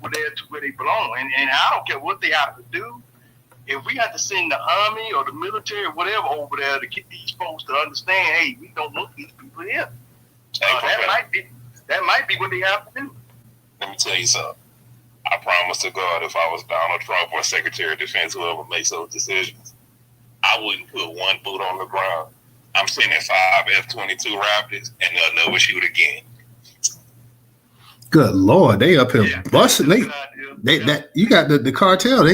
over there to where they belong. And I don't care what they have to do. If we have to send the army or the military or whatever over there to get these folks to understand, hey, we don't want these people here. That might be what they have to do. Let me tell you something. I promise to God, if I was Donald Trump or Secretary of Defense, whoever makes those decisions, I wouldn't put one foot on the ground. I'm sending 5 F-22 Raptors, and they'll never shoot again. Good Lord, they up here busting. That you got the cartel.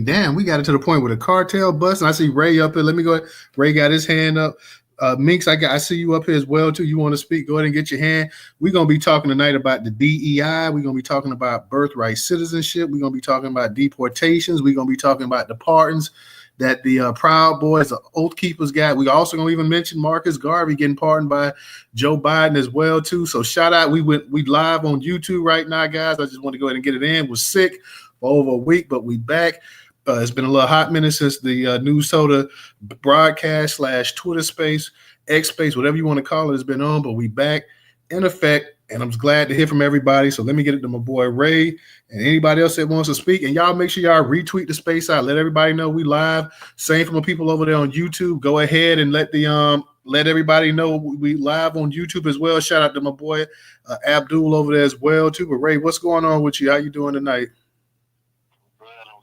Damn, we got it to the point where the cartel busting. I see Ray up here. Let me go ahead. Ray got his hand up. Minx, I see you up here as well too. You want to speak? Go ahead and get your hand. We're gonna be talking tonight about the DEI. We're gonna be talking about birthright citizenship. We're gonna be talking about deportations. We're gonna be talking about the pardons that the Proud Boys, the Oath Keepers got. We also gonna even mention Marcus Garvey getting pardoned by Joe Biden as well too. So shout out. We live on YouTube right now, guys. I just want to go ahead and get it in. We're sick for over a week, but we back. It's been a little hot minute since the Newstoter broadcast / Twitter space, X space, whatever you want to call it, has been on, but we back in effect, and I'm glad to hear from everybody. So let me get it to my boy Ray and anybody else that wants to speak. And y'all make sure y'all retweet the space out. Let everybody know we live. Same for my people over there on YouTube. Go ahead and let everybody know we live on YouTube as well. Shout out to my boy Abdul over there as well too. But Ray, what's going on with you? How you doing tonight?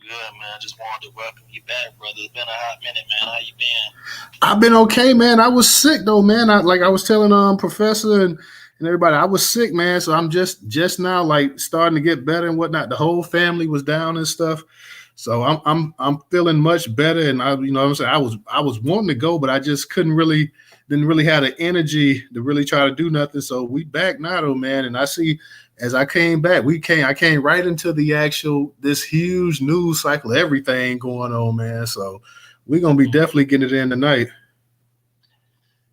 Good, man. Just wanted to welcome you back, brother. It's been a hot minute, man. How you been? I've been okay, man. I was sick though, man. I was telling Professor and everybody, I was sick, man. So I'm just now like starting to get better and whatnot. The whole family was down and stuff. So I'm feeling much better. And I was wanting to go, but I just didn't really have the energy to really try to do nothing. So we back now though, man. And I see as I came back, I came right into this huge news cycle, everything going on, man. So we're going to be definitely getting it in tonight.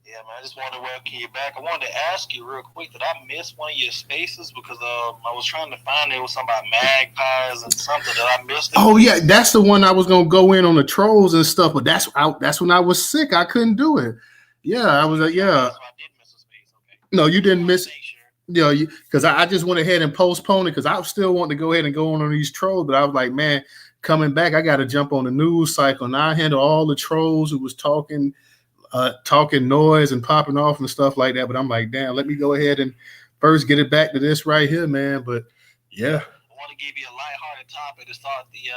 Yeah, man, I just wanted to welcome you back. I wanted to ask you real quick, did I miss one of your spaces? Because I was trying to find there was something about magpies and something that I missed. Oh, yeah, that's the one I was going to go in on the trolls and stuff, but that's when I was sick. I couldn't do it. Yeah, I was like, yeah. So I did miss a space, okay. No, you didn't miss. Because I just went ahead and postponed it because I still want to go ahead and go on these trolls, but I was like, man, coming back, I got to jump on the news cycle. And I handle all the trolls who was talking noise and popping off and stuff like that. But I'm like, damn, let me go ahead and first get it back to this right here, man. But yeah. I want to give you a lighthearted topic to start the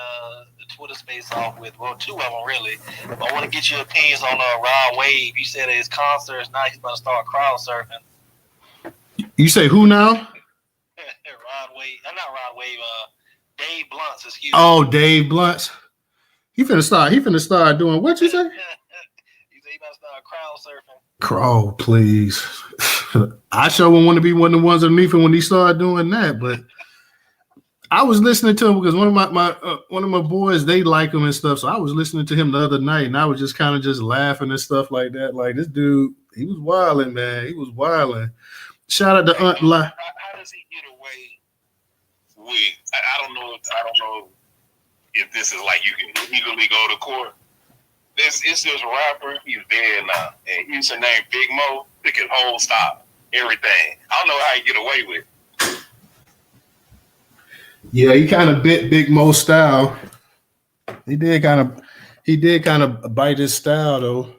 Twitter space off with. Well, 2 of them really. But I want to get your opinions on Rod Wave. You said at his concerts now he's going to start crowd surfing. You say who now? Rod Wave. I'm not Rod Wave. Dave Blunts. Excuse me. Oh, Dave Blunts. He finna start doing what you say? He said he about to start crowd surfing. Oh, please. I sure wouldn't want to be one of the ones underneath him when he started doing that. But I was listening to him because one of my boys, they like him and stuff. So I was listening to him the other night, and I was just kind of just laughing and stuff like that. Like this dude, he was wilding, man. He was wilding. Shout out to Aunt La. How does he get away with? I don't know if this is like you can legally go to court. It's this rapper. He's dead now, and he used to name Big Mo. He can hold stop everything. I don't know how he get away with it. Yeah, he kind of bit Big Mo style. He did kind of bite his style though.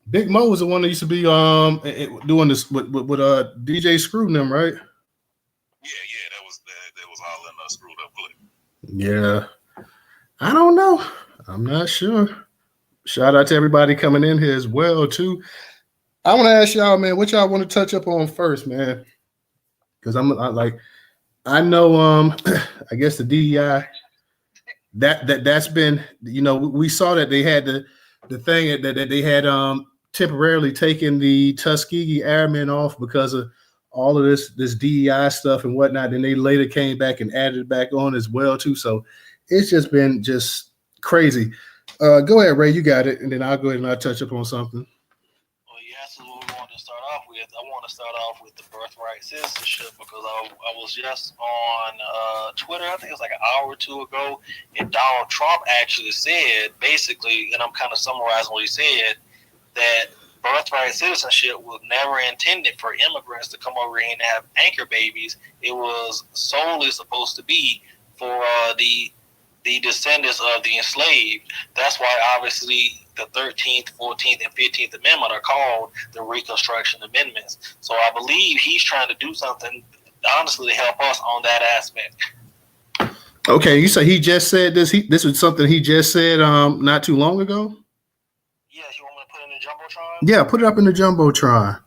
Big Mo was the one that used to be doing this with DJ Screw and them, right? Yeah, that was all in a screwed up clip. Yeah, I don't know. I'm not sure. Shout out to everybody coming in here as well too. I want to ask y'all, man, what y'all want to touch up on first, man? Because I know I guess the DEI that's been, we saw that they had the thing that they had temporarily taken the Tuskegee Airmen off because of all of this DEI stuff and whatnot. Then they later came back and added it back on as well too. So it's just been crazy. Go ahead, Ray, you got it, and then I'll go ahead and I'll touch up on something. Well, yeah, that's what we want to start off with. I want to start off with the Birthright Citizenship because I was just on Twitter, I think it was like an hour or two ago, and Donald Trump actually said, basically, and I'm kind of summarizing what he said, that birthright citizenship was never intended for immigrants to come over here and have anchor babies. It was solely supposed to be for the descendants of the enslaved. That's why obviously the 13th, 14th, and 15th Amendment are called the Reconstruction Amendments. So I believe he's trying to do something, honestly, to help us on that aspect. Okay, you say he just said this. This was something he just said not too long ago? Yes, you want me to put it in the Jumbotron? Yeah, put it up in the Jumbotron.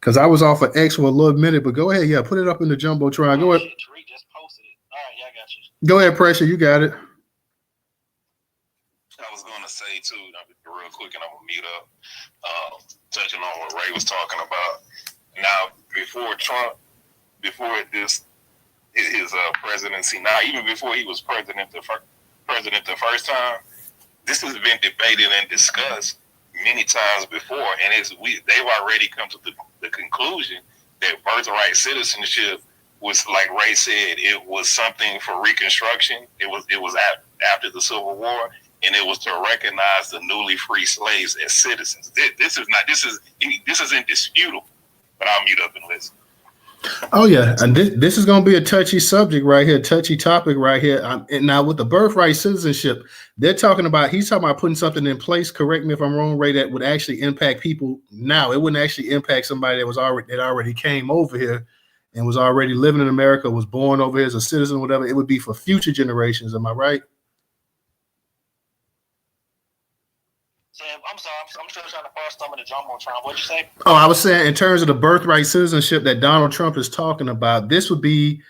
Because I was off of X for a little minute, but go ahead. Yeah, put it up in the Jumbotron. Go ahead. Tariq just posted it. All right, yeah, I got you. Go ahead, Pressure. You got it. I was going to say, too, real quick, and I'm going to mute up, touching on what Ray was talking about. Now, before Trump, before his presidency, now, even before he was president the first time, this has been debated and discussed many times before, and they've already come to the conclusion that birthright citizenship was, like Ray said, it was something for Reconstruction. It was after the Civil War, and it was to recognize the newly free slaves as citizens. This is indisputable. But I'll mute up and listen. Oh yeah, and this is going to be a touchy subject right here, touchy topic right here. And now with the birthright citizenship, he's talking about putting something in place. Correct me if I'm wrong, Ray. That would actually impact people now. It wouldn't actually impact somebody that already came over here and was already living in America, was born over here as a citizen, whatever. It would be for future generations. Am I right? Sam, I'm sorry. I'm still trying to parse some of the Jumbotron. What'd you say? Oh, I was saying in terms of the birthright citizenship that Donald Trump is talking about, this would be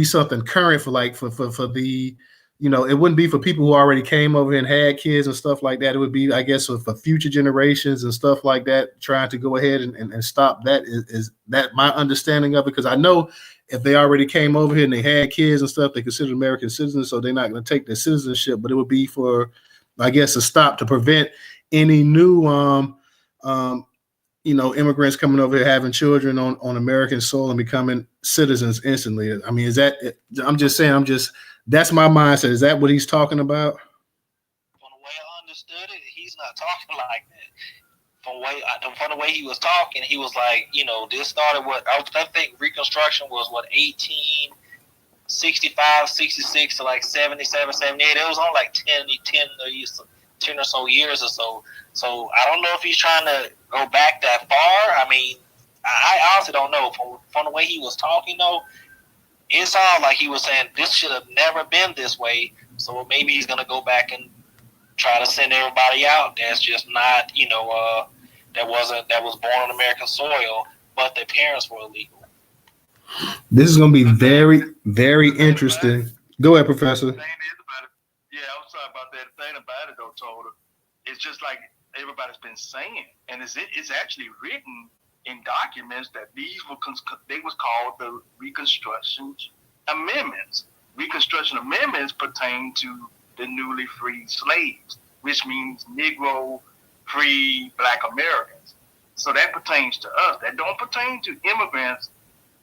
something current for the, it wouldn't be for people who already came over and had kids and stuff like that. It would be, I guess, for future generations and stuff like that, trying to go ahead and stop that. Is that my understanding of it? Because I know if they already came over here and they had kids and stuff, they consider American citizens, so they're not going to take their citizenship, but it would be for, I guess, a stop to prevent any new immigrants coming over here having children on American soil and becoming citizens instantly. I mean, that's my mindset. Is that what he's talking about? From the way I understood it, he's not talking like that. From the way he was talking, he was like, this started I think Reconstruction was 1865, 66 to like 77, 78. It was on like 10 or so years or so. So I don't know if he's trying to go back that far. I mean, I honestly don't know. From the way he was talking, though, it sounded like he was saying this should have never been this way. So maybe he's going to go back and try to send everybody out that's just not, that was born on American soil, but their parents were illegal. This is going to be very, very interesting. Go ahead, Professor. Yeah, I was talking about that. The thing about it, though, Total, it's just like everybody's been saying, and it's actually written in documents that they was called the Reconstruction Amendments. Reconstruction Amendments pertain to the newly freed slaves, which means Negro, free Black Americans. So that pertains to us. That don't pertain to immigrants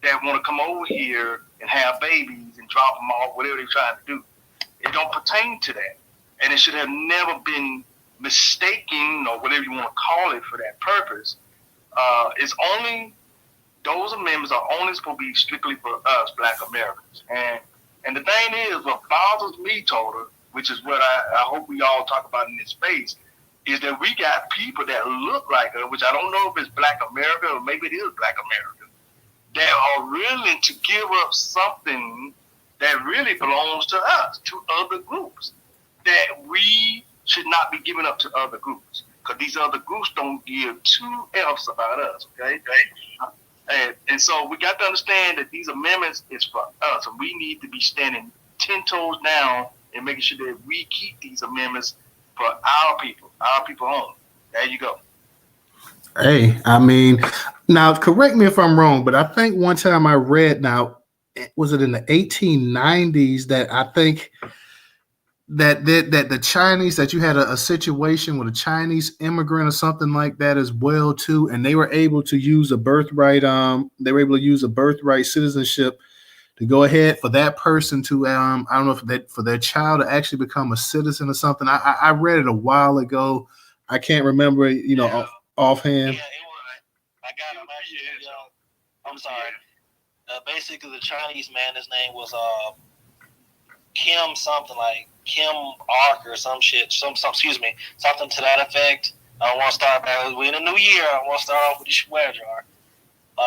that want to come over here and have babies and drop them off, whatever they're trying to do. It don't pertain to that. And it should have never been mistaken or whatever you want to call it for that purpose. It's only, those amendments are only supposed to be strictly for us, Black Americans. And the thing is, what bothers me, Total, which is what I hope we all talk about in this space, is that we got people that look like us, which I don't know if it's Black America or maybe it is Black America, that are willing to give up something that really belongs to us, to other groups, that we should not be giving up to other groups, because these other groups don't give two F's about us, okay? And so we got to understand that these amendments is for us, and we need to be standing 10 toes down and making sure that we keep these amendments for our people only. There you go. Hey, I mean, now correct me if I'm wrong, but I think one time I read, now, was it in the 1890s that I think that the Chinese, that you had a situation with a Chinese immigrant or something like that as well too, and they were able to use a birthright citizenship to go ahead for that person to I don't know if for their child to actually become a citizen or something. I read it a while ago. I can't remember, offhand? Yeah, it was. I got him actually. I'm sorry. Basically, the Chinese man, his name was Kim something, like Kim Ark or some shit. Excuse me, something to that effect. I want to start back. We're in a new year. I want to start off with the swear jar.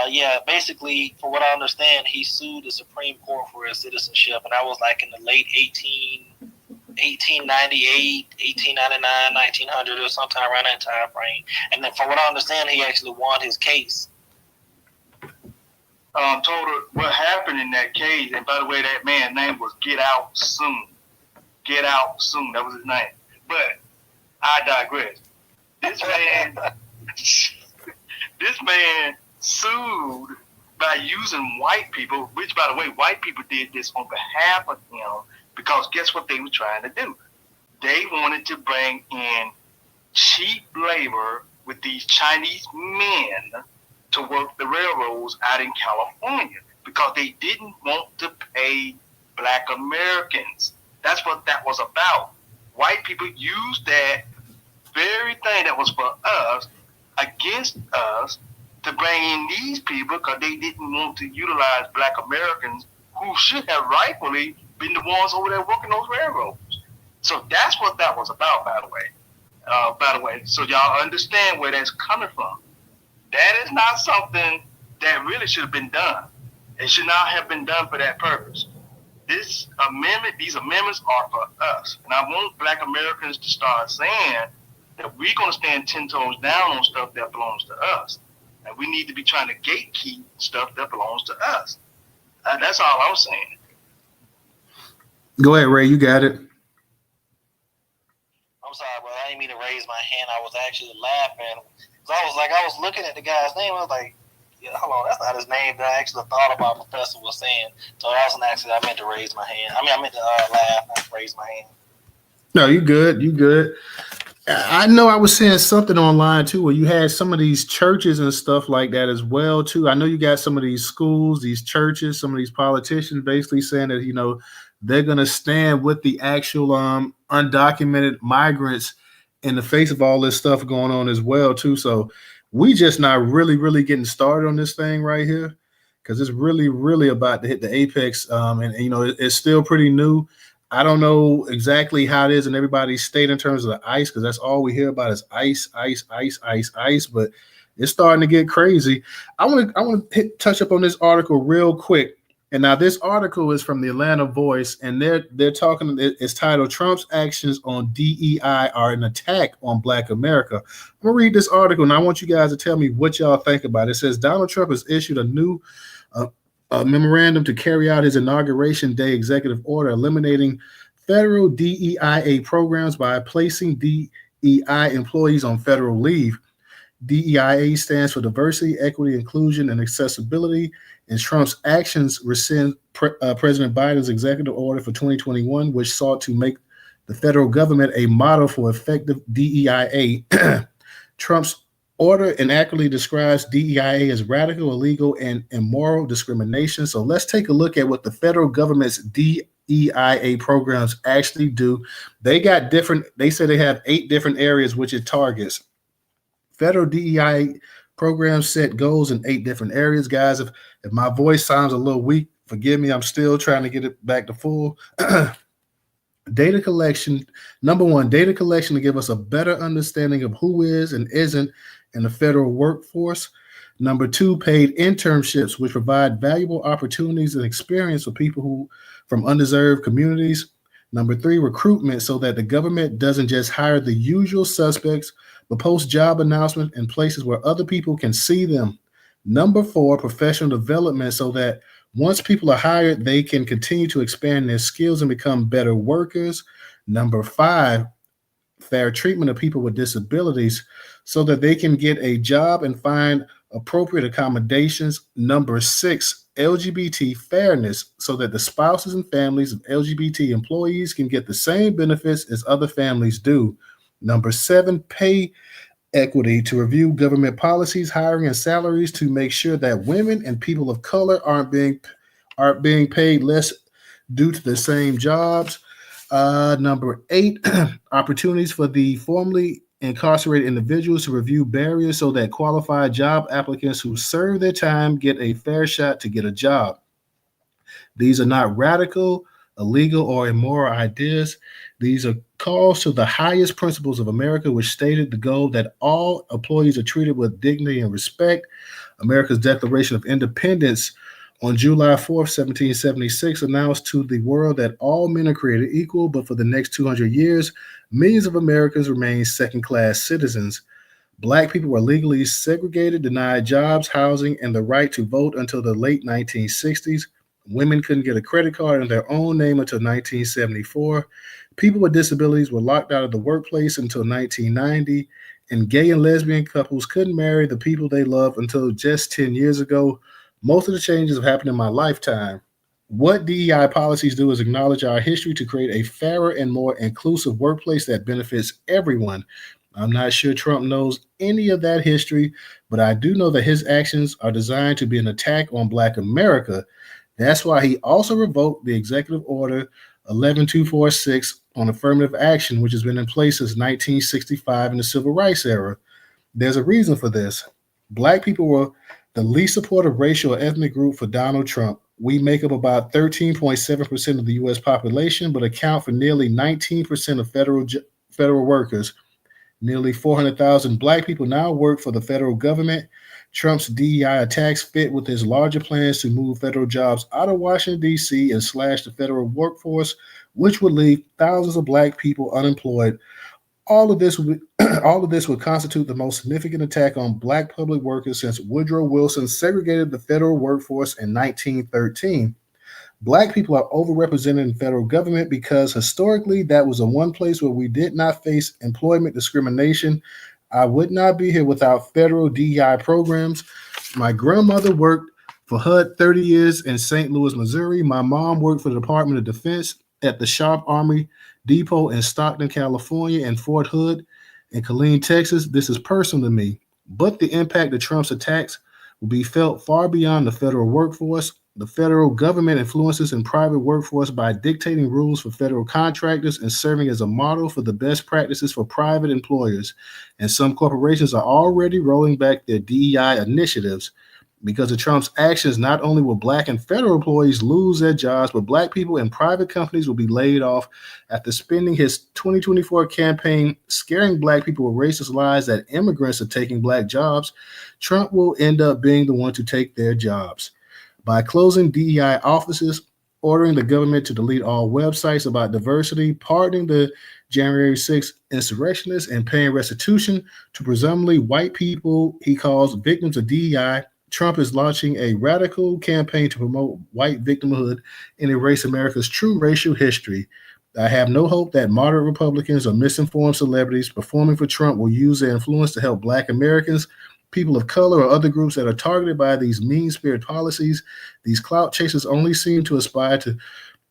Yeah, basically, for what I understand, he sued the Supreme Court for his citizenship, and that was like in the late 1898, 1899, 1900, or sometime around that time frame. And then, from what I understand, he actually won his case. Told her what happened in that case, and by the way, that man's name was Get Out Soon. Get Out Soon, that was his name. But I digress. This man sued by using white people, which, by the way, white people did this on behalf of him, because guess what they were trying to do? They wanted to bring in cheap labor with these Chinese men to work the railroads out in California, because they didn't want to pay black Americans. That's what that was about. White people used that very thing that was for us against us to bring in these people, because they didn't want to utilize black Americans who should have rightfully been the ones over there working those railroads. So that's what that was about, by the way. So y'all understand where that's coming from. That is not something that really should have been done. It should not have been done for that purpose. These amendments are for us. And I want black Americans to start saying that we're going to stand 10 toes down on stuff that belongs to us. And we need to be trying to gatekeep stuff that belongs to us. That's all I'm saying. Go ahead, Ray. You got it. I'm sorry, bro. I didn't mean to raise my hand. I was actually laughing. So I was looking at the guy's name. I was like, yeah, hold on, that's not his name. That I actually thought about what Professor was saying. So that was an accident. I meant to raise my hand. I meant to laugh, not raise my hand. No, you good. You good. I know I was seeing something online too, where you had some of these churches and stuff like that as well too. I know you got some of these schools, these churches, some of these politicians basically saying that, you know, they're going to stand with the actual undocumented migrants in the face of all this stuff going on as well too. So we just not really getting started on this thing right here, because it's really about to hit the apex. And you know, it's still pretty new. I don't know exactly how it is in everybody's state in terms of the ICE, because that's all we hear about is ICE. But it's starting to get crazy. I want to touch up on this article real quick. And now this article is from the Atlanta Voice, and they're talking. It's titled "Trump's Actions on DEI Are an Attack on Black America." I'm gonna read this article, and I want you guys to tell me what y'all think about it. It says Donald Trump has issued a new memorandum to carry out his Inauguration Day executive order, eliminating federal DEIA programs by placing DEI employees on federal leave. DEIA stands for Diversity, Equity, Inclusion, and Accessibility, and Trump's actions rescind President Biden's executive order for 2021, which sought to make the federal government a model for effective DEIA. Trump's order inaccurately describes DEIA as radical, illegal, and immoral discrimination. So let's take a look at what the federal government's DEIA programs actually do. They say they have 8 different areas which it targets. Federal DEI programs set goals in 8 different areas. Guys, if my voice sounds a little weak, forgive me. I'm still trying to get it back to full. Data collection. Number 1, data collection to give us a better understanding of who is and isn't in the federal workforce. Number 2, paid internships, which provide valuable opportunities and experience for people from undeserved communities. Number 3, recruitment, so that the government doesn't just hire the usual suspects, but post job announcements in places where other people can see them. Number 4, professional development, so that once people are hired, they can continue to expand their skills and become better workers. Number 5, fair treatment of people with disabilities, so that they can get a job and find appropriate accommodations. Number 6, LGBT fairness, so that the spouses and families of LGBT employees can get the same benefits as other families do. Number 7, pay equity, to review government policies, hiring, and salaries to make sure that women and people of color aren't being paid less due to the same jobs. Number 8, opportunities for the formerly incarcerated individuals to review barriers so that qualified job applicants who serve their time get a fair shot to get a job. These are not radical, illegal, or immoral ideas. These are calls to the highest principles of America, which stated the goal that all employees are treated with dignity and respect. America's Declaration of Independence on July 4th, 1776, announced to the world that all men are created equal, but for the next 200 years, millions of Americans remain second-class citizens. Black people were legally segregated, denied jobs, housing, and the right to vote until the late 1960s. Women couldn't get a credit card in their own name until 1974. People with disabilities were locked out of the workplace until 1990. And gay and lesbian couples couldn't marry the people they loved until just 10 years ago. Most of the changes have happened in my lifetime. What DEI policies do is acknowledge our history to create a fairer and more inclusive workplace that benefits everyone. I'm not sure Trump knows any of that history, but I do know that his actions are designed to be an attack on Black America. That's why he also revoked the executive order 11246 on affirmative action, which has been in place since 1965 in the civil rights era. There's a reason for this. Black people were the least supportive racial or ethnic group for Donald Trump. We make up about 13.7% of the U.S. population, but account for nearly 19% of federal workers. Nearly 400,000 Black people now work for the federal government. Trump's DEI attacks fit with his larger plans to move federal jobs out of Washington, D.C. and slash the federal workforce, which would leave thousands of Black people unemployed. All of this would constitute the most significant attack on Black public workers since Woodrow Wilson segregated the federal workforce in 1913. Black people are overrepresented in federal government because historically that was the one place where we did not face employment discrimination. I would not be here without federal DEI programs. My grandmother worked for HUD 30 years in St. Louis, Missouri. My mom worked for the Department of Defense at the Sharp Army Depot in Stockton, California, and Fort Hood in Killeen, Texas. This is personal to me, but the impact of Trump's attacks will be felt far beyond the federal workforce. The federal government influences in private workforce by dictating rules for federal contractors and serving as a model for the best practices for private employers. And some corporations are already rolling back their DEI initiatives. Because of Trump's actions, not only will Black and federal employees lose their jobs, but Black people in private companies will be laid off. After spending his 2024 campaign scaring Black people with racist lies that immigrants are taking Black jobs, Trump will end up being the one to take their jobs. By closing DEI offices, ordering the government to delete all websites about diversity, pardoning the January 6th insurrectionists, and paying restitution to presumably white people he calls victims of DEI, Trump is launching a radical campaign to promote white victimhood and erase America's true racial history. I have no hope that moderate Republicans or misinformed celebrities performing for Trump will use their influence to help Black Americans, people of color, or other groups that are targeted by these mean-spirited policies. These clout chasers only seem to aspire to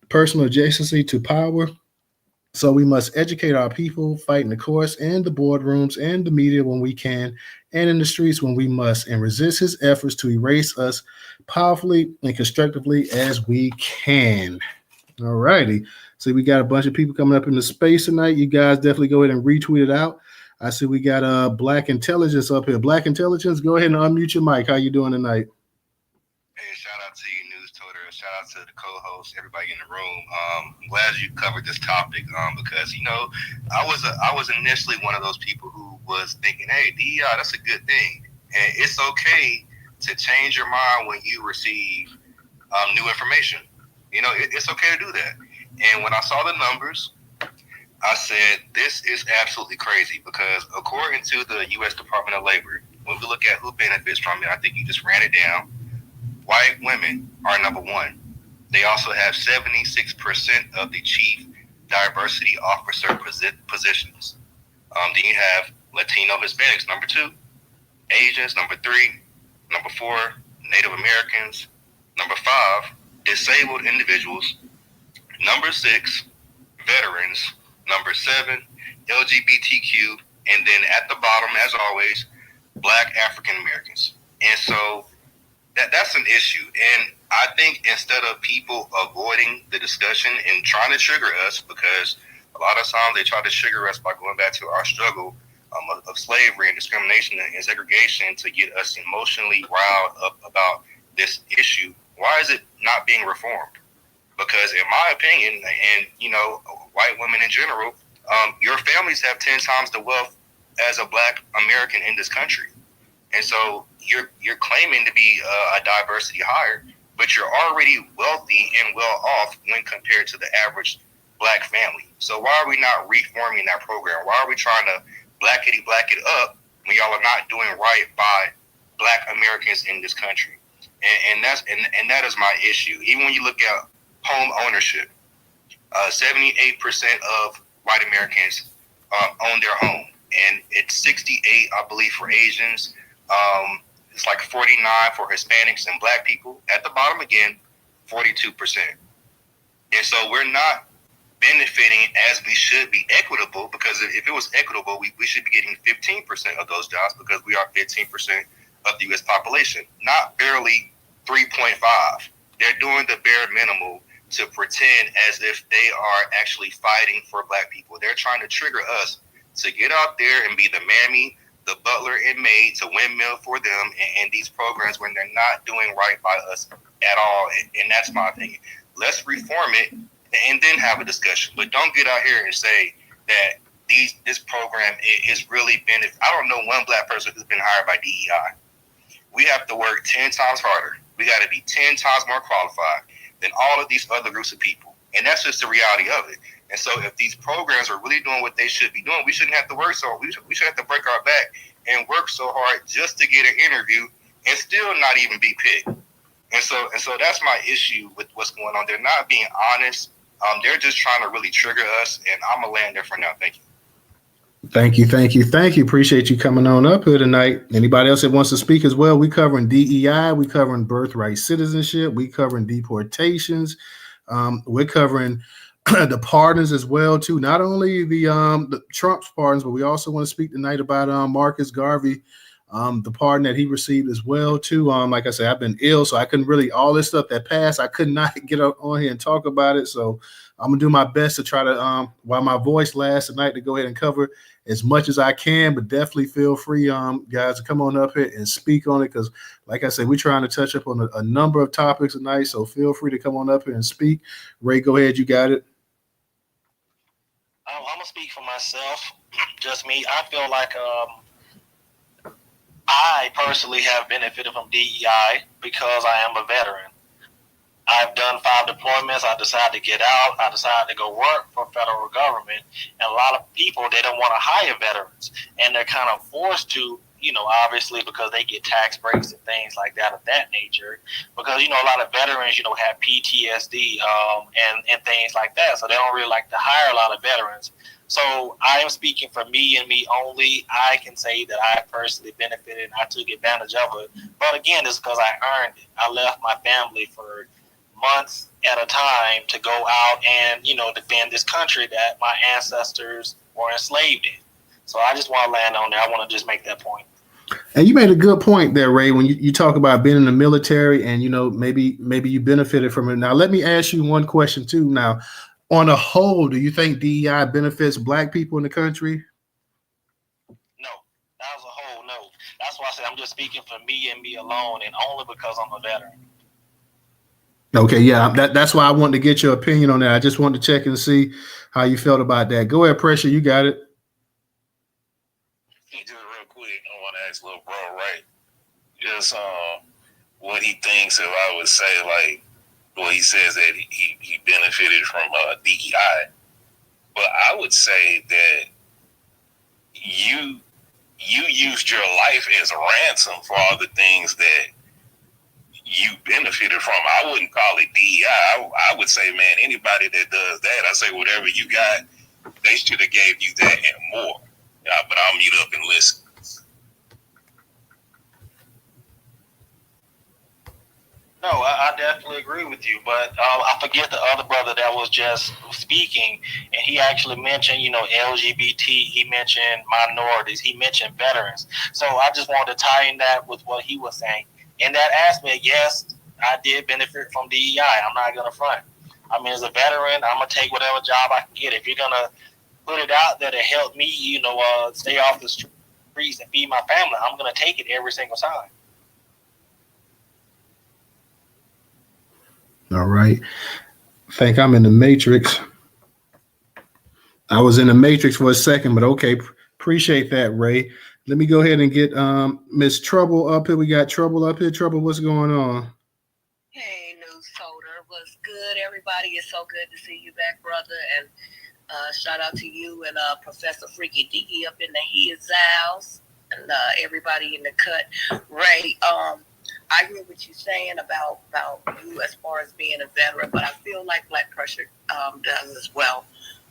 personal adjacency to power. So we must educate our people, fight in the courts and the boardrooms and the media when we can, and in the streets when we must, and resist his efforts to erase us powerfully and constructively as we can. All righty. So we got a bunch of people coming up in the space tonight. You guys definitely go ahead and retweet it out. I see we got Black Intelligence up here. Black Intelligence, go ahead and unmute your mic. How you doing tonight? Hey, shout out to you, Newstoter. Shout out to the co-host, everybody in the room. I'm glad you covered this topic because, you know, I was initially one of those people who was thinking, hey, DEI, that's a good thing. And it's okay to change your mind when you receive new information. You know, it's okay to do that. And when I saw the numbers, I said, this is absolutely crazy because according to the U.S. Department of Labor, when we look at who benefits from it, I think you just ran it down. White women are number one. They also have 76% of the chief diversity officer positions. Then you have Latino Hispanics, number two. Asians, number three. Number four, Native Americans. Number five, disabled individuals. Number six, veterans. Number seven, LGBTQ. And then at the bottom, as always, Black African Americans. And so that's an issue. And I think instead of people avoiding the discussion and trying to trigger us, because a lot of times they try to trigger us by going back to our struggle, of slavery and discrimination and segregation to get us emotionally riled up about this issue, why is it not being reformed? Because in my opinion, and white women in general, your families have 10 times the wealth as a Black American in this country, and so you're claiming to be a diversity hire, but you're already wealthy and well off when compared to the average Black family. So why are we not reforming that program? Why are we trying to blackety black it up when y'all are not doing right by Black Americans in this country? And that is my issue. Even when you look at home ownership, 78% of white Americans own their home, and it's 68, I believe, for Asians. It's like 49 for Hispanics and Black people. At the bottom again, 42%. And so we're not benefiting as we should be equitable, because if it was equitable, we should be getting 15% of those jobs, because we are 15% of the U.S. population, not barely 3.5. They're doing the bare minimum to pretend as if they are actually fighting for Black people. They're trying to trigger us to get out there and be the mammy, the butler and maid, to windmill for them in these programs when they're not doing right by us at all. And that's my opinion. Let's reform it and then have a discussion. But don't get out here and say that this program is really benefit. I don't know one Black person who's been hired by DEI. We have to work 10 times harder. We got to be 10 times more qualified than all of these other groups of people. And that's just the reality of it. And so if these programs are really doing what they should be doing, we shouldn't have to work so we should have to break our back and work so hard just to get an interview and still not even be picked. And so that's my issue with what's going on. They're not being honest. They're just trying to really trigger us, and I'm gonna land there for now. Thank you. Thank you. Appreciate you coming on up here tonight. Anybody else that wants to speak as well? We covering DEI, we covering birthright citizenship, we covering deportations, we're covering the pardons as well too. Not only the Trump's pardons, but we also want to speak tonight about Marcus Garvey, the pardon that he received as well too. Like I said, I've been ill, so I couldn't really, all this stuff that passed, I could not get up on here and talk about it. So I'm gonna do my best to try to, while my voice lasts tonight, to go ahead and cover as much as I can. But definitely feel free, guys, to come on up here and speak on it, because like I said, we're trying to touch up on a number of topics tonight. So feel free to come on up here and speak. Ray, go ahead, you got it. I'm gonna speak for myself, just me. I feel like I personally have benefited from DEI because I am a veteran. I've done 5 deployments. I decided to get out. I decided to go work for federal government. And a lot of people, they don't want to hire veterans. And they're kind of forced to, obviously because they get tax breaks and things like that of that nature. Because, a lot of veterans, have PTSD and things like that. So they don't really like to hire a lot of veterans. So I am speaking for me and me only. I can say that I personally benefited and I took advantage of it. But again, it's because I earned it. I left my family for months at a time to go out and, defend this country that my ancestors were enslaved in. So I just want to land on there. I want to just make that point. And you made a good point there, Ray, when you talk about being in the military and, maybe you benefited from it. Now, let me ask you one question too. Now, on a whole, do you think DEI benefits Black people in the country? No, as a whole, no. That's why I said I'm just speaking for me and me alone, and only because I'm a veteran. Okay, yeah, that's why I wanted to get your opinion on that. I just wanted to check and see how you felt about that. Go ahead, Pressure, you got it. Just real quick, I want to ask little bro, right? Just what he thinks, if I would say, like, well, he says that he benefited from DEI, but I would say that you used your life as a ransom for all the things that you benefited from. I wouldn't call it DEI. I would say, man, anybody that does that, I say whatever you got, they should have gave you that and more. But I'll mute up and listen. No, I definitely agree with you, but I forget the other brother that was just speaking, and he actually mentioned, LGBT, he mentioned minorities, he mentioned veterans. So I just wanted to tie in that with what he was saying. In that aspect, yes, I did benefit from DEI. I'm not going to front. I mean, as a veteran, I'm going to take whatever job I can get. If you're going to put it out there to help me, stay off the streets and feed my family, I'm gonna take it every single time. All right. I think I'm in the Matrix. I was in the Matrix for a second, but okay. Appreciate that, Ray. Let me go ahead and get Miss Trouble up here. We got Trouble up here. Trouble, what's going on? Hey, Newstoter, what's good, everybody? It's so good to see you back, brother. And shout out to you and Professor Freaky Deaky up in the his house, and everybody in the cut. Ray, I hear what you're saying about you as far as being a veteran, but I feel like Black Pressure does as well.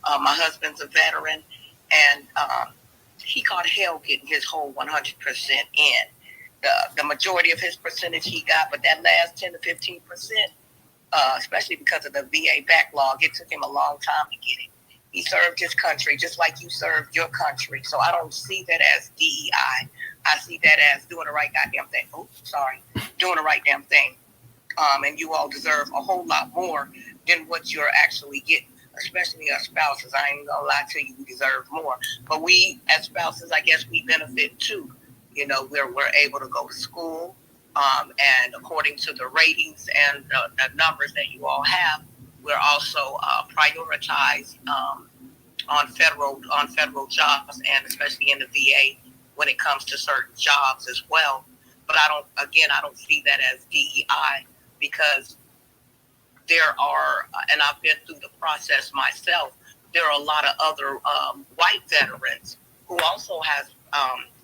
My husband's a veteran, and he caught hell getting his whole 100% in. The majority of his percentage he got, but that last 10 to 15%, especially because of the VA backlog, it took him a long time to get it. He served his country just like you served your country. So I don't see that as DEI. I see that as doing the right goddamn thing. Doing the right damn thing. And you all deserve a whole lot more than what you're actually getting, especially as spouses. I ain't gonna lie to you, we deserve more. But we, as spouses, I guess we benefit too. We're able to go to school, and according to the ratings and the numbers that you all have, we're also prioritized on federal jobs, and especially in the VA when it comes to certain jobs as well. But I don't see that as DEI, because there are, and I've been through the process myself, there are a lot of other white veterans who also have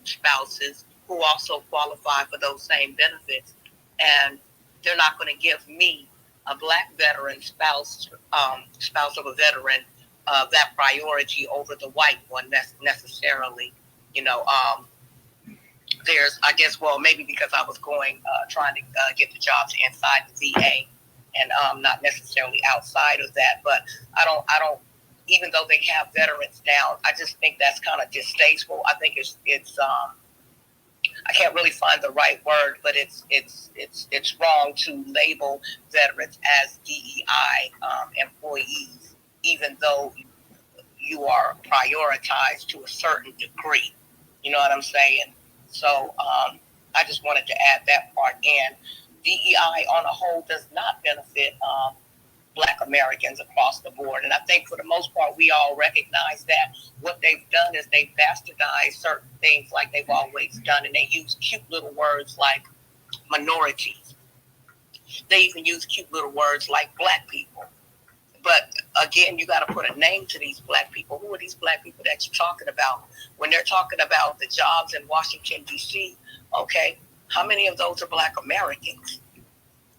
spouses who also qualify for those same benefits, and they're not going to give me, a Black veteran spouse of a veteran, that priority over the white one necessarily. There's, I guess, well, maybe because I was trying to get the jobs inside the VA, and not necessarily outside of that. But I don't. Even though they have veterans down, I just think that's kind of distasteful. I think it's I can't really find the right word, but it's wrong to label veterans as DEI employees, even though you are prioritized to a certain degree. You know what I'm saying? So I just wanted to add that part in. DEI on a whole does not benefit Black Americans across the board. And I think for the most part, we all recognize that what they've done is they've bastardized certain things like they've always done. And they use cute little words like minorities. They even use cute little words like Black people. But again, you got to put a name to these Black people. Who are these Black people that you're talking about? When they're talking about the jobs in Washington, D.C., okay, how many of those are Black Americans?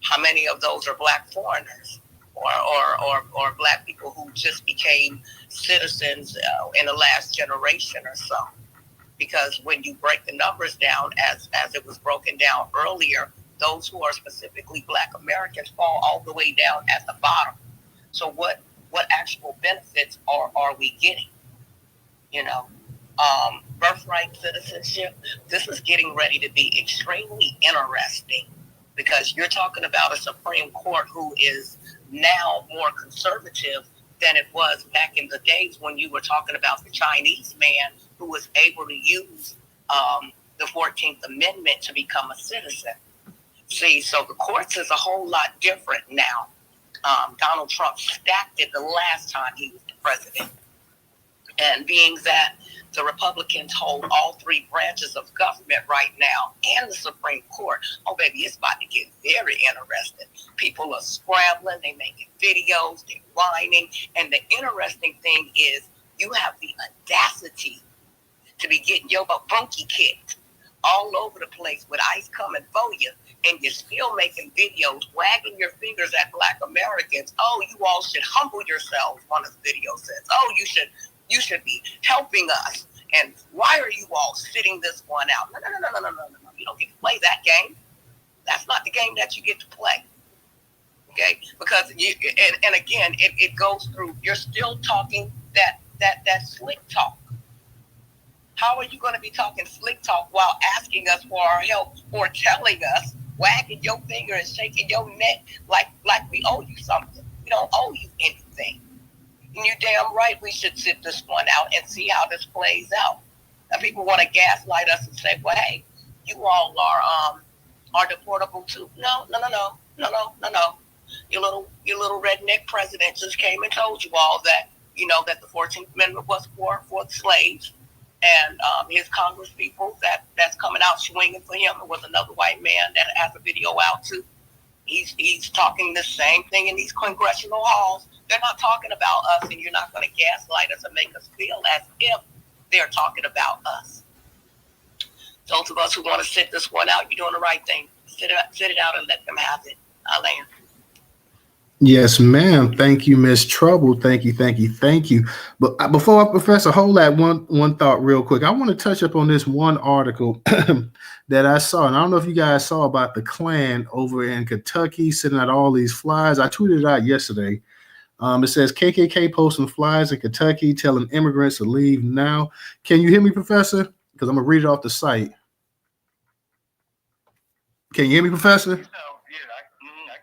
How many of those are Black foreigners? Or Black people who just became citizens in the last generation or so? Because when you break the numbers down, as it was broken down earlier, those who are specifically Black Americans fall all the way down at the bottom. So what actual benefits are we getting? Birthright citizenship, this is getting ready to be extremely interesting, because you're talking about a Supreme Court who is now more conservative than it was back in the days when you were talking about the Chinese man who was able to use the 14th Amendment to become a citizen. See, so the courts is a whole lot different now. Donald Trump stacked it the last time he was the president. And being that the Republicans hold all three branches of government right now and the Supreme Court, oh, baby, it's about to get very interesting. People are scrambling. They're making videos. They're whining. And the interesting thing is you have the audacity to be getting your bunkie kicked all over the place with ICE coming for you, and you're still making videos, wagging your fingers at Black Americans. Oh, you all should humble yourselves, one of the videos says. Oh, you should be helping us. And why are you all sitting this one out? No. You don't get to play that game. That's not the game that you get to play. Okay? Because and again, it goes through, you're still talking that slick talk. How are you going to be talking slick talk while asking us for our help, or telling us, wagging your finger and shaking your neck like we owe you something? We don't owe you anything. And you're damn right we should sit this one out and see how this plays out. Now people want to gaslight us and say, well, hey, you all are deportable too. No. Your little redneck president just came and told you all that, that the 14th Amendment was for the slaves. And his Congress people that's coming out swinging for him. There was another white man that has a video out too. He's talking the same thing in these congressional halls. They're not talking about us, and you're not going to gaslight us and make us feel as if they're talking about us. Those of us who want to sit this one out, you're doing the right thing. Sit it out and let them have it. I land. Yes, ma'am. Thank you, Miss Trouble. Thank you. But before I, Professor, hold that one thought real quick. I want to touch up on this one article that I saw, and I don't know if you guys saw about the Klan over in Kentucky sending out all these flyers. I tweeted it out yesterday. It says KKK posting flyers in Kentucky telling immigrants to leave now. Can you hear me, Professor? Because I'm gonna read it off the site. Can you hear me, Professor? I can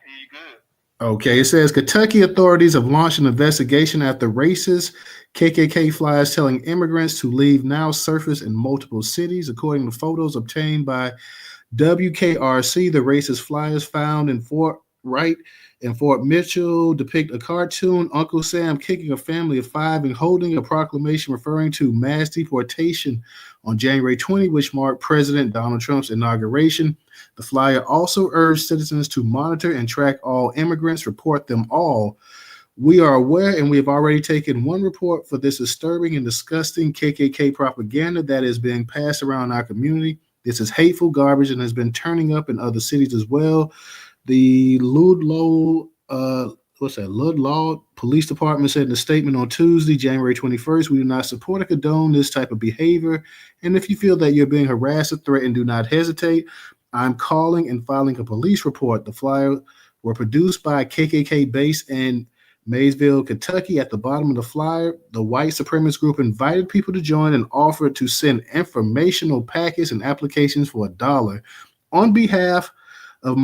hear you good. Okay, it says Kentucky authorities have launched an investigation after racist KKK flyers telling immigrants to leave now surfaced in multiple cities. According to photos obtained by WKRC, the racist flyers found in Fort Wright and Fort Mitchell depict a cartoon Uncle Sam kicking a family of 5 and holding a proclamation referring to mass deportation on January 20, which marked President Donald Trump's inauguration. The flyer also urged citizens to monitor and track all immigrants, report them all. We are aware and we have already taken one report for this disturbing and disgusting KKK propaganda that is being passed around our community. This is hateful garbage and has been turning up in other cities as well. The Ludlow Police Department said in a statement on Tuesday, January 21st, we do not support or condone this type of behavior. And if you feel that you're being harassed or threatened, do not hesitate. I'm calling and filing a police report. The flyers were produced by KKK base in Maysville, Kentucky. At the bottom of the flyer, the white supremacist group invited people to join and offered to send informational packets and applications for $1. On behalf of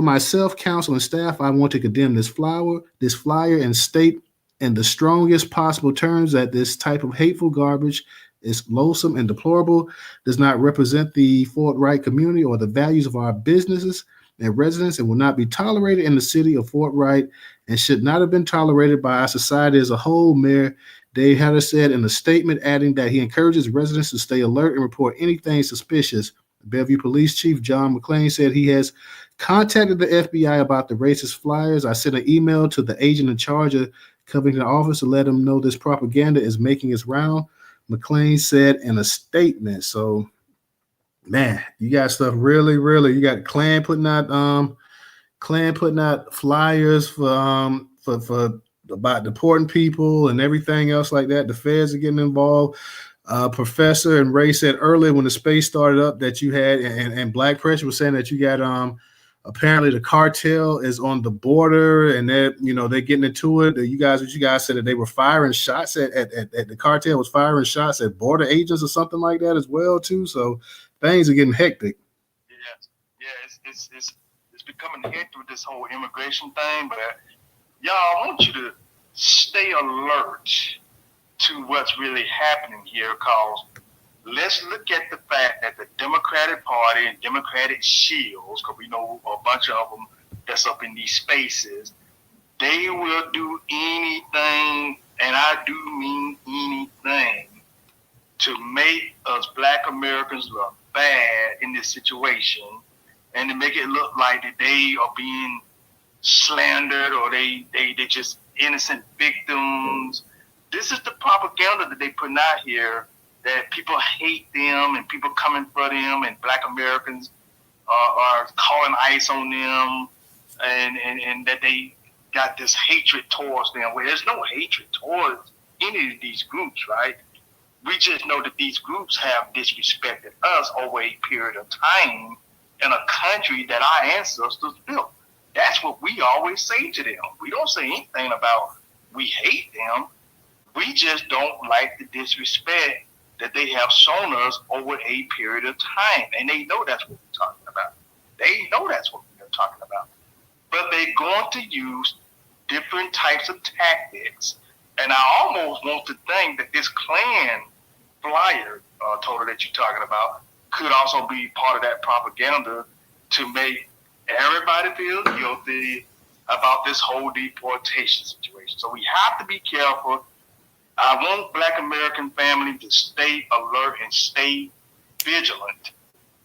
myself, council, and staff, I want to condemn this flyer, and state in the strongest possible terms that this type of hateful garbage is loathsome and deplorable, does not represent the Fort Wright community or the values of our businesses and residents, and will not be tolerated in the city of Fort Wright, and should not have been tolerated by our society as a whole, Mayor Dave Hatter said in a statement, adding that he encourages residents to stay alert and report anything suspicious. Bellevue Police Chief John McClain said he has contacted the FBI about the racist flyers. I sent an email to the agent in charge of Covington office to let him know this propaganda is making its round, McClain said in a statement. So, man, you got stuff really, you got Klan putting out flyers for about deporting people and everything else like that. The feds are getting involved. Professor and Ray said earlier when the space started up that you had, and Black Pressure was saying that you got apparently the cartel is on the border and they're getting into it. You guys said that they were firing shots at the cartel was firing shots at border agents or something like that as well too. So things are getting hectic. Yeah, it's becoming hectic with this whole immigration thing. But y'all, I want you to stay alert to what's really happening here, because let's look at the fact that the Democratic Party and Democratic shields, because we know a bunch of them that's up in these spaces, they will do anything, and I do mean anything, to make us Black Americans look bad in this situation, and to make it look like that they are being slandered or they just innocent victims. This is the propaganda that they put out here, that people hate them and people coming for them, and Black Americans are calling ICE on them, and that they got this hatred towards them. Well, there's no hatred towards any of these groups, right? We just know that these groups have disrespected us over a period of time in a country that our ancestors built. That's what we always say to them. We don't say anything about we hate them. We just don't like the disrespect that they have shown us over a period of time. And they know that's what we're talking about. They know that's what we're talking about. But they're going to use different types of tactics. And I almost want to think that this Klan flyer total that you're talking about could also be part of that propaganda to make everybody feel guilty about this whole deportation situation. So we have to be careful. I want Black American families to stay alert and stay vigilant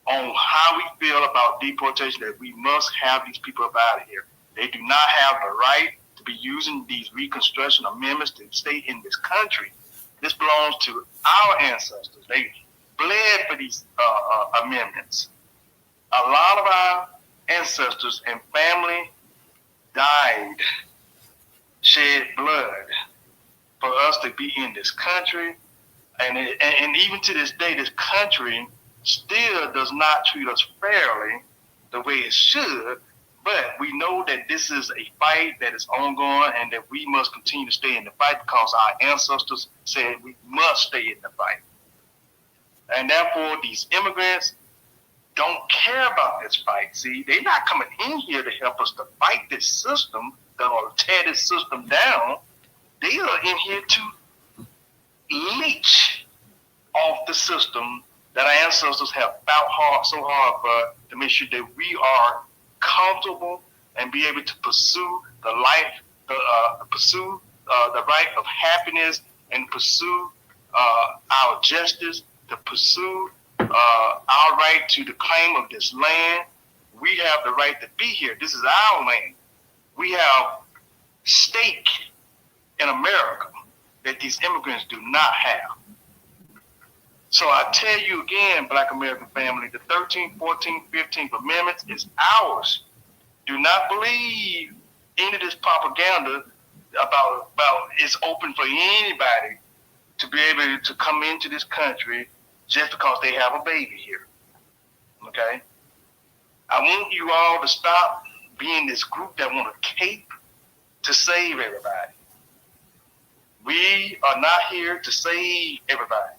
on how we feel about deportation, that we must have these people up out of here. They do not have the right to be using these Reconstruction amendments to stay in this country. This belongs to our ancestors. They bled for these amendments. A lot of our ancestors and family died, shed blood for us to be in this country. And even to this day, this country still does not treat us fairly the way it should. But we know that this is a fight that is ongoing and that we must continue to stay in the fight because our ancestors said we must stay in the fight. And therefore, these immigrants don't care about this fight. See, they're not coming in here to help us to fight this system, to tear this system down. They are in here to leech off the system that our ancestors have fought so hard for, to make sure that we are comfortable and be able to pursue the life, pursue the right of happiness, and pursue our justice, to pursue our right to the claim of this land. We have the right to be here. This is our land. We have stake in America that these immigrants do not have. So I tell you again, Black American family, the 13th, 14th, 15th Amendments is ours. Do not believe any of this propaganda about it's open for anybody to be able to come into this country just because they have a baby here. Okay? I want you all to stop being this group that want to cape to save everybody. We are not here to save everybody.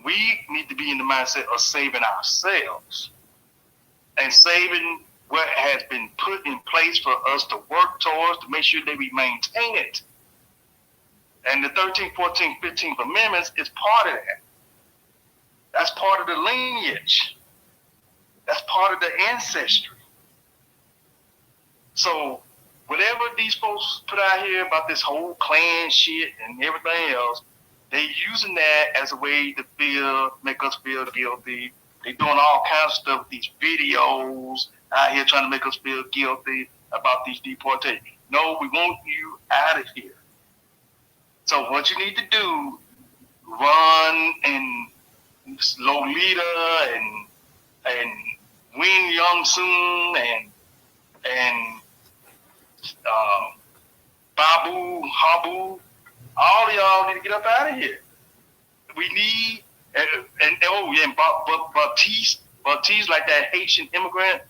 We need to be in the mindset of saving ourselves and saving what has been put in place for us to work towards to make sure that we maintain it. And the 13th, 14th, 15th Amendments is part of that. That's part of the lineage. That's part of the ancestry. So whatever these folks put out here about this whole Klan shit and everything else, they using that as a way to make us feel guilty. They doing all kinds of stuff with these videos out here trying to make us feel guilty about these deportations. No, we want you out of here. So what you need to do, run and Lolita and Win Young Soon and Babu, Habu, all of y'all need to get up out of here. We need, Baptiste, like that Haitian immigrant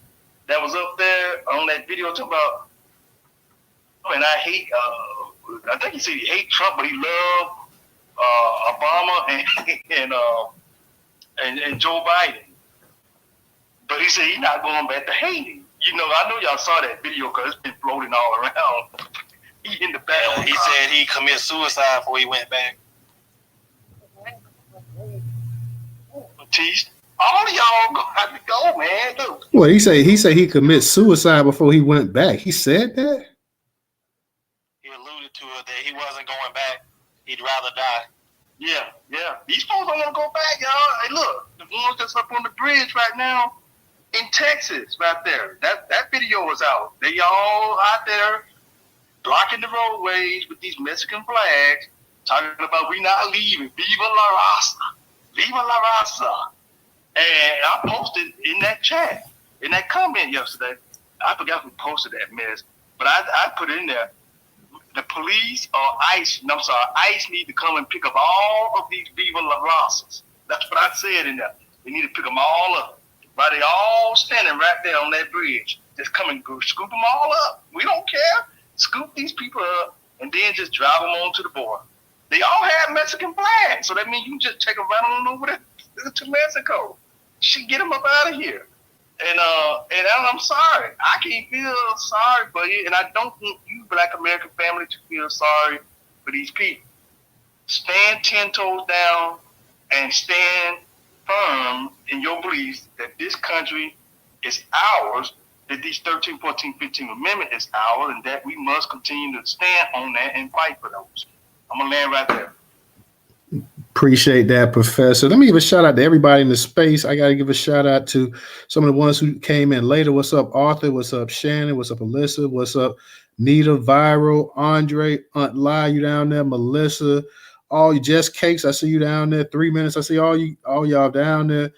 that was up there on that video talking about, and I think he said he hate Trump, but he loved Obama and Joe Biden. But he said he's not going back to Haiti. You know, I know y'all saw that video because it's been floating all around. He in the back. Yeah, he said he committed suicide before he went back. Batiste, all of y'all gonna have to go, man. Look. Well, he said he committed suicide before he went back. He said that? He alluded to it that he wasn't going back. He'd rather die. Yeah. These folks don't want to go back, y'all. Hey, look, the ones that's up on the bridge right now in Texas, right there. That video was out. They all out there blocking the roadways with these Mexican flags, talking about we not leaving. Viva la raza. Viva la raza. And I posted in that chat, in that comment yesterday, I forgot who posted that mess, but I put it in there. The police or ICE need to come and pick up all of these Viva la razas. That's what I said in there. They need to pick them all up. Right, they all standing right there on that bridge. Just come and go scoop them all up. We don't care. Scoop these people up and then just drive them on to the border. They all have Mexican flags, so that means you can just take them right on over to Mexico. Get them up out of here. And I'm sorry. I can't feel sorry for you, and I don't want you, Black American family, to feel sorry for these people. Stand 10 toes down and stand firm in your beliefs that this country is ours, that these 13, 14, 15 Amendment is ours, and that we must continue to stand on that and fight for those. I'm going to land right there. Appreciate that, Professor. Let me give a shout out to everybody in the space. I got to give a shout out to some of the ones who came in later. What's up, Arthur? What's up, Shannon? What's up, Alyssa? What's up, Nita, Viral, Andre, Aunt Lai, you down there, Melissa, all you Just Cakes. I see you down there. 3 minutes. I see all y'all down there.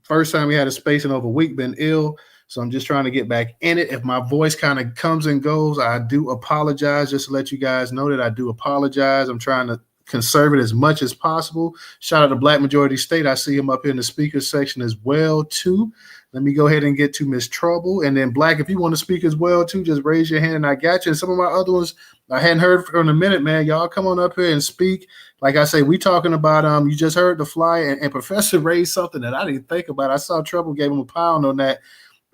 First time we had a space in over a week, been ill. So I'm just trying to get back in it. If my voice kind of comes and goes, I do apologize. Just to let you guys know that I do apologize. I'm trying to conserve it as much as possible. Shout out to Black Majority State. I see him up here in the speaker section as well too. Let me go ahead and get to Miss Trouble. And then Black, if you want to speak as well too, just raise your hand and I got you. And some of my other ones I hadn't heard for in a minute, man. Y'all come on up here and speak. Like I say, we talking about you just heard the fly and Professor raised something that I didn't think about. I saw Trouble gave him a pound on that.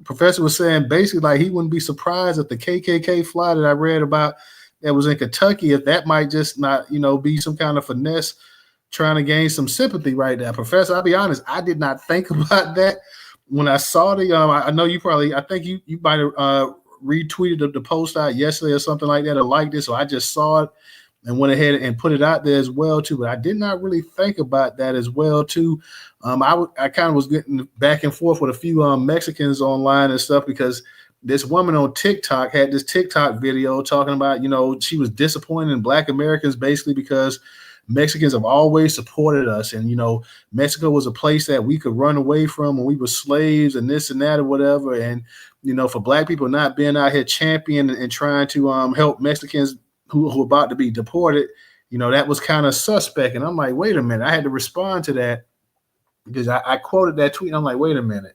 Professor was saying basically like he wouldn't be surprised if the KKK fly that I read about that was in Kentucky, if that might just not, be some kind of finesse trying to gain some sympathy right there. Professor, I'll be honest, I did not think about that when I saw the, I know you probably, I think you might have retweeted the post out yesterday or something like that or liked it. So I just saw it and went ahead and put it out there as well too. But I did not really think about that as well too. I kind of was getting back and forth with a few Mexicans online and stuff because this woman on TikTok had this TikTok video talking about, she was disappointed in Black Americans basically because Mexicans have always supported us. And, Mexico was a place that we could run away from when we were slaves and this and that or whatever. And, for Black people not being out here championing and trying to help Mexicans who are about to be deported, that was kind of suspect. And I'm like, wait a minute. I had to respond to that because I quoted that tweet. I'm like, wait a minute.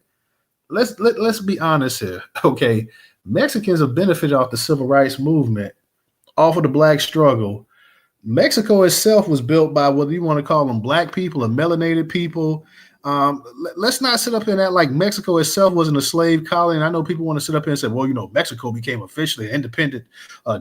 Let's be honest here. Okay. Mexicans have benefited off the civil rights movement, off of the Black struggle. Mexico itself was built by whether you want to call them Black people or melanated people. Let's not sit up in that like Mexico itself wasn't a slave colony. And I know people want to sit up here and say, well, Mexico became officially an independent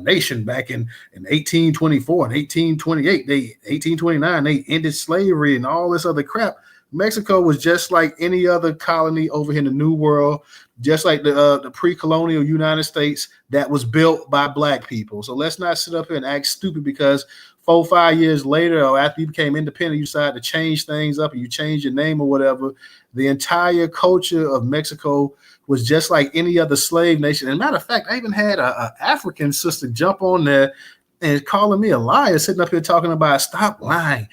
nation back in 1824 and 1828. 1829, they ended slavery and all this other crap. Mexico was just like any other colony over here in the New World, just like the pre-colonial United States that was built by Black people. So let's not sit up here and act stupid because 4 or 5 years later or after you became independent, you decided to change things up and you changed your name or whatever. The entire culture of Mexico was just like any other slave nation. And matter of fact, I even had an African sister jump on there and calling me a liar, sitting up here talking about stop lying.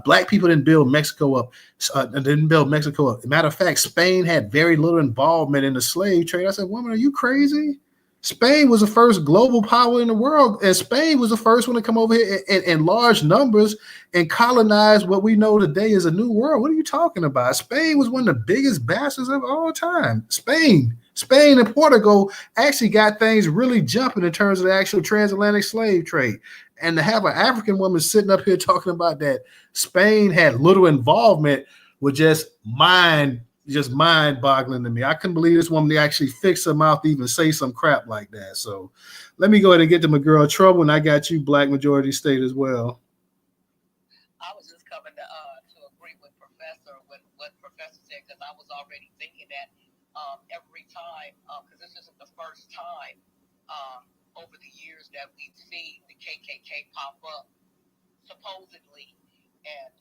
Black people didn't build Mexico up. Matter of fact, Spain had very little involvement in the slave trade. I said, woman, are you crazy? Spain was the first global power in the world, and Spain was the first one to come over here in large numbers and colonize what we know today as a new world. What are you talking about? Spain was one of the biggest bastards of all time. Spain and Portugal actually got things really jumping in terms of the actual transatlantic slave trade. And to have an African woman sitting up here talking about that Spain had little involvement was just mind-boggling to me. I couldn't believe this woman actually fixed her mouth to even say some crap like that. So let me go ahead and get to my girl Trouble, and I got you, Black Majority State, as well. I was just coming to agree with Professor with what Professor said because I was already thinking that every time because this isn't the first time over the years that we've seen the KKK pop up supposedly and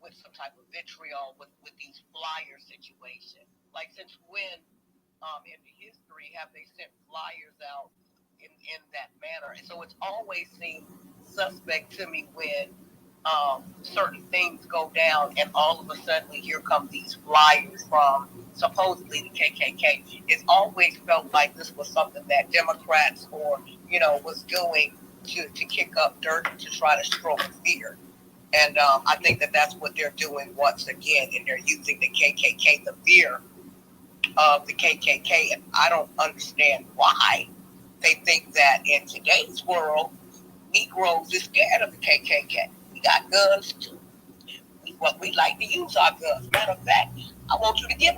with some type of vitriol with these flyer situations. Like since when in the history have they sent flyers out in that manner? And so it's always seemed suspect to me when certain things go down and all of a sudden here come these flyers from supposedly the KKK. It's always felt like this was something that Democrats or, was doing to kick up dirt to try to stroke fear. And I think that that's what they're doing once again, and they're using the KKK, the fear of the KKK. And I don't understand why they think that in today's world, Negroes are scared of the KKK. We got guns too. We like to use our guns. Matter of fact, I want you to give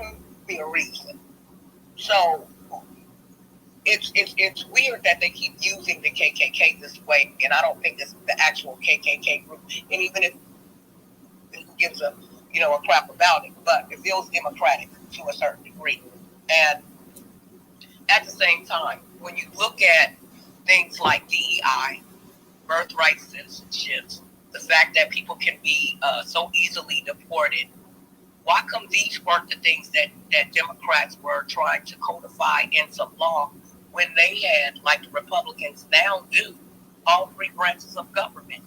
me a reason. So it's weird that they keep using the KKK this way, and I don't think it's the actual KKK group. And even if who gives a crap about it, but it feels democratic to a certain degree. And at the same time, when you look at things like DEI, birthright citizenships, the fact that people can be so easily deported, why come these weren't the things that Democrats were trying to codify into law when they had, like the Republicans now do, all three branches of government?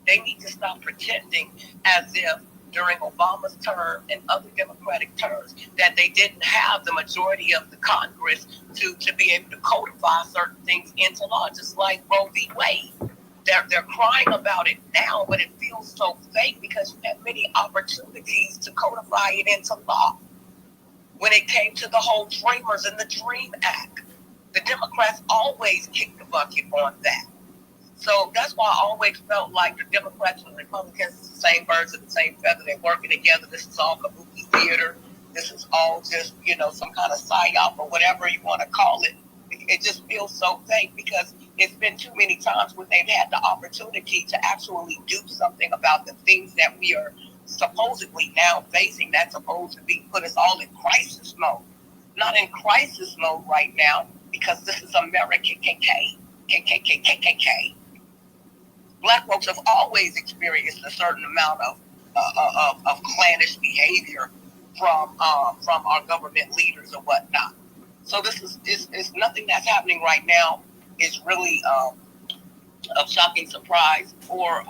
They need to stop pretending as if during Obama's term and other Democratic terms that they didn't have the majority of the Congress to be able to codify certain things into law, just like Roe v. Wade. They're crying about it now, but it feels so fake because you had many opportunities to codify it into law. When it came to the whole Dreamers and the Dream Act, the Democrats always kicked the bucket on that. So that's why I always felt like the Democrats and the Republicans are the same birds of the same feather. They're working together. This is all kabuki theater. This is all just, some kind of psyop or whatever you want to call it. It just feels so fake because it's been too many times when they've had the opportunity to actually do something about the things that we are supposedly now facing that's supposed to be put us all in crisis mode. Not in crisis mode right now because this is America, KKK. Black folks have always experienced a certain amount of clannish behavior from our government leaders or whatnot. So this is nothing that's happening right now is really of shocking surprise or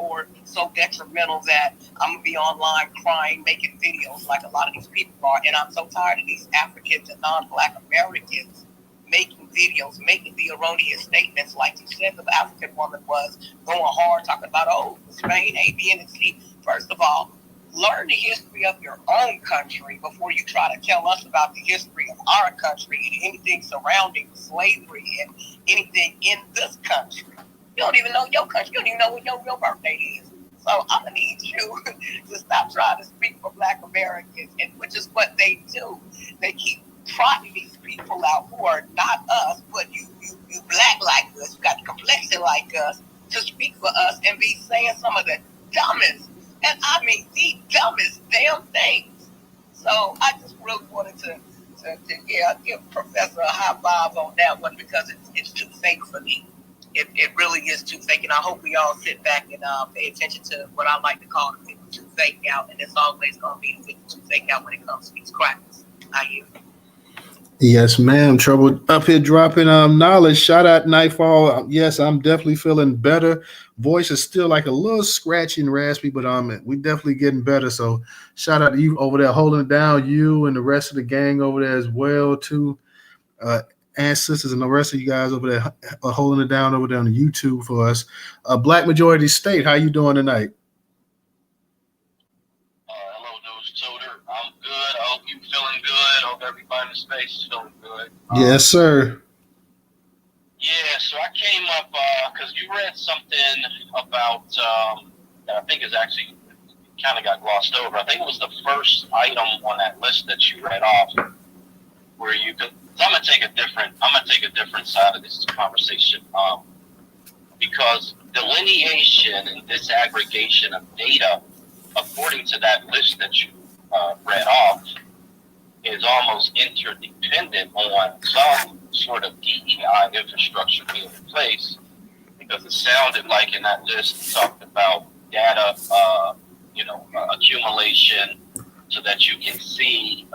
so detrimental that I'm gonna be online crying, making videos like a lot of these people are. And I'm so tired of these Africans and non-Black Americans making videos, making the erroneous statements like you said the African woman was going hard, talking about, Spain, A, B, and C. First of all, learn the history of your own country before you try to tell us about the history of our country and anything surrounding slavery and anything in this country. You don't even know your country. You don't even know when your birthday is. So I'm going to need you to stop trying to speak for Black Americans, and which is what they do. They keep trotting these people out who are not us, but you Black like us, you got the complexion like us, to speak for us and be saying some of the dumbest, and I mean the dumbest damn things. So I just really wanted to give Professor a high five on that one because it's too fake for me. It really is too fake, and I hope we all sit back and pay attention to what I like to call the 52 fake out, and it's always going to be the 52 fake out when it comes to these crackers. I hear. Yes, ma'am. Trouble up here dropping knowledge. Shout out Nightfall. Yes, I'm definitely feeling better. Voice is still like a little scratchy and raspy, but we definitely getting better. So shout out to you over there holding it down, you and the rest of the gang over there as well too. And sisters and the rest of you guys over there holding it down over there on the YouTube for us. Black Majority State, how you doing tonight? Hello, Newstoter. I'm good. I hope you're feeling good. I hope everybody in the space is feeling good. Yes, sir. Yeah, so I came up because you read something about that I think is actually kind of got glossed over. I think it was the first item on that list that you read off, where you could. I'm gonna take a different side of this conversation, because delineation and disaggregation of data, according to that list that you read off, is almost interdependent on some sort of DEI infrastructure being in place, because it sounded like in that list it talked about data, accumulation, so that you can see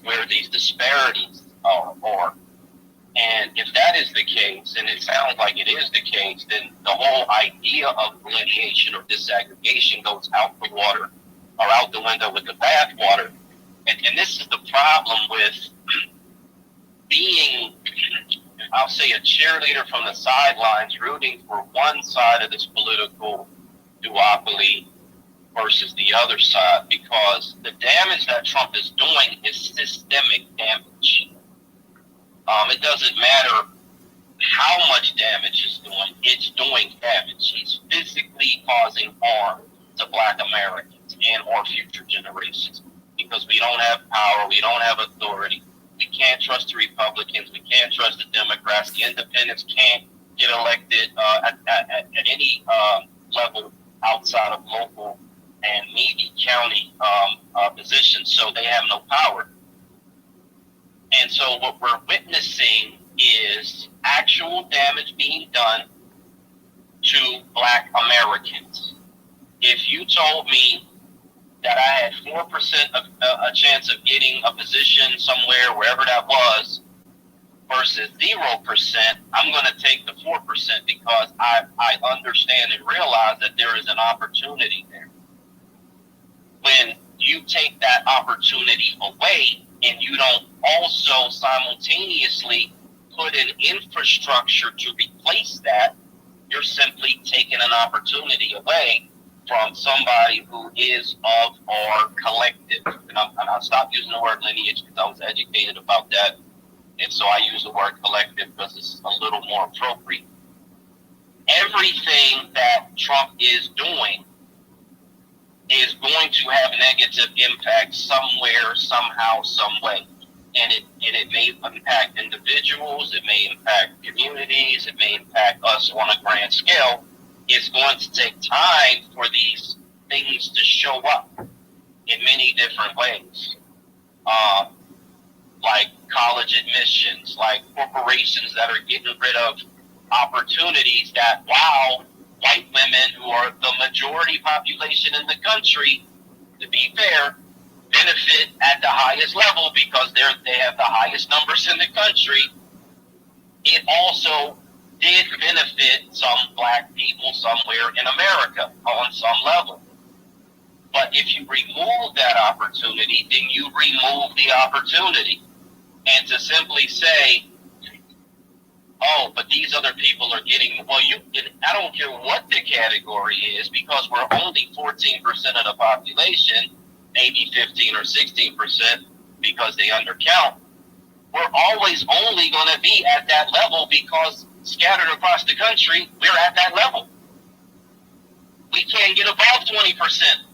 where these disparities are. And if that is the case, and it sounds like it is the case, then the whole idea of delineation or disaggregation goes out the water or out the window with the bathwater. And this is the problem with being, I'll say, a cheerleader from the sidelines, rooting for one side of this political duopoly versus the other side, because the damage that Trump is doing is systemic damage. It doesn't matter how much damage it's doing damage. He's physically causing harm to Black Americans and or future generations, because we don't have power, we don't have authority, we can't trust the Republicans. We can't trust the Democrats. The independents can't get elected at any level outside of local and maybe county positions, so they have no power. And so what we're witnessing is actual damage being done to Black Americans. If you told me that I had 4% of a chance of getting a position somewhere, wherever that was, versus 0%, I'm going to take the 4% because I understand and realize that there is an opportunity there. When you take that opportunity away and you don't also simultaneously put an infrastructure to replace that, you're simply taking an opportunity away from somebody who is of our collective. And I'll stop using the word lineage because I was educated about that. And so I use the word collective because it's a little more appropriate. Everything that Trump is doing is going to have negative impact somewhere, somehow, some way. And it may impact individuals, it may impact communities, it may impact us on a grand scale. It's going to take time for these things to show up in many different ways. Like college admissions, like corporations that are getting rid of opportunities that, while white women, who are the majority population in the country, to be fair, benefit at the highest level because they have the highest numbers in the country, it also did benefit some Black people somewhere in America on some level. But if you remove that opportunity, then you remove the opportunity. And to simply say, oh, but these other people are getting, well, I don't care what the category is, because we're only 14% of the population, maybe 15 or 16% because they undercount. We're always only going to be at that level because scattered across the country, we're at that level. We can't get above 20%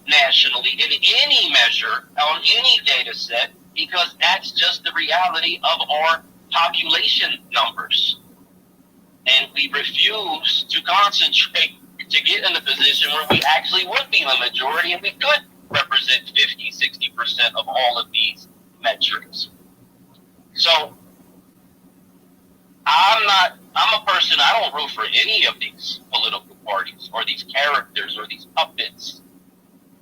nationally in any measure on any data set because that's just the reality of our population numbers. And we refuse to concentrate to get in a position where we actually would be the majority and we could represent 50, 60% of all of these metrics. So I'm a person, I don't root for any of these political parties or these characters or these puppets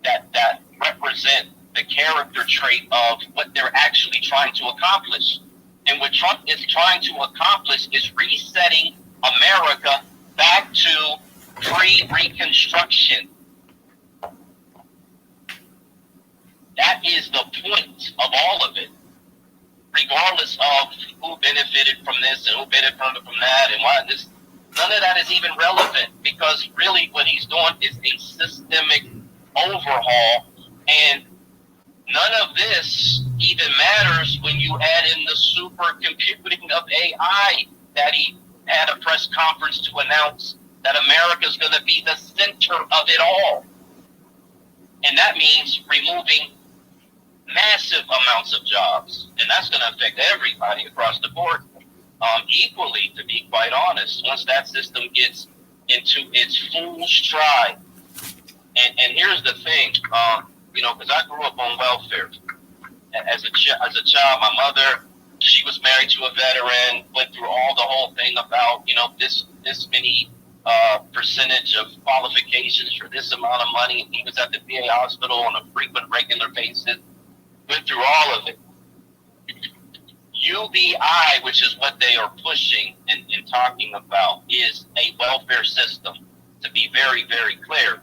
that represent the character trait of what they're actually trying to accomplish. And what Trump is trying to accomplish is resetting America back to pre-Reconstruction. That is the point of all of it, regardless of who benefited from this and who benefited from that and why this. None of that is even relevant because really what he's doing is a systemic overhaul, and none of this even matters when you add in the supercomputing of AI that he had a press conference to announce that America's going to be the center of it all. And that means removing massive amounts of jobs. And that's going to affect everybody across the board equally, to be quite honest, once that system gets into its full stride. And here's the thing, because I grew up on welfare. As a child, my mother, she was married to a veteran, went through all the whole thing about, this many percentage of qualifications for this amount of money. And he was at the VA hospital on a frequent, regular basis. Went through all of it. UBI, which is what they are pushing and talking about, is a welfare system, to be very, very clear.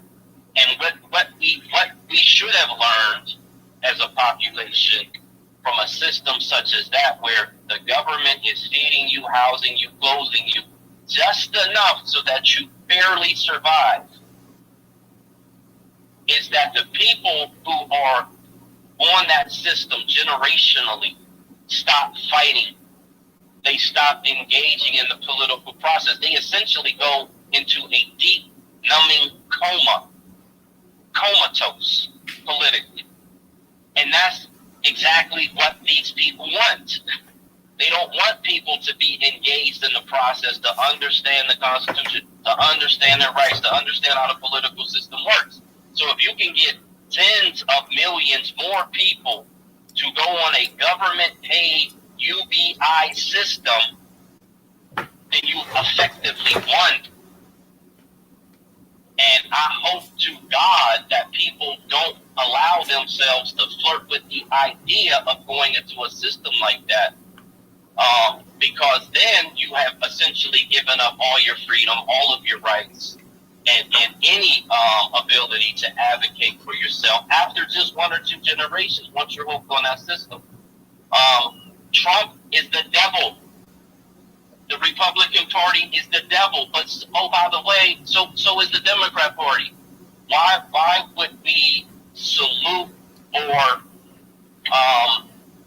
And what we should have learned as a population from a system such as that, where the government is feeding you, housing you, clothing you, just enough so that you barely survive, is that the people who are on that system generationally stop fighting. They stop engaging in the political process. They essentially go into a deep, numbing comatose politically. And that's exactly what these people want. They don't want people to be engaged in the process, to understand the Constitution, to understand their rights, to understand how the political system works. So if you can get tens of millions more people to go on a government-paid UBI system, then you effectively won. And I hope to God that people don't allow themselves to flirt with the idea of going into a system like that. Because then you have essentially given up all your freedom, all of your rights, and any ability to advocate for yourself after just 1 or 2 generations, once you're hooked on that system. Trump is the devil. The Republican Party is the devil. But, oh, by the way, so is the Democrat Party. Why would we salute or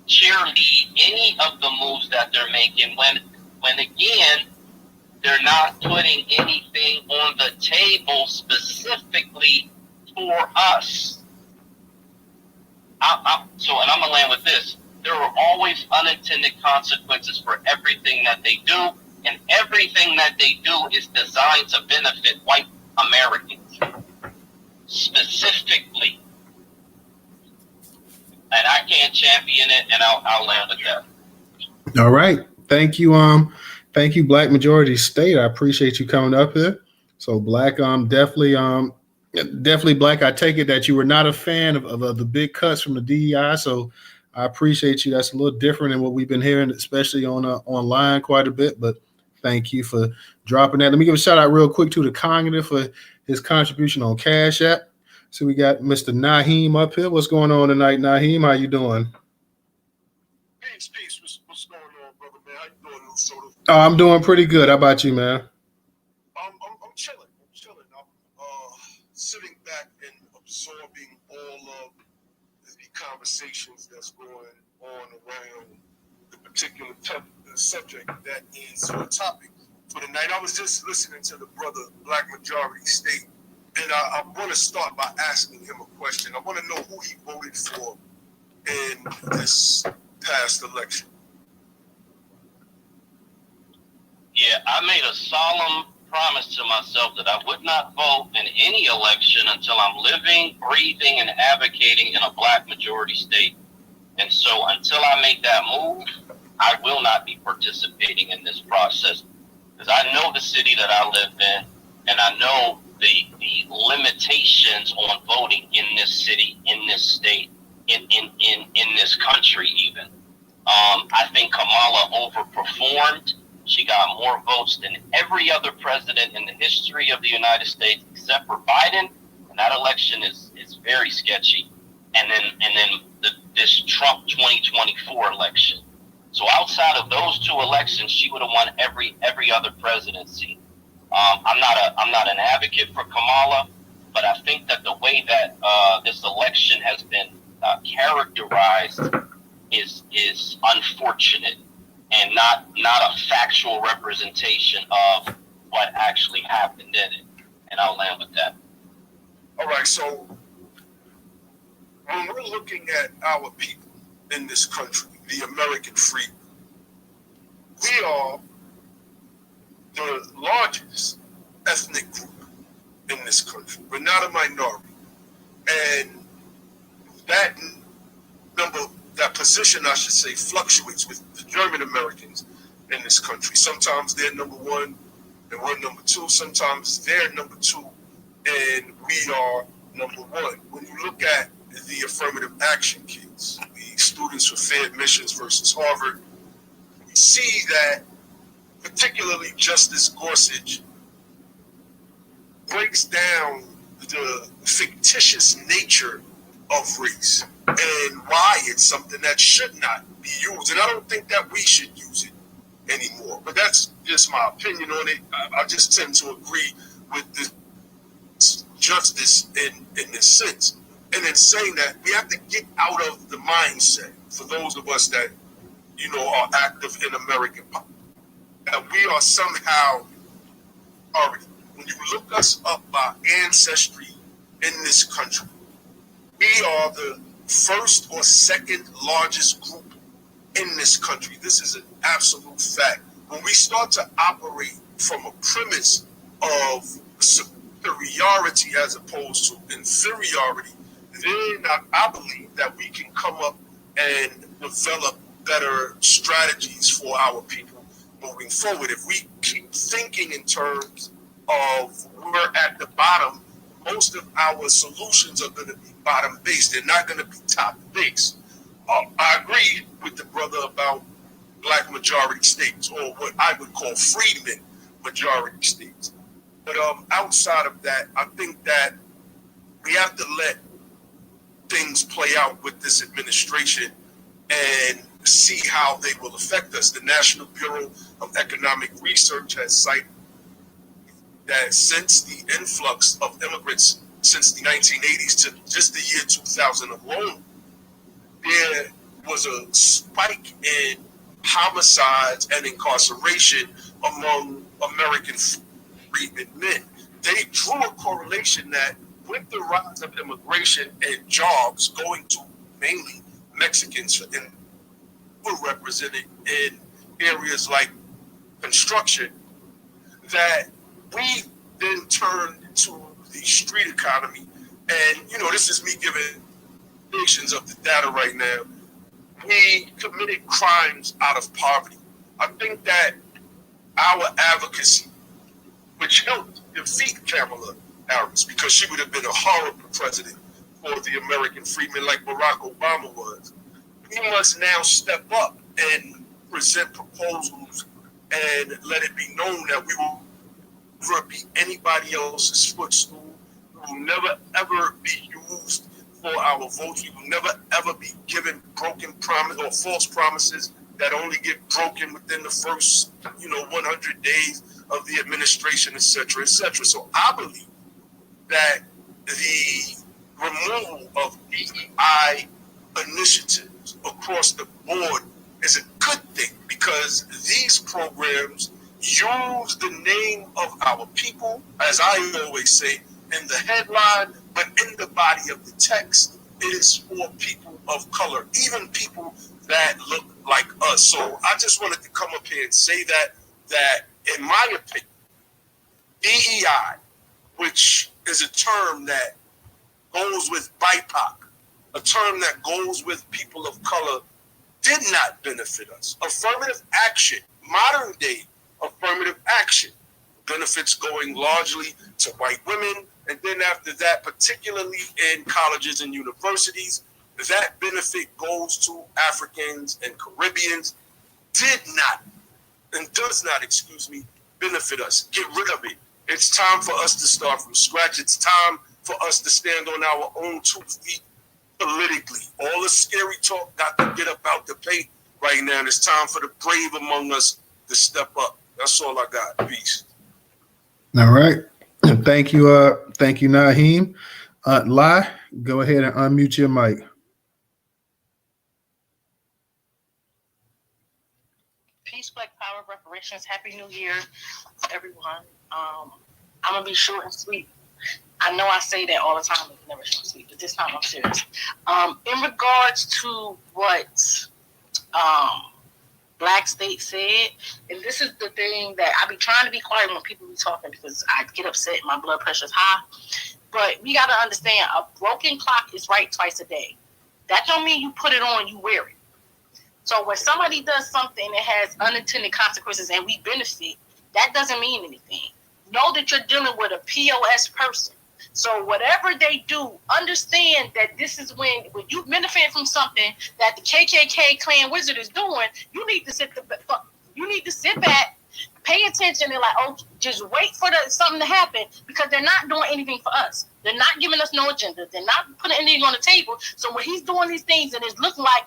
cheerlead any of the moves that they're making when again, they're not putting anything on the table specifically for us? And I'm going to land with this. There are always unintended consequences for everything that they do, and everything that they do is designed to benefit white Americans specifically. And I can't champion it, and I'll land with that. All right. Thank you. Thank you, Black Majority State. I appreciate you coming up here. So Black, definitely Black. I take it that you were not a fan of the big cuts from the DEI. So I appreciate you. That's a little different than what we've been hearing, especially on online quite a bit. But thank you for dropping that. Let me give a shout out real quick to the Cognitive for his contribution on Cash App. So we got Mr. Naheem up here. What's going on tonight, Naheem? How you doing? Peace. What's going on, brother, man? How you doing, Newstoter? Oh, I'm doing pretty good. How about you, man? I'm chilling. I'm sitting back and absorbing all of the conversations that's going on around the particular subject that is the topic for the night. I was just listening to the brother Black Majority State, and I want to start by asking him a question. I want to know who he voted for in this past election. Yeah, I made a solemn promise to myself that I would not vote in any election until I'm living, breathing, and advocating in a Black majority state. And so until I make that move, I will not be participating in this process, because I know the city that I live in, and I know the limitations on voting in this city, in this state, in this country even. I think Kamala overperformed. She got more votes than every other president in the history of the United States except for Biden, and that election is very sketchy. And then this Trump 2024 election. So outside of those 2 elections, she would have won every other presidency. I'm not an advocate for Kamala, but I think that the way that this election has been characterized is unfortunate and not a factual representation of what actually happened in it. And I'll land with that. All right, so when we're looking at our people in this country, the American freedom, we are the largest ethnic group in this country. We're not a minority. And that number, that position, I should say, fluctuates with the German Americans in this country. Sometimes they're number 1 and we're number 2. Sometimes they're number 2 and we are number 1. When you look at the affirmative action case, the Students with Fair Admissions versus Harvard, we see that particularly Justice Gorsuch breaks down the fictitious nature of race and why it's something that should not be used. And I don't think that we should use it anymore. But that's just my opinion on it. I just tend to agree with this justice in this sense. And then saying that we have to get out of the mindset for those of us that, are active in American politics, that we are somehow already. When you look us up by ancestry in this country, we are the first or second largest group in this country. This is an absolute fact. When we start to operate from a premise of superiority as opposed to inferiority, then I believe that we can come up and develop better strategies for our people moving forward. If we keep thinking in terms of we're at the bottom, most of our solutions are going to be bottom-based. They're not going to be top-based. I agree with the brother about black majority states, or what I would call freedmen majority states. But outside of that, I think that we have to let things play out with this administration and see how they will affect us. The National Bureau of Economic Research has cited that since the influx of immigrants since the 1980s to just the year 2000 alone, there was a spike in homicides and incarceration among American freedmen men. They drew a correlation that with the rise of immigration and jobs going to mainly Mexicans, and were represented in areas like construction, that we then turned to the street economy. And, this is me giving nations of the data right now. We committed crimes out of poverty. I think that our advocacy, which helped defeat Kamala Harris, because she would have been a horrible president for the American freedmen like Barack Obama was, we must now step up and present proposals and let it be known that we will never be anybody else's footstool. We will never, ever be used for our votes. We will never, ever be given broken promise or false promises that only get broken within the first, 100 days of the administration, et cetera, et cetera. So I believe that the removal of DEI initiatives across the board is a good thing, because these programs use the name of our people, as I always say, in the headline, but in the body of the text, it is for people of color, even people that look like us. So I just wanted to come up here and say that in my opinion, DEI, which is a term that goes with BIPOC, a term that goes with people of color, did not benefit us. Affirmative action, modern day affirmative action, benefits going largely to white women, and then after that, particularly in colleges and universities, that benefit goes to Africans and Caribbeans, did not, and does not, benefit us. Get rid of it. It's time for us to start from scratch. It's time for us to stand on our own 2 feet politically. All the scary talk got to get up out the paint right now. And it's time for the brave among us to step up. That's all I got. Peace. All right. Thank you, Naheem. Lai, go ahead and unmute your mic. Peace, Black Power, reparations. Happy New Year, everyone. I'm gonna be short and sweet. I know I say that all the time, but never short and sweet. But this time I'm serious. In regards to what Black State said, and this is the thing that I be trying to be quiet when people be talking, because I get upset and my blood pressure's high. But we gotta understand, a broken clock is right twice a day. That don't mean you put it on, you wear it. So when somebody does something that has unintended consequences and we benefit, that doesn't mean anything. Know that you're dealing with a POS person. So whatever they do, understand that this is when you benefit from something that the KKK Clan Wizard is doing. You need to sit back, pay attention, and just wait for something to happen, because they're not doing anything for us. They're not giving us no agenda. They're not putting anything on the table. So when he's doing these things and it's looking like,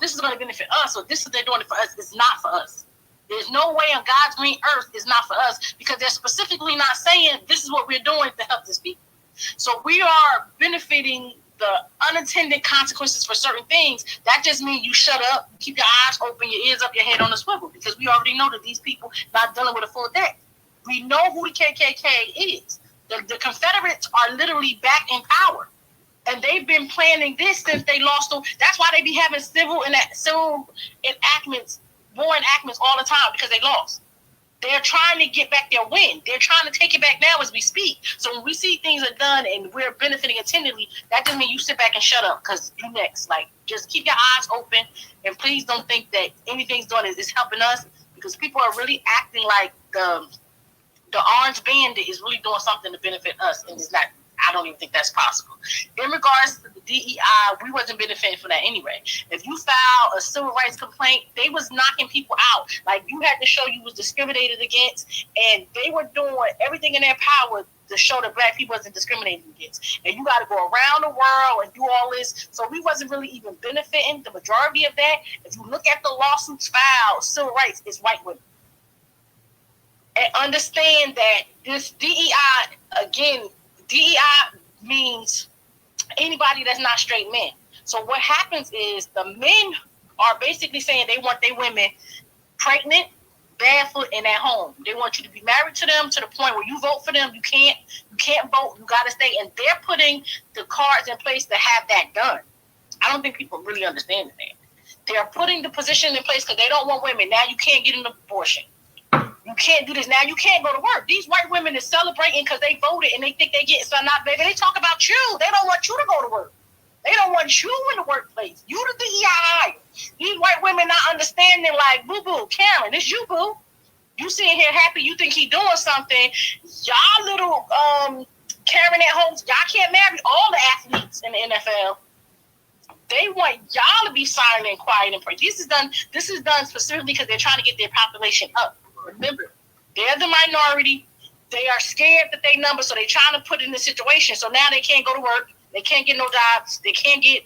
this is going to benefit us, or this is they're doing it for us, it's not for us. There's no way on God's green earth it's not for us, because they're specifically not saying this is what we're doing to help this people. So we are benefiting the unintended consequences for certain things. That just means you shut up, keep your eyes open, your ears up, your head on the swivel, because we already know that these people not dealing with a full deck. We know who the KKK is. The Confederates are literally back in power. And they've been planning this since they lost them. That's why they be having civil enactments, war enactments all the time, because they lost. They're trying to get back their win. They're trying to take it back now as we speak. So when we see things are done and we're benefiting attentively, that doesn't mean you sit back and shut up because you next. Like, just keep your eyes open, and please don't think that anything's done is helping us, because people are really acting like the orange bandit is really doing something to benefit us, and it's not. I don't even think that's possible. In regards to the DEI, we wasn't benefiting from that anyway. If you filed a civil rights complaint, they was knocking people out. Like, you had to show you was discriminated against, and they were doing everything in their power to show that black people wasn't discriminated against. And you got to go around the world and do all this. So we wasn't really even benefiting the majority of that. If you look at the lawsuits filed, civil rights is white women. And understand that this DEI, again, DEI means anybody that's not straight men. So what happens is the men are basically saying they want their women pregnant, barefoot, and at home. They want you to be married to them to the point where you vote for them. You can't vote. You got to stay. And they're putting the cards in place to have that done. I don't think people really understand that. They're putting the position in place because they don't want women. Now you can't get an abortion. You can't do this. Now you can't go to work. These white women is celebrating because they voted and they think they get so not, baby. They talk about you. They don't want you to go to work. They don't want you in the workplace. You the DEI. These white women not understanding, like, boo-boo, Karen, it's you, boo. You sitting here happy you think he doing something. Y'all little Karen at home, y'all can't marry all the athletes in the NFL. They want y'all to be silent and quiet and pray. This is done specifically because they're trying to get their population up. Remember, they're the minority. They are scared that they number, so they're trying to put in this situation. So now they can't go to work. They can't get no jobs. They can't get,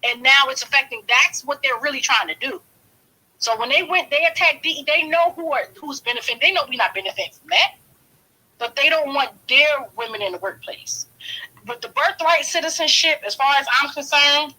and now it's affecting. That's what they're really trying to do. So when they attacked DE, they know who's benefiting. They know we're not benefiting from that, but they don't want their women in the workplace. But the birthright citizenship, as far as I'm concerned,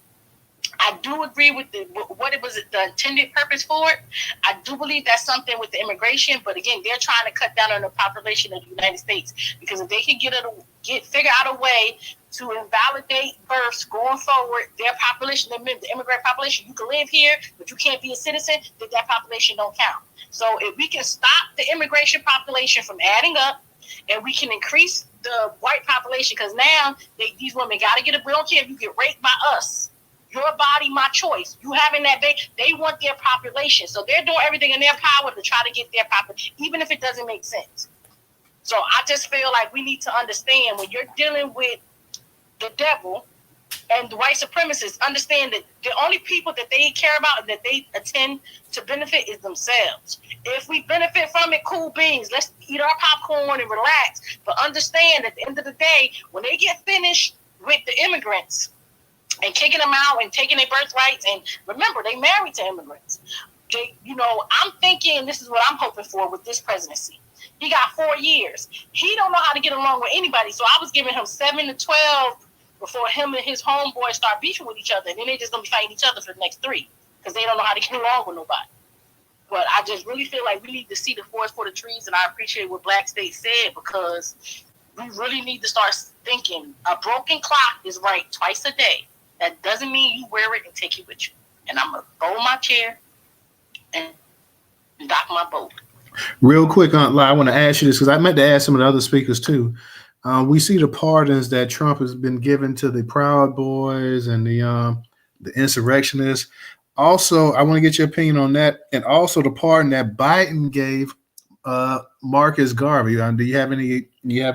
I do agree with what it was the intended purpose for it. I do believe that's something with the immigration, but again, they're trying to cut down on the population of the United States, because if they can figure out a way to invalidate births going forward, their population, the immigrant population, you can live here, but you can't be a citizen, that population don't count. So if we can stop the immigration population from adding up, and we can increase the white population, because now these women got to get we don't care if you get raped by us. Your body, my choice. You having that baby, they want their population. So they're doing everything in their power to try to get their population, even if it doesn't make sense. So I just feel like we need to understand, when you're dealing with the devil and the white supremacists, understand that the only people that they care about and that they intend to benefit is themselves. If we benefit from it, cool beans. Let's eat our popcorn and relax. But understand, at the end of the day, when they get finished with the immigrants and kicking them out and taking their birthrights, and remember, they married to immigrants. I'm thinking, this is what I'm hoping for with this presidency. He got 4 years. He don't know how to get along with anybody. So I was giving him 7 to 12 before him and his homeboys start beefing with each other. And then they just going to be fighting each other for the next 3 because they don't know how to get along with nobody. But I just really feel like we need to see the forest for the trees. And I appreciate what Black State said, because we really need to start thinking a broken clock is right twice a day. That doesn't mean you wear it and take it with you. And I'm going to fold my chair and dock my boat. Real quick, Aunt Lai, I want to ask you this, because I meant to ask some of the other speakers too. We see the pardons that Trump has been given to the Proud Boys and the insurrectionists. Also, I want to get your opinion on that, and also the pardon that Biden gave Marcus Garvey. Do you have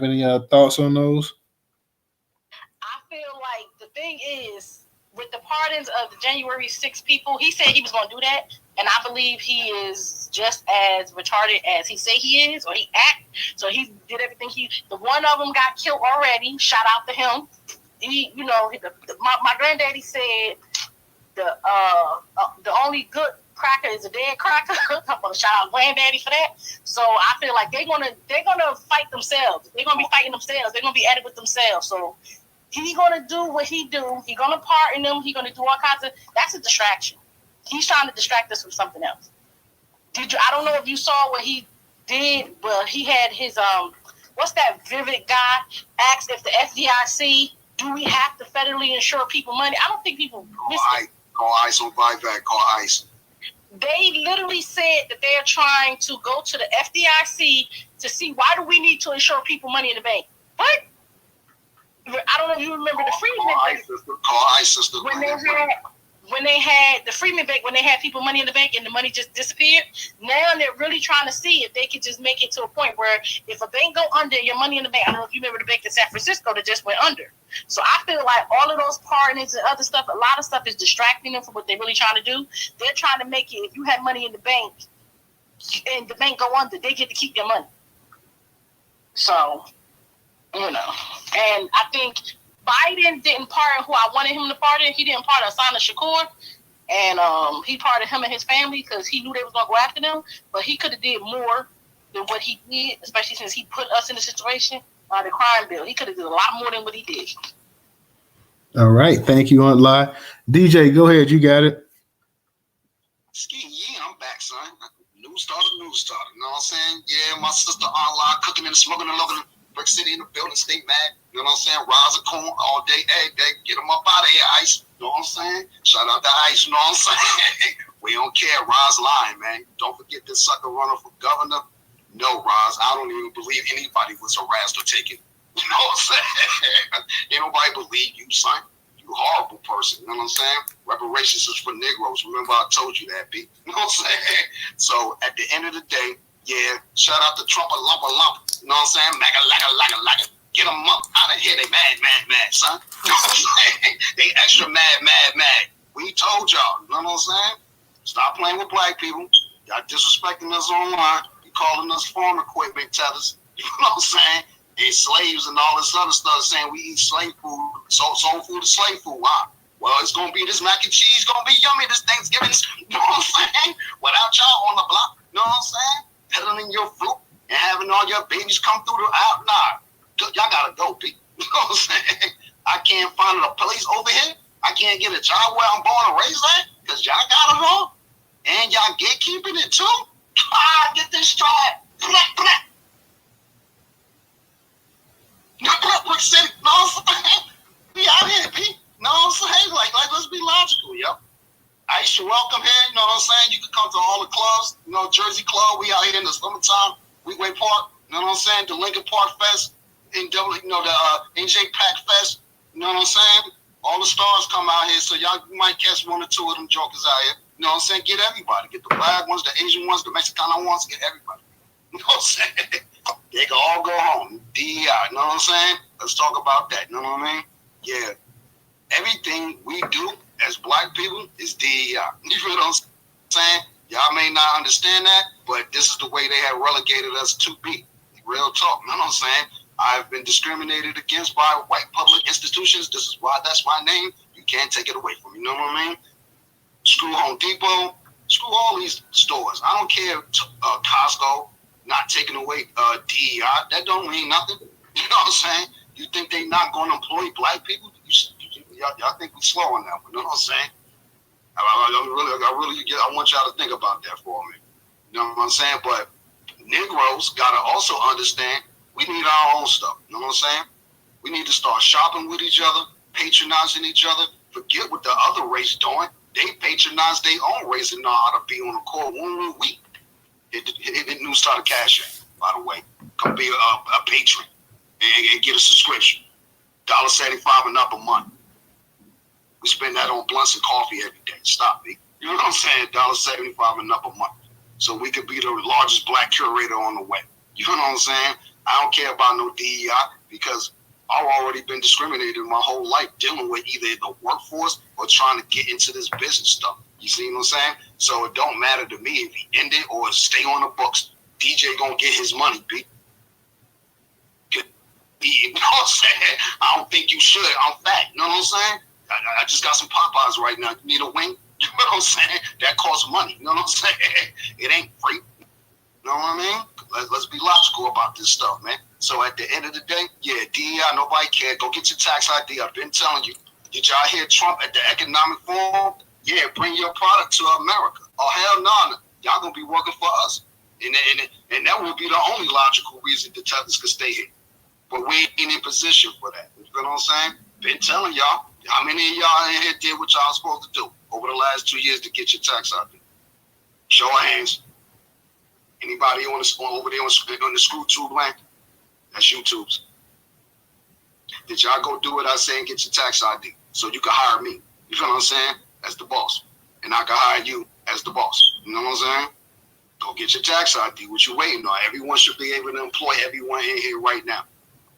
any thoughts on those? I feel like the thing is, with the pardons of the January 6 people, he said he was going to do that, and I believe he is just as retarded as he say he is, or he act. So he did everything. The one of them got killed already. Shout out to him. He, my granddaddy said the only good cracker is a dead cracker. I'm gonna shout out granddaddy for that. So I feel like they're gonna fight themselves. They're gonna be fighting themselves. They're gonna be at it with themselves. So he's gonna do what he do. He's gonna pardon them. He's gonna do all kinds of. That's a distraction. He's trying to distract us from something else. I don't know if you saw what he did, but he had his what's that Vivid guy asked if the FDIC Do we have to federally insure people money? I don't think people call ICE on buyback. Call ICE. They literally said that they're trying to go to the FDIC to see why do we need to insure people money in the bank. What? I don't know if you remember the Freeman Bank. Call ICE, sister. When they had the Freeman Bank, when they had people money in the bank and the money just disappeared, now they're really trying to see if they could just make it to a point where if a bank go under, your money in the bank, I don't know if you remember the bank in San Francisco that just went under. So I feel like all of those pardons and other stuff, a lot of stuff is distracting them from what they're really trying to do. They're trying to make it, if you have money in the bank and the bank go under, they get to keep your money. So, and I think Biden didn't pardon who I wanted him to pardon. He didn't pardon Asana Shakur, and he pardoned him and his family because he knew they was gonna go after them. But he could have did more than what he did, especially since he put us in the situation by the crime bill. He could have did a lot more than what he did. All right, thank you, Aunt Lai. DJ, go ahead. You got it. Yeah, I'm back, son. Newstoter. You know what I'm saying? Yeah, my sister Aunt Lai cooking and smoking and loving Brick City in the building. Stay mad. You know what I'm saying? Rise a coon all day, every day. Get them up out of here, Ice. You know what I'm saying? Shout out to Ice. You know what I'm saying? We don't care. Rise lying, man. Don't forget this sucker running for governor. No, Rise. I don't even believe anybody was harassed or taken. You know what I'm saying? Ain't nobody believe you, son. You horrible person. You know what I'm saying? Reparations is for Negroes. Remember I told you that, B. You know what I'm saying? So at the end of the day, yeah, shout out to Trump a lump. You know what I'm saying? Like. Get them up out of here. They mad, son. You know what I'm saying? They extra mad. We told y'all. You know what I'm saying? Stop playing with black people. Y'all disrespecting us online. You calling us farm equipment tethers. You know what I'm saying? And slaves and all this other stuff saying we eat slave food. Soul food is slave food. Wow. Well, it's going to be this mac and cheese. Going to be yummy this Thanksgiving. You know what I'm saying? Without y'all on the block. You know what I'm saying? Peddling your fruit and having all your babies come through the out. Nah. Y'all gotta go, people. You know what I'm saying? I can't find a place over here. I can't get a job where I'm born and raised at because y'all got it all. And y'all gatekeeping it too. Get this strap. Brick City. You know what I'm saying? We out here, P. You know what I'm saying? Like, let's be logical, yo. Ice, you're welcome here. You know what I'm saying? You can come to all the clubs. You know, Jersey Club. We out here in the summertime. Weekway Park. You know what I'm saying? The Lincoln Park Fest. The NJ Pack Fest, you know what I'm saying? All the stars come out here, so y'all might catch one or two of them jokers out here. You know what I'm saying? Get everybody. Get the black ones, the Asian ones, the Mexicano ones, get everybody. You know what I'm saying? They can all go home. DEI, you know what I'm saying? Let's talk about that, you know what I mean? Yeah. Everything we do as black people is DEI. You know what I'm saying? Y'all may not understand that, but this is the way they have relegated us to be. Real talk, you know what I'm saying? I've been discriminated against by white public institutions. This is why that's my name. You can't take it away from me. You know what I mean? Screw Home Depot. Screw all these stores. I don't care. Costco not taking away DEI. That don't mean nothing. You know what I'm saying? You think they not going to employ black people? Y'all think we slow on that one. You know what I'm saying? I want y'all to think about that for me. You know what I'm saying? But Negroes got to also understand we need our own stuff. You know what I'm saying? We need to start shopping with each other, patronizing each other. Forget what the other race doing. They patronize their own race and know how to be on the court 1 week. Hit Newstoter Cash App, by the way. Come be a patron and get a subscription. $1.75 and up a month. We spend that on blunts and coffee every day. Stop me. You know what I'm saying? $1.75 and up a month. So we could be the largest black curator on the web. You know what I'm saying? I don't care about no DEI because I've already been discriminated my whole life dealing with either the workforce or trying to get into this business stuff. You see what I'm saying? So it don't matter to me if he end it or stay on the books. DJ gonna get his money, B. You know what I'm saying? I don't think you should. I'm fat. You know what I'm saying? I just got some Popeyes right now. You need a wing? You know what I'm saying? That costs money. You know what I'm saying? It ain't free. You know what I mean? Let's be logical about this stuff, man. So at the end of the day, yeah, DEI, nobody cares. Go get your tax ID. I've been telling you. Did y'all hear Trump at the economic forum? Yeah, bring your product to America. Oh, hell no. Y'all going to be working for us. And that would be the only logical reason the tethers could stay here. But we ain't in position for that. You know what I'm saying? Been telling y'all. How many of y'all in here did what y'all supposed to do over the last 2 years to get your tax out there? Show of hands. Anybody on the over there on the screw tube link? That's YouTube's. Did y'all go do what I say and get your tax ID so you can hire me? You feel what I'm saying? As the boss. And I can hire you as the boss. You know what I'm saying? Go get your tax ID. What you waiting on? Everyone should be able to employ everyone in here right now.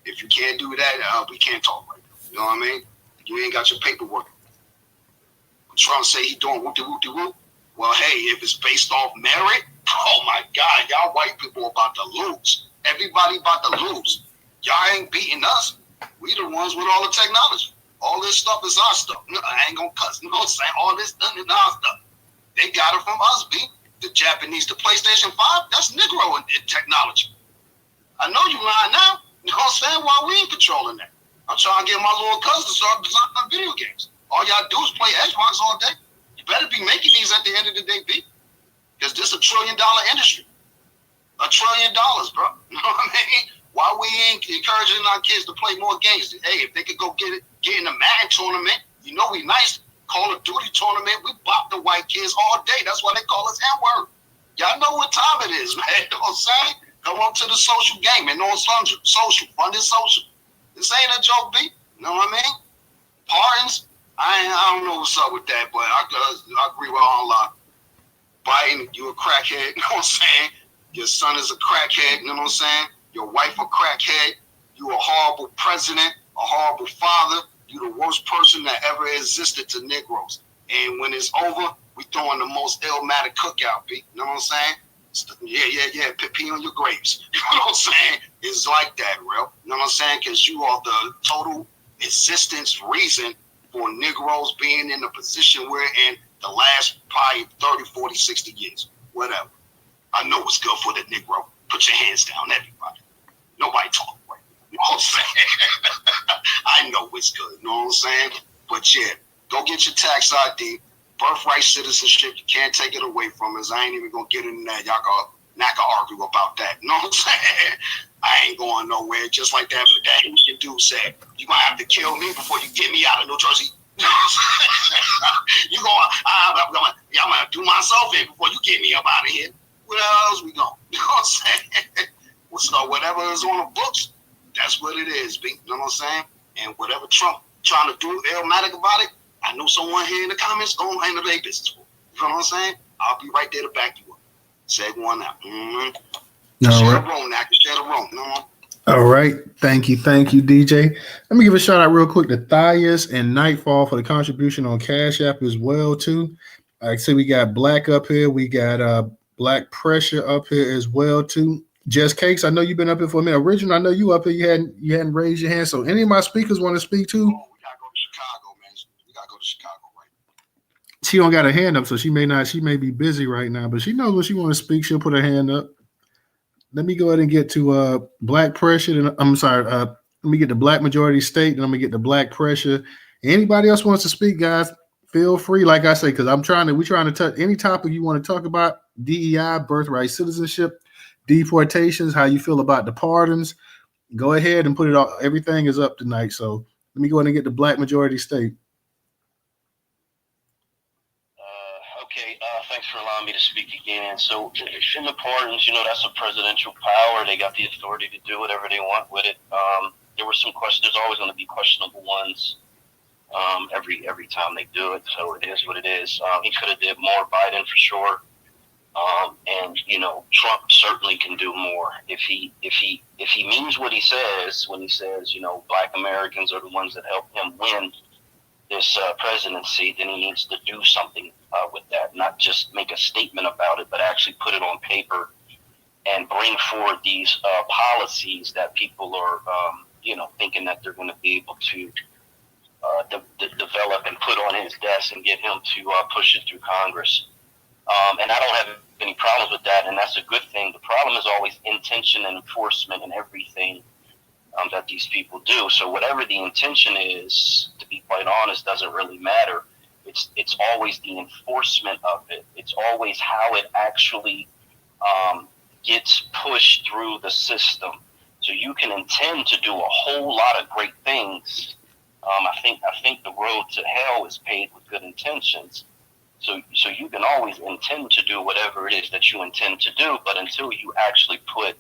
If you can't do that, we can't talk right now. You know what I mean? You ain't got your paperwork. Trump say he doing whoop-de-whoop-de-whoop. Well, hey, if it's based off merit, oh my God, y'all white people about to lose. Everybody about to lose. Y'all ain't beating us. We the ones with all the technology. All this stuff is our stuff. No, I ain't gonna cuss. You know what I'm saying? All this done is our stuff. They got it from us, B. The Japanese, the PlayStation 5, that's Negro in technology. I know you lying now. You know what I'm saying? Why we ain't controlling that? I'm trying to get my little cousin to start designing video games. All y'all do is play Xbox all day. You better be making these at the end of the day, B. Because this is $1 trillion industry. $1 trillion, bro. You know what I mean? Why we ain't encouraging our kids to play more games? Hey, if they could go get in the Madden tournament, you know we nice. Call of Duty tournament, we bop the white kids all day. That's why they call us N-word. Y'all know what time it is, man. You know what I'm saying? Come on to the social game and on social, funded social. This ain't a joke, B. You know what I mean? Pardons, I don't know what's up with that, but I agree with all a lot. Biden, you a crackhead, you know what I'm saying? Your son is a crackhead, you know what I'm saying? Your wife a crackhead. You a horrible president, a horrible father. You the worst person that ever existed to Negroes. And when it's over, we throwing the most illmatic cookout, B. You know what I'm saying? Yeah. Pee on your grapes. You know what I'm saying? It's like that, real. You know what I'm saying? Because you are the total existence reason for Negroes being in the position we're in the last probably 30, 40, 60 years. Whatever. I know what's good for the Negro. Put your hands down, everybody. Nobody talking right. You know what I'm saying? I know it's good. You know what I'm saying? But yeah, go get your tax ID. Birthright citizenship, you can't take it away from us. I ain't even gonna get into that. Y'all not gonna argue about that. You know what I'm saying? I ain't going nowhere. Just like that Haitian dude said, you gonna have to kill me before you get me out of New Jersey. You know what I'm saying? I'm gonna do myself in before you get me up out of here. Where else we going? You know what I'm saying? So whatever is on the books, that's what it is, B. You know what I'm saying? And whatever Trump trying to do illmatic about it, I know someone here in the comments going to handle their business for. You know what I'm saying? I'll be right there to back you up. Say one out. Mm-hmm. Share the room now. Share the room. No. All right. Thank you, DJ. Let me give a shout out real quick to Thias and Nightfall for the contribution on Cash App as well, too. Like I said, we got Black up here. We got Black Pressure up here as well, too. Just Cakes, I know you've been up here for a minute. Original, I know you up here. You hadn't raised your hand. So any of my speakers want to speak too? Oh, we gotta go to Chicago, man. We gotta go to Chicago, right? She don't got her hand up, so she may be busy right now, but she knows when she want to speak, she'll put her hand up. Let me go ahead and get to Black Pressure. And I'm sorry, let me get the Black Majority State, and I'm gonna get the Black Pressure. Anybody else wants to speak, guys? Feel free, like I say, because we're trying to touch any topic you want to talk about. DEI, birthright citizenship, deportations, how you feel about the pardons. Go ahead and put it all. Everything is up tonight. So let me go ahead and get the Black Majority State. Okay, thanks for allowing me to speak again. So in the pardons, that's a presidential power. They got the authority to do whatever they want with it. There were some questions. There's always going to be questionable ones every time they do it. So it is what it is. He could have did more, Biden for sure. And Trump certainly can do more if he means what he says when he says Black Americans are the ones that helped him win this presidency. Then he needs to do something with that, not just make a statement about it, but actually put it on paper and bring forward these policies that people are thinking that they're going to be able to develop and put on his desk and get him to push it through Congress. And I don't have any problems with that, and that's a good thing. The problem is always intention and enforcement and everything that these people do. So whatever the intention is, to be quite honest, doesn't really matter. It's always the enforcement of it. It's always how it actually gets pushed through the system. So you can intend to do a whole lot of great things, I think the road to hell is paved with good intentions. So you can always intend to do whatever it is that you intend to do, but until you actually put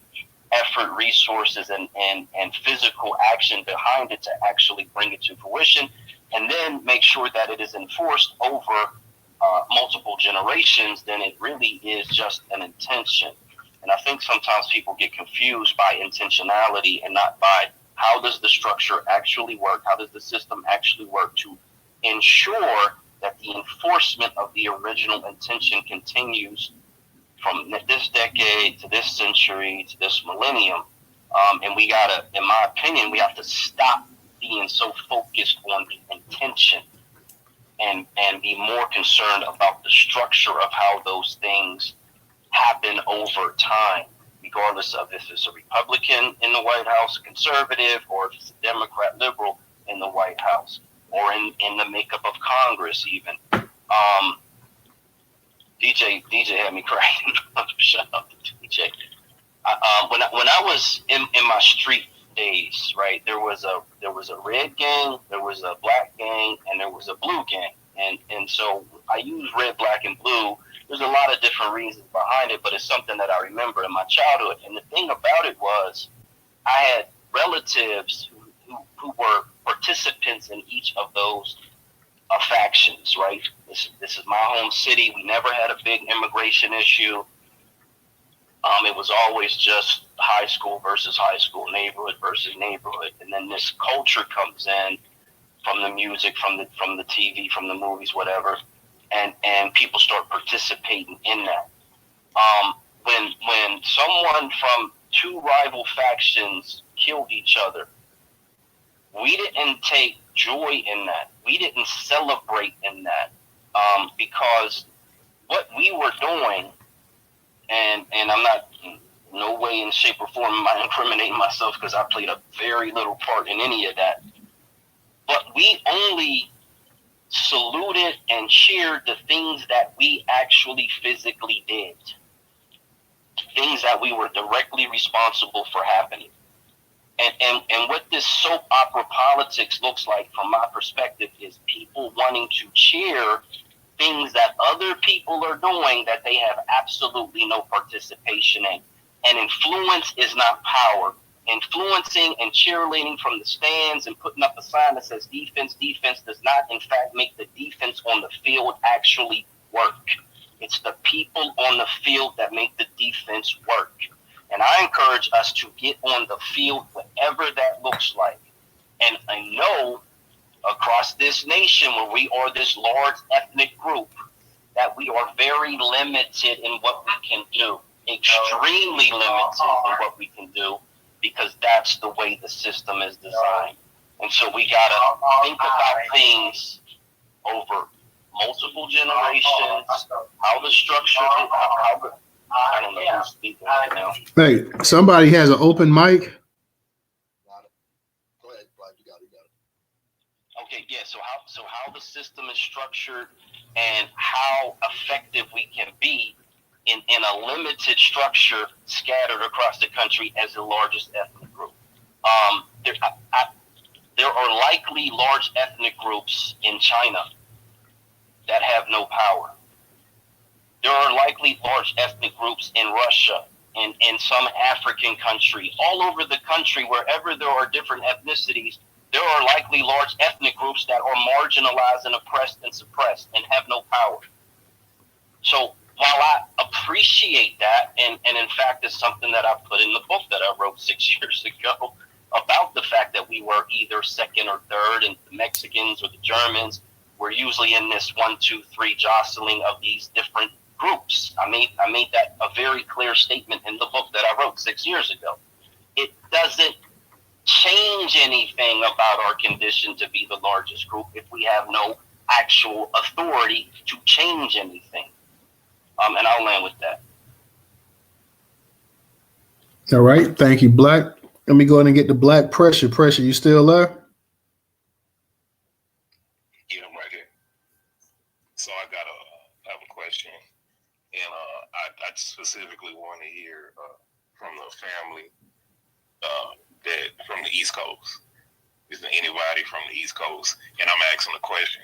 effort, resources, and physical action behind it to actually bring it to fruition, and then make sure that it is enforced over multiple generations, then it really is just an intention. And I think sometimes people get confused by intentionality and not by how does the structure actually work, how does the system actually work to ensure that the enforcement of the original intention continues from this decade to this century to this millennium. And we gotta, in my opinion, we have to stop being so focused on the intention and be more concerned about the structure of how those things happen over time, regardless of if it's a Republican in the White House, a conservative, or if it's a Democrat liberal in the White House, or in the makeup of Congress even. DJ had me crying. Shut up, DJ. When I was in my street days, right, there was a red gang, there was a black gang, and there was a blue gang. And so I use red, black, and blue. There's a lot of different reasons behind it, but it's something that I remember in my childhood. And the thing about it was I had relatives who were participants in each of those factions, right? This is my home city. We never had a big immigration issue. It was always just high school versus high school, neighborhood versus neighborhood. And then this culture comes in from the music, from the TV, from the movies, whatever, and people start participating in that. When someone from two rival factions killed each other, we didn't take joy in that. We didn't celebrate in that, because what we were doing, and I'm not in no way in shape or form am I incriminating myself because I played a very little part in any of that. But we only saluted and cheered the things that we actually physically did, things that we were directly responsible for happening. And what this soap opera politics looks like from my perspective is people wanting to cheer things that other people are doing that they have absolutely no participation in. And influence is not power. Influencing and cheerleading from the stands and putting up a sign that says defense does not, in fact, make the defense on the field actually work. It's the people on the field that make the defense work. And I encourage us to get on the field, whatever that looks like. And I know across this nation where we are this large ethnic group that we are very limited in what we can do, extremely limited in what we can do, because that's the way the system is designed. And so we got to think about things over multiple generations, how the structure, I don't know who's speaking right now. Hey, somebody has an open mic. Go ahead, Clyde. You got it. Okay, yeah. So how the system is structured and how effective we can be in a limited structure scattered across the country as the largest ethnic group. There are likely large ethnic groups in China that have no power. There are likely large ethnic groups in Russia and in some African country, all over the country, wherever there are different ethnicities, there are likely large ethnic groups that are marginalized and oppressed and suppressed and have no power. So while I appreciate that, and in fact it's something that I put in the book that I wrote 6 years ago about the fact that we were either second or third, and the Mexicans or the Germans were usually in this 1, 2, 3 jostling of these different groups. I made that a very clear statement in the book that I wrote 6 years ago. It doesn't change anything about our condition to be the largest group if we have no actual authority to change anything. And I'll land with that. All right. Thank you, Black. Let me go ahead and get the Black Pressure. Pressure, you still there? Yeah, I'm right here. So I have a question, and I specifically want to hear from the family that from the East Coast, is there anybody from the East Coast? And I'm asking the question.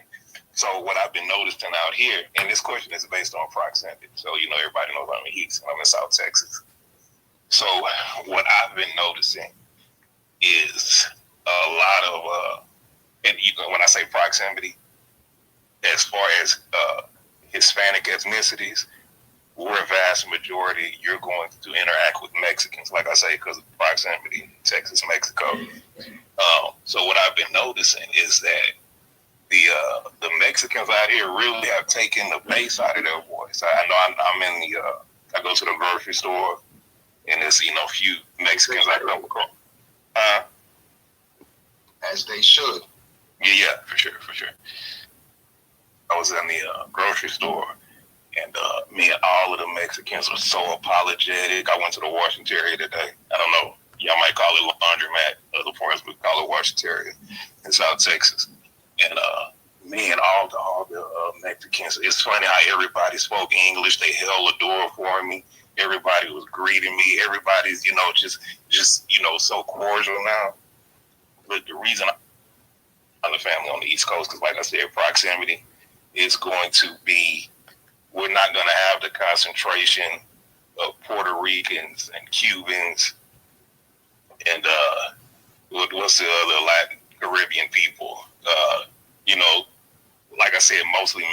So what I've been noticing out here, and this question is based on proximity. So, everybody knows I'm in East, and I'm in South Texas. So what I've been noticing is a lot of, and when I say proximity, as far as Hispanic ethnicities, we're a vast majority. You're going to interact with Mexicans, like I say, because of proximity, Texas, Mexico. So what I've been noticing is that the Mexicans out here really have taken the bass out of their voice. I know I'm in I go to the grocery store, and there's a few Mexicans I come across. As they should. Yeah, for sure. I was in the grocery store, and me and all of the Mexicans were so apologetic. I went to the washing area today. I don't know. Y'all might call it laundromat. Other parts would call it washing area in South Texas. And me and all the Mexicans, it's funny how everybody spoke English. They held the door for me. Everybody was greeting me. Everybody's, just so cordial now. But the reason I'm the family on the East Coast, because like I said, proximity is going to be, we're not going to have the concentration of Puerto Ricans and Cubans and what's the other Latin Caribbean people. Like I said, mostly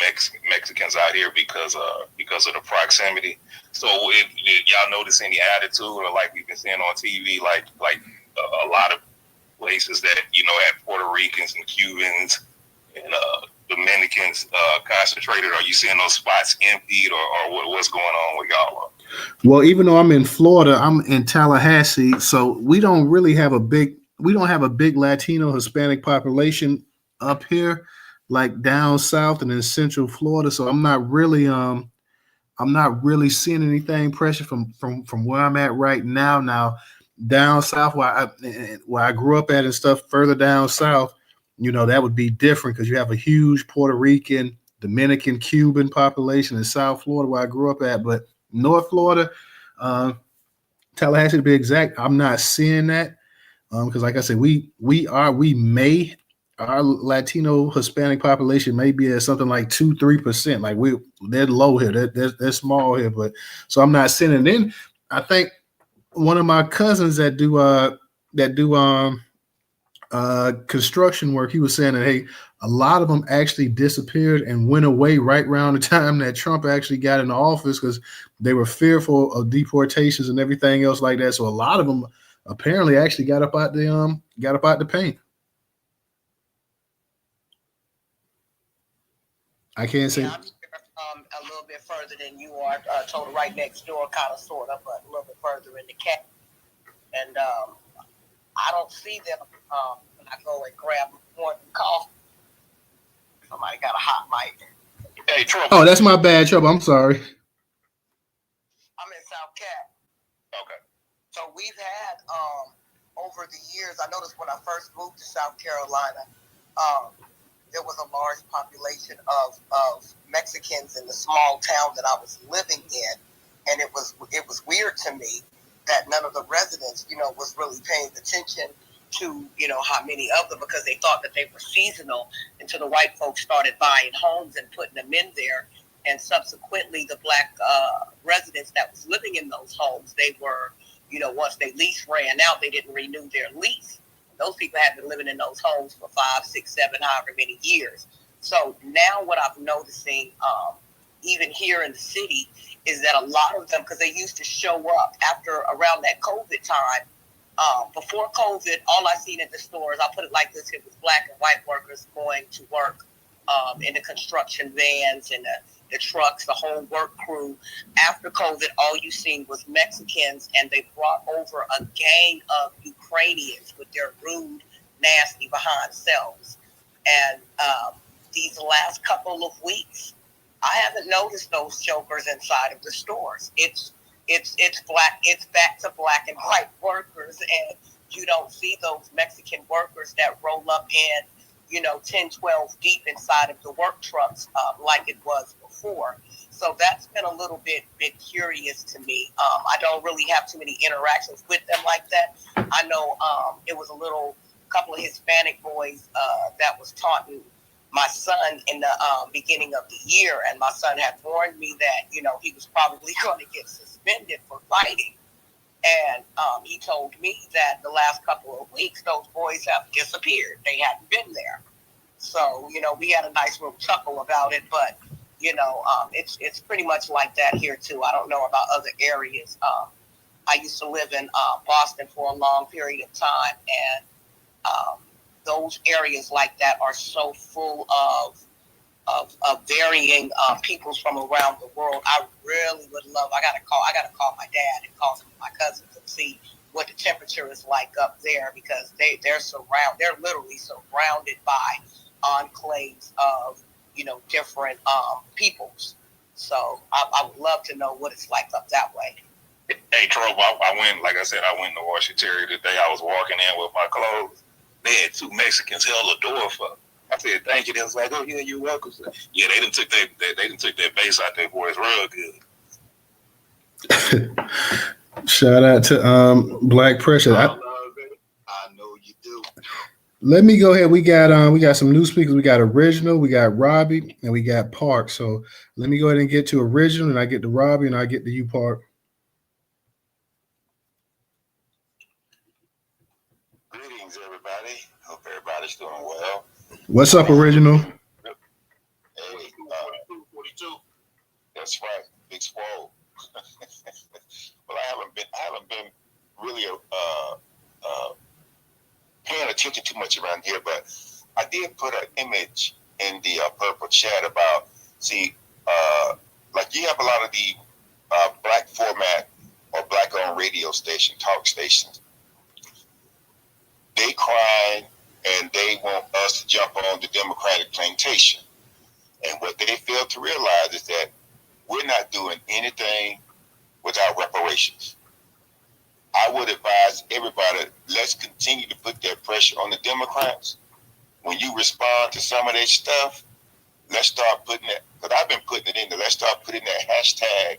Mexicans out here because of the proximity. So if y'all notice any attitude, or like we've been seeing on TV, like a lot of places that have Puerto Ricans and Cubans and Dominicans concentrated, are you seeing those spots emptied, or what's going on with y'all? Well, even though I'm in Florida, I'm in Tallahassee, so we don't have a big Latino Hispanic population up here, like down south and in Central Florida. So I'm not really seeing anything pressure from where I'm at right now. Now down south, where I grew up at and stuff, further down south, that would be different because you have a huge Puerto Rican, Dominican, Cuban population in South Florida where I grew up at. But North Florida, Tallahassee to be exact, I'm not seeing that because, like I said, our Latino Hispanic population may be at something like 2-3%. Like they're low here, they're small here, but so I'm not seeing it. And then I think one of my cousins that do construction work, he was saying that, hey, a lot of them actually disappeared and went away right around the time that Trump actually got into office because they were fearful of deportations and everything else like that. So a lot of them apparently actually got up out the paint. I can't say. I'm a little bit further than you are, total right next door, kind of, sort of, but a little bit further in the cat. And I don't see them when I go and grab one coffee. Somebody got a hot mic. Hey, Trouble. Oh, that's my bad, Trouble. I'm sorry. I'm in South Cat. Okay. So we've had, over the years, I noticed when I first moved to South Carolina, there was a large population of Mexicans in the small town that I was living in. And it was weird to me that none of the residents, was really paying attention to, how many of them, because they thought that they were seasonal until the white folks started buying homes and putting them in there. And subsequently, the black residents that was living in those homes, they were, once their lease ran out, they didn't renew their lease. Those people had been living in those homes for 5, 6, 7, however many years. So now what I'm noticing, even here in the city, is that a lot of them, because they used to show up around that COVID time. Before COVID, all I seen at the stores, I'll put it like this, it was black and white workers going to work in the construction vans and the trucks, the whole work crew. After COVID, all you seen was Mexicans, and they brought over a gang of Ukrainians with their rude, nasty behind selves. And these last couple of weeks, I haven't noticed those jokers inside of the stores. It's black. It's back to black and white workers, and you don't see those Mexican workers that roll up in, 10, 12 deep inside of the work trucks like it was before. So that's been a little bit curious to me. I don't really have too many interactions with them like that. I know it was a little couple of Hispanic boys that was taunting my son in the beginning of the year, and my son had warned me that he was probably going to get suspended for fighting. And he told me that the last couple of weeks those boys have disappeared. They hadn't been there. So we had a nice little chuckle about it, but it's pretty much like that here too. I don't know about other areas. I used to live in Boston for a long period of time, and those areas like that are so full of varying peoples from around the world. I really would love. I gotta call my dad and call some of my cousins and see what the temperature is like up there, because they're literally surrounded by enclaves of different peoples. So I would love to know what it's like up that way. Hey, Trouble, I went, like I said, I went to Washington today. I was walking in with my clothes. They had two Mexicans held the door for me. I said, thank you. They was like, oh, yeah, you're welcome. Yeah, they done took that bass out there, boys, real good. Shout out to Black Pressure. I know you do. Let me go ahead. We got some new speakers. We got Original, we got Robbie, and we got Park. So let me go ahead and get to Original, and I get to Robbie, and I get to you, Park. Greetings, everybody. Hope everybody's doing well. What's up, Original? Hey, 42. That's right, Big Swole. Well, I haven't been really paying attention too much around here, but I did put an image in the purple chat about like you have a lot of the black format or black-owned radio station, talk stations. They cry and they want us to jump on the Democratic plantation. And what they fail to realize is that we're not doing anything without reparations. I would advise everybody, let's continue to put that pressure on the Democrats. When you respond to some of their stuff, let's start putting that, because I've been putting it in there, let's start putting that hashtag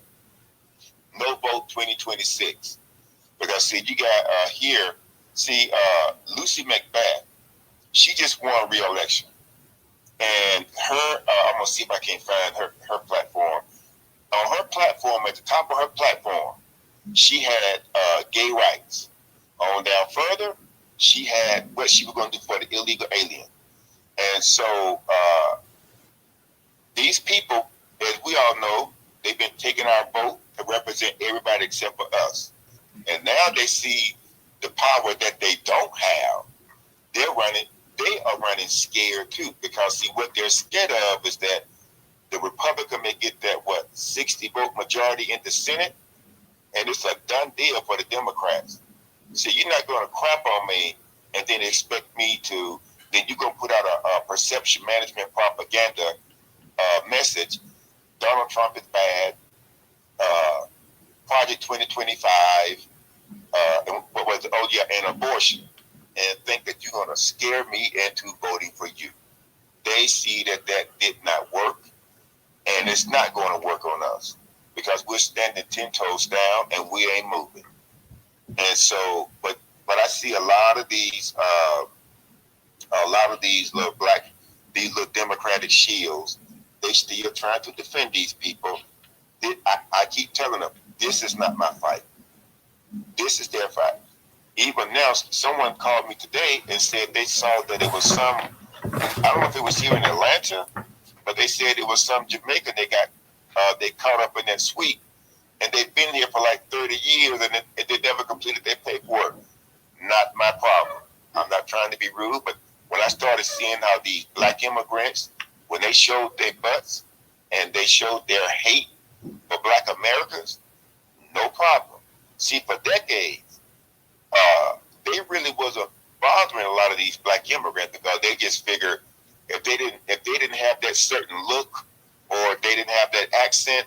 no vote 2026. Because see, you got here, Lucy McBath, she just won re-election. And her, I'm going to see if I can find her platform. On her platform, at the top of her platform, she had gay rights. On down further, she had what she was going to do for the illegal alien. And so these people, as we all know, they've been taking our vote to represent everybody except for us. And now they see the power that they don't have. They are running scared too, because see, what they're scared of is that the Republican may get that 60 vote majority in the Senate, and it's a done deal for the Democrats. So you're not going to crap on me and then expect me to, then you're going to put out a perception management propaganda message. Donald Trump is bad. Project 2025. And what was it? Oh yeah, and abortion. And think that you're going to scare me into voting for you. They see that did not work, and it's not going to work on us because we're standing 10 toes down and we ain't moving. And so, but I see a lot of these little Democratic shields. They still trying to defend these people. I keep telling them, this is not my fight. This is their fight. Even now, someone called me today and said they saw that it was some, I don't know if it was here in Atlanta, but they said it was some Jamaican they caught up in that sweep. And they've been here for like 30 years and they never completed their paperwork. Not my problem. I'm not trying to be rude, but when I started seeing how these black immigrants, when they showed their butts and they showed their hate for black Americans, no problem. See, for decades, they really wasn't bothering a lot of these black immigrants because they just figured if they didn't have that certain look or they didn't have that accent,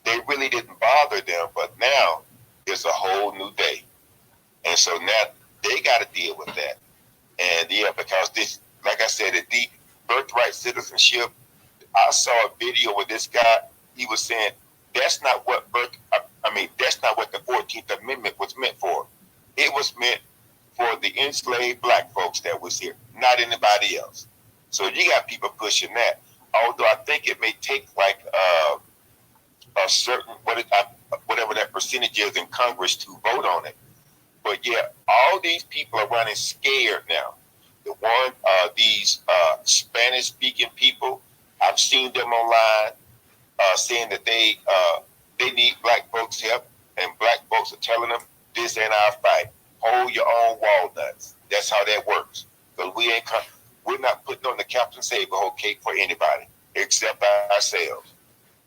they really didn't bother them. But now it's a whole new day, and so now they got to deal with that. And yeah, because this, like I said, the Birthright Citizenship, I saw a video with this guy. He was saying that's not what that's not what the 14th Amendment was meant for. It was meant for the enslaved black folks that was here, not anybody else. So you got people pushing that. Although I think it may take like a certain whatever that percentage is in Congress to vote on it. But yeah, all these people are running scared now. These Spanish speaking people, I've seen them online saying that they need black folks' help, and black folks are telling them this ain't our fight. Hold your own walnuts. That's how that works. Because we're not putting on the Captain Save a whole cake for anybody except ourselves.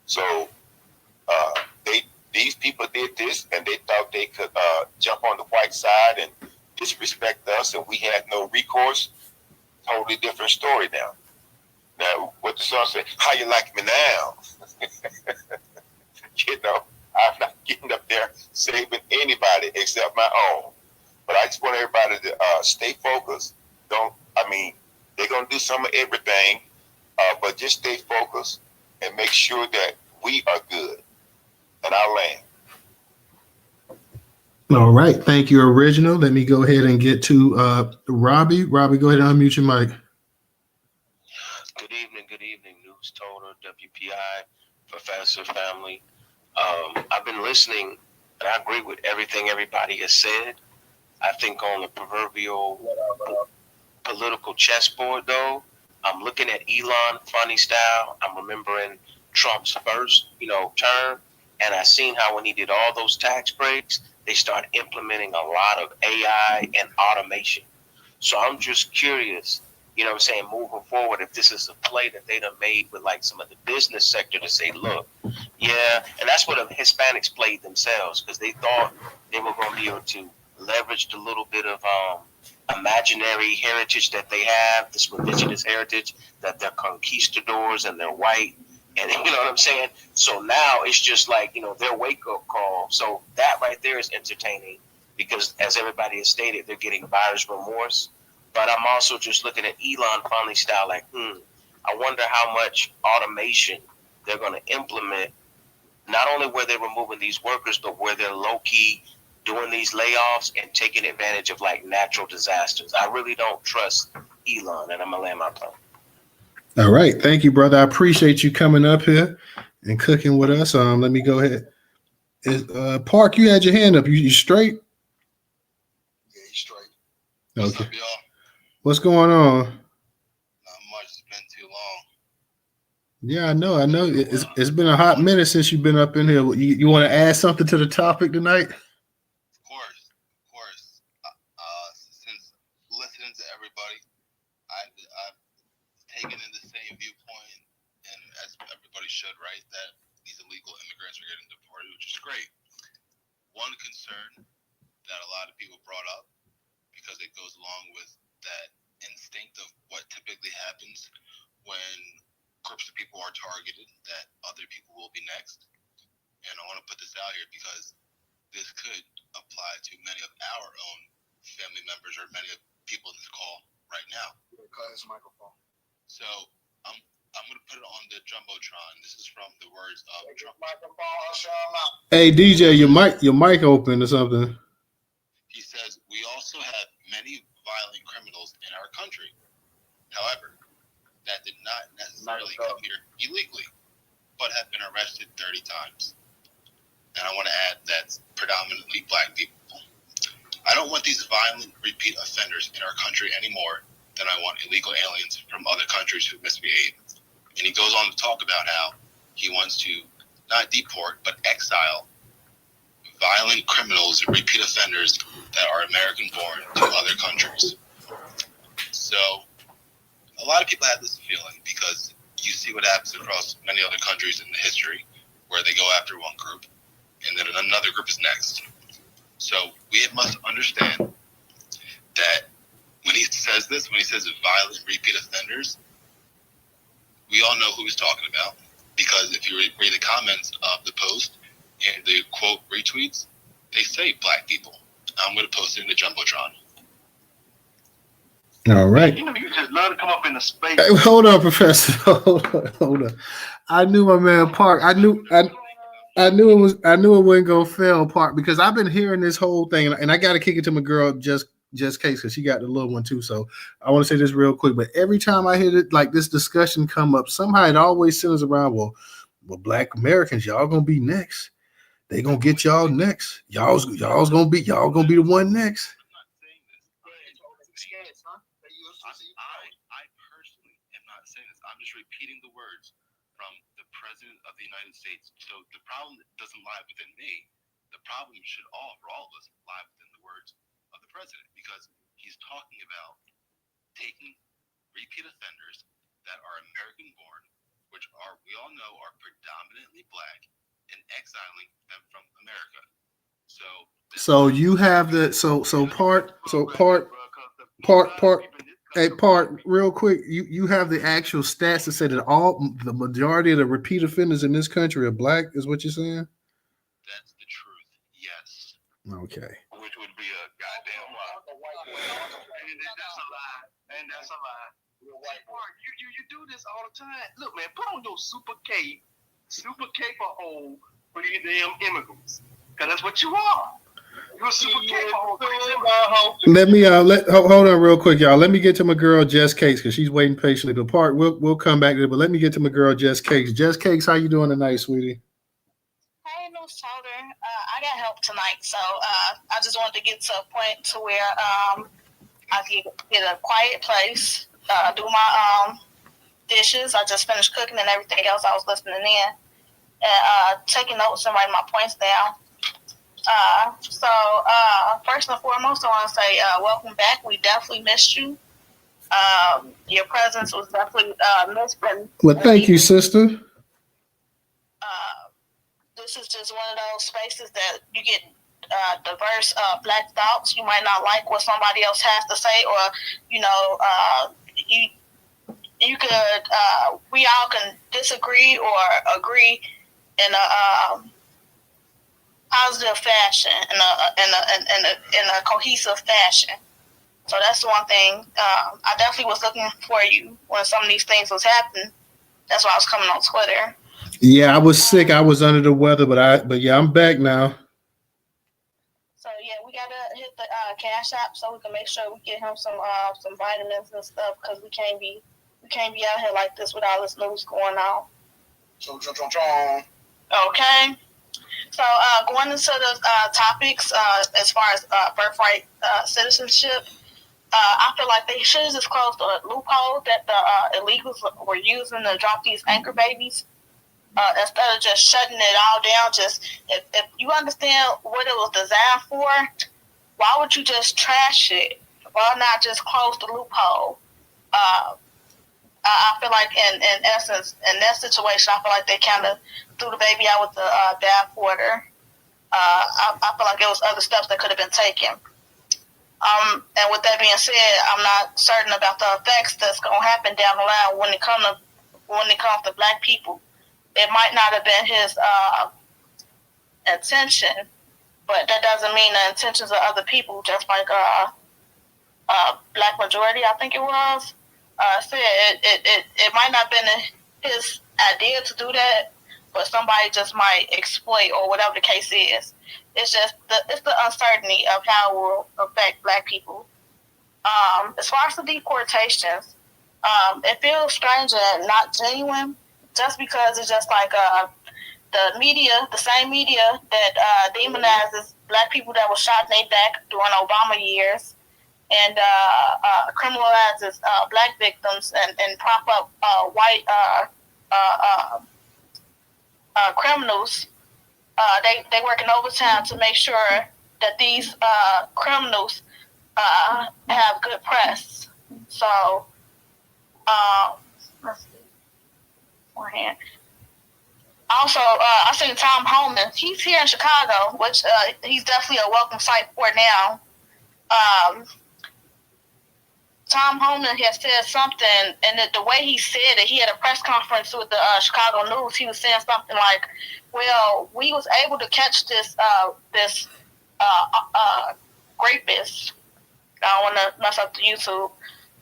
So these people did this, and they thought they could jump on the white side and disrespect us, and we had no recourse. Totally different story now. Now, what the song said, how you like me now? I'm not getting up there saving anybody except my own. But I just want everybody to stay focused. They're going to do some of everything, but just stay focused and make sure that we are good. And I'll land. All right. Thank you, Original. Let me go ahead and get to Robbie. Robbie, go ahead and unmute your mic. Good evening, Newstoter, WPI, Professor family. I've been listening, and I agree with everything everybody has said. I think on the proverbial political chessboard, though, I'm looking at Elon funny style. I'm remembering Trump's first, term, and I seen how when he did all those tax breaks, they started implementing a lot of AI and automation. So I'm just curious, moving forward, if this is a play that they done made with like some of the business sector to say, look, yeah, and that's what the Hispanics played themselves, because they thought they were going to be able to leverage the little bit of imaginary heritage that they have, this revisionist heritage, that they're conquistadors and they're white, and you know what I'm saying? So now it's just like, their wake-up call. So that right there is entertaining, because as everybody has stated, they're getting buyer's remorse. But I'm also just looking at Elon funny style like, I wonder how much automation they're going to implement, not only where they're removing these workers, but where they're low-key doing these layoffs and taking advantage of like natural disasters. I really don't trust Elon, and I'm going to land my plane. All right. Thank you, brother. I appreciate you coming up here and cooking with us. Let me go ahead. Park, you had your hand up. You straight? Yeah, he's straight. Okay. What's up, y'all? What's going on? Not much. It's been too long. Yeah, I know. It's been a hot minute since you've been up in here. You want to add something to the topic tonight? Of course. Since listening to everybody, I've taken in the same viewpoint, and as everybody should, right, that these illegal immigrants are getting deported, which is great. One concern that a lot of people brought up, because it goes along with that instinct of what typically happens when groups of people are targeted, that other people will be next. And I want to put this out here because this could apply to many of our own family members or many of people in this call right now. Class microphone. So I'm going to put it on the Jumbotron. This is from the words of Trump. Hey, DJ, your mic open or something. He says, we also have many violent criminals in our country. However, that did not necessarily come here illegally, but have been arrested 30 times. And I want to add that's predominantly black people. I don't want these violent repeat offenders in our country any more than I want illegal aliens from other countries who misbehave. And he goes on to talk about how he wants to not deport, but exile violent criminals and repeat offenders that are American born to other countries. So a lot of people have this feeling because you see what happens across many other countries in the history where they go after one group and then another group is next. So we must understand that when he says violent repeat offenders, we all know who he's talking about, because if you read the comments of the post and the quote retweets, they say black people. I'm going to post it in the Jumbotron. All right. You just love to come up in the space. Hey, hold on, Professor. Hold on. I knew my man Park. I knew it wasn't gonna fail, Park, because I've been hearing this whole thing, and I got to kick it to my girl just Just Case, because she got the little one too. So I want to say this real quick. But every time I hear it, like this discussion come up, somehow it always centers around, well, Black Americans, y'all gonna be next. They gonna get y'all next. Y'all gonna be the one next. I personally am not saying this. I'm just repeating the words from the President of the United States. So the problem doesn't lie within me. The problem should for all of us lie within the words of the President, because he's talking about taking repeat offenders that are American born, which we all know are predominantly Black, and exiling them from America. So you have the part real quick. You have the actual stats that say that the majority of the repeat offenders in this country are Black. Is what you're saying? That's the truth. Yes. Okay. Which would be a goddamn lie. And that's a lie. You do this all the time. Look, man, put on your super cape for hole for these damn immigrants, because that's what you are. You're a super cape for hole. Let me hold on real quick, y'all. Let me get to my girl Jess Cakes, because she's waiting patiently. The part we'll come back to it, but let me get to my girl Jess Cakes. Jess Cakes, how you doing tonight, sweetie? Hey, Newstoter. I got help tonight, so I just wanted to get to a point to where I can get a quiet place, do my dishes. I just finished cooking and everything else. I was listening in and taking notes and writing my points down. First and foremost, I want to say welcome back. We definitely missed you. Your presence was definitely missed. Well, thank you, sister. This is just one of those spaces that you get diverse Black thoughts. You might not like what somebody else has to say, or you could we all can disagree or agree in a positive fashion, in a cohesive fashion. So that's one thing. I definitely was looking for you when some of these things was happening. That's why I was coming on Twitter. Yeah, I was sick. I was under the weather, but yeah, I'm back now. So yeah, we gotta hit the cash app so we can make sure we get him some vitamins and stuff, because we can't be out here like this with all this news going on. Okay. So going into the topics as far as birthright citizenship, I feel like they should have just closed the loophole that the illegals were using to drop these anchor babies. Instead of just shutting it all down, just if you understand what it was designed for, why would you just trash it? Why not just close the loophole? I feel like in essence, in that situation, I feel like they kind of threw the baby out with the bathwater. I feel like there was other steps that could have been taken. And with that being said, I'm not certain about the effects that's going to happen down the line when it comes to Black people. It might not have been his intention, but that doesn't mean the intentions of other people. Just like Black majority, I think it was, said it might not have been his idea to do that, but somebody just might exploit or whatever the case is. It's just the uncertainty of how it will affect Black people. As far as the deportations, it feels strange and not genuine, just because it's just like the media, the same media that demonizes Black people that were shot in their back during Obama years, and criminalizes Black victims and prop up white criminals. They working overtime to make sure that these criminals have good press. So, let's see. One hand. Also, I seen Tom Homan. He's here in Chicago, which he's definitely a welcome sight for now. Tom Homan has said something, and the way he said it, he had a press conference with the Chicago News. He was saying something like, "Well, we was able to catch this rapist. I don't want to mess up the YouTube,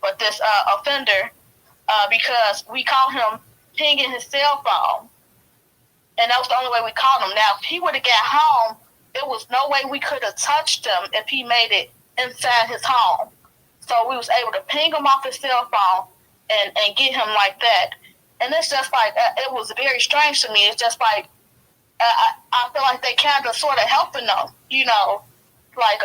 but this offender because we caught him pinging his cell phone, and that was the only way we caught him. Now, if he would have got home, there was no way we could have touched him if he made it inside his home. So we was able to ping him off his cell phone and get him like that. And it's just like, it was very strange to me. It's just like, I feel like they kind of sort of helping them, you know, like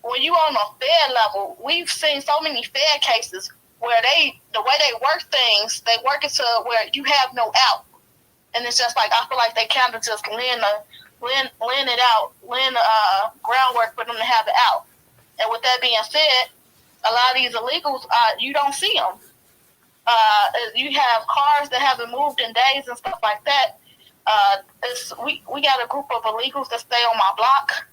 when you on a Fed level, we've seen so many Fed cases where the way they work things, they work it to where you have no out. And it's just like, I feel like they kind of just lend the groundwork for them to have it out. And with that being said, a lot of these illegals, you don't see them. You have cars that haven't moved in days and stuff like that. We got a group of illegals that stay on my block.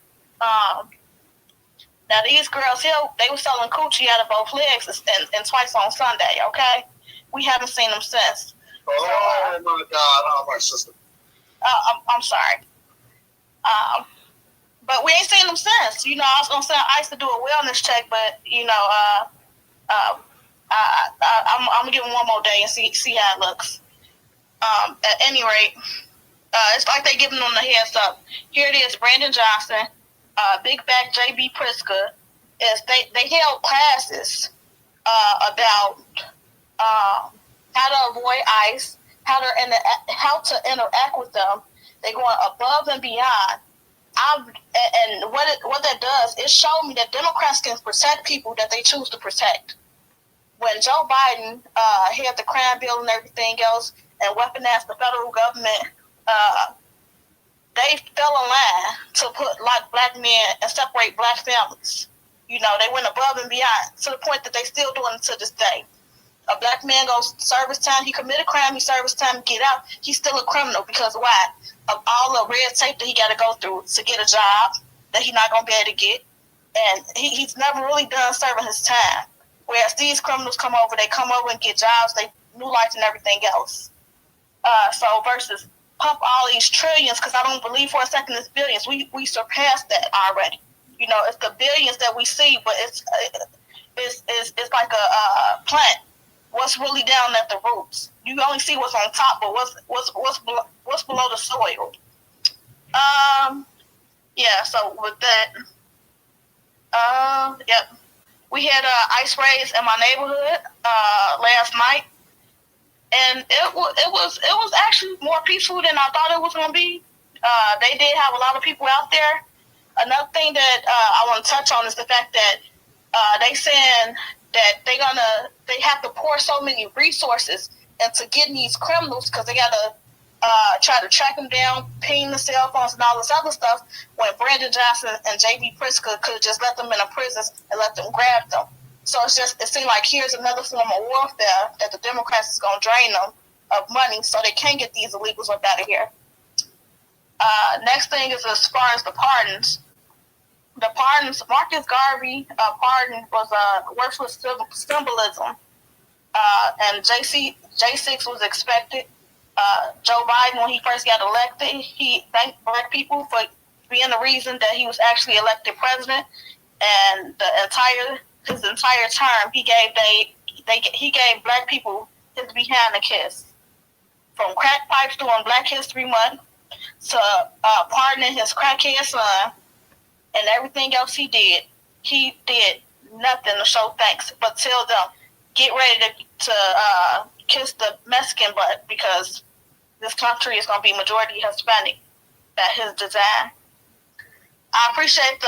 Now these girls here, they were selling coochie out of both legs and twice on Sunday. Okay, we haven't seen them since. Oh my God! Oh my sister. I'm sorry. But we ain't seen them since. You know, I was gonna say I used to do a wellness check, but you know, I'm gonna give them one more day and see how it looks. At any rate, it's like they giving them the heads up. Here it is, Brandon Johnson, Big Back JB Pritzker. Is they held classes about how to avoid ICE, how to interact with them. They're going above and beyond. And what that does, it showed me that Democrats can protect people that they choose to protect. When Joe Biden had the crime bill and everything else and weaponized the federal government, they fell in line to put black men and separate black families. You know, they went above and beyond to the point that they still doing it to this day. A black man goes service time, he committed crime, he service time, get out, he's still a criminal because why? Of all the red tape that he got to go through to get a job that he's not going to be able to get. And he's never really done serving his time. Whereas these criminals come over, they come over and get jobs, they new life and everything else. So versus pump all these trillions, because I don't believe for a second it's billions. We surpassed that already. You know, it's the billions that we see, but it's like a plant. What's really down at the roots? You only see what's on top, but what's below the soil? Yeah. So with that, yep. We had ice raids in my neighborhood last night, and it was actually more peaceful than I thought it was going to be. They did have a lot of people out there. Another thing that I want to touch on is the fact that they saying that they have to pour so many resources into getting these criminals because they got to try to track them down, ping the cell phones and all this other stuff, when Brandon Johnson and J.B. Pritzker could just let them in a prison and let them grab them. So it seemed like here's another form of warfare that the Democrats is going to drain them of money so they can get these illegals up out of here. Next thing is as far as the pardons. The pardons, Marcus Garvey pardon was a worthless symbolism. And J6 was expected. Joe Biden, when he first got elected, he thanked black people for being the reason that he was actually elected president. And his entire term, he gave black people his behind a kiss. From crack pipes during Black History Month to pardoning his crackhead son and everything else he did nothing to show thanks but tell them, get ready to kiss the Mexican butt because this country is going to be majority Hispanic at his design. I appreciate the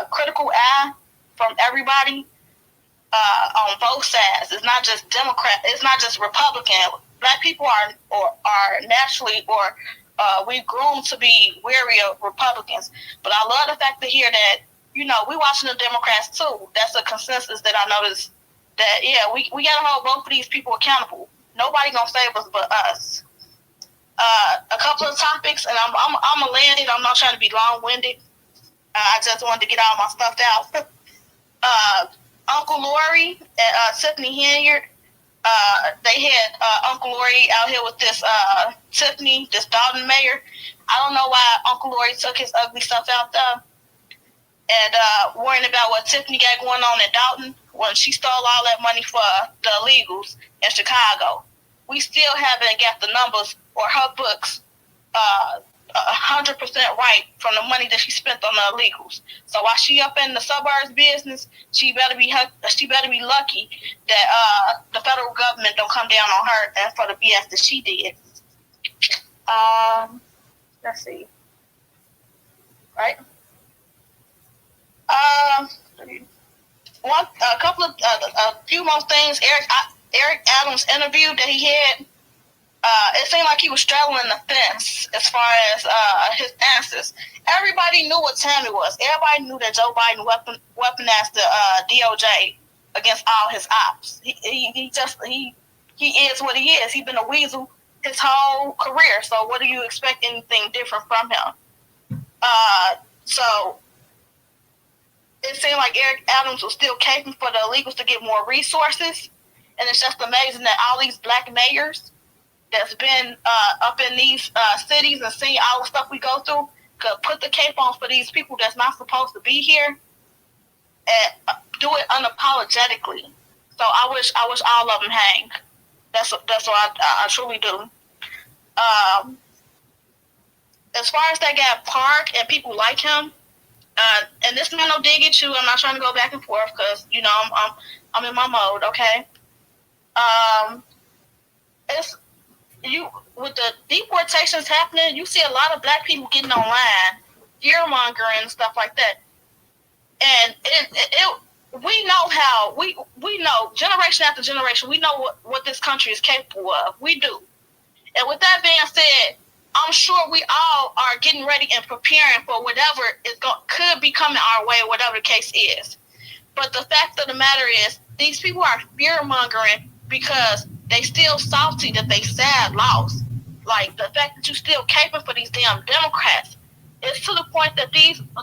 critical eye from everybody on both sides. It's not just Democrat. It's not just Republican. Black people are naturally we groomed to be wary of Republicans. But I love the fact to hear that, you know, we watching the Democrats too. That's a consensus that I noticed that, yeah, we got to hold both of these people accountable. Nobody going to save us but us. A couple of topics, and I'm going to land it. I'm not trying to be long-winded. I just wanted to get all my stuff out. Uncle Lori and Tiffany Henyard, they had Uncle Lori out here with this Tiffany, this Dalton mayor. I don't know why Uncle Lori took his ugly stuff out there and worrying about what Tiffany got going on in Dalton when she stole all that money for the illegals in Chicago. We still haven't got the numbers or her books 100% right from the money that she spent on the illegals. So while she up in the suburbs business, she better be lucky that the federal government don't come down on her and for the BS that she did. Let's see. Right. A few more things. Eric Adams' interview that he had. It seemed like he was straddling the fence as far as his answers. Everybody knew what time it was. Everybody knew that Joe Biden weaponized the DOJ against all his ops. He is what he is. He's been a weasel his whole career. So what do you expect anything different from him? So it seemed like Eric Adams was still caping for the illegals to get more resources. And it's just amazing that all these black mayors that's been up in these cities and seen all the stuff we go through could put the cape on for these people that's not supposed to be here and do it unapologetically. So I wish all of them hang. That's what I truly do. As far as that guy Park and people like him, and this man no dig at you. I'm not trying to go back and forth because I'm in my mode. Okay. It's you with the deportations happening. You see a lot of black people getting online, fear mongering and stuff like that. And we know how we know generation after generation. We know what this country is capable of. We do. And with that being said, I'm sure we all are getting ready and preparing for whatever could be coming our way, whatever the case is. But the fact of the matter is, these people are fear mongering because they still salty that they sad lost. Like the fact that you still caping for these damn Democrats. It's to the point that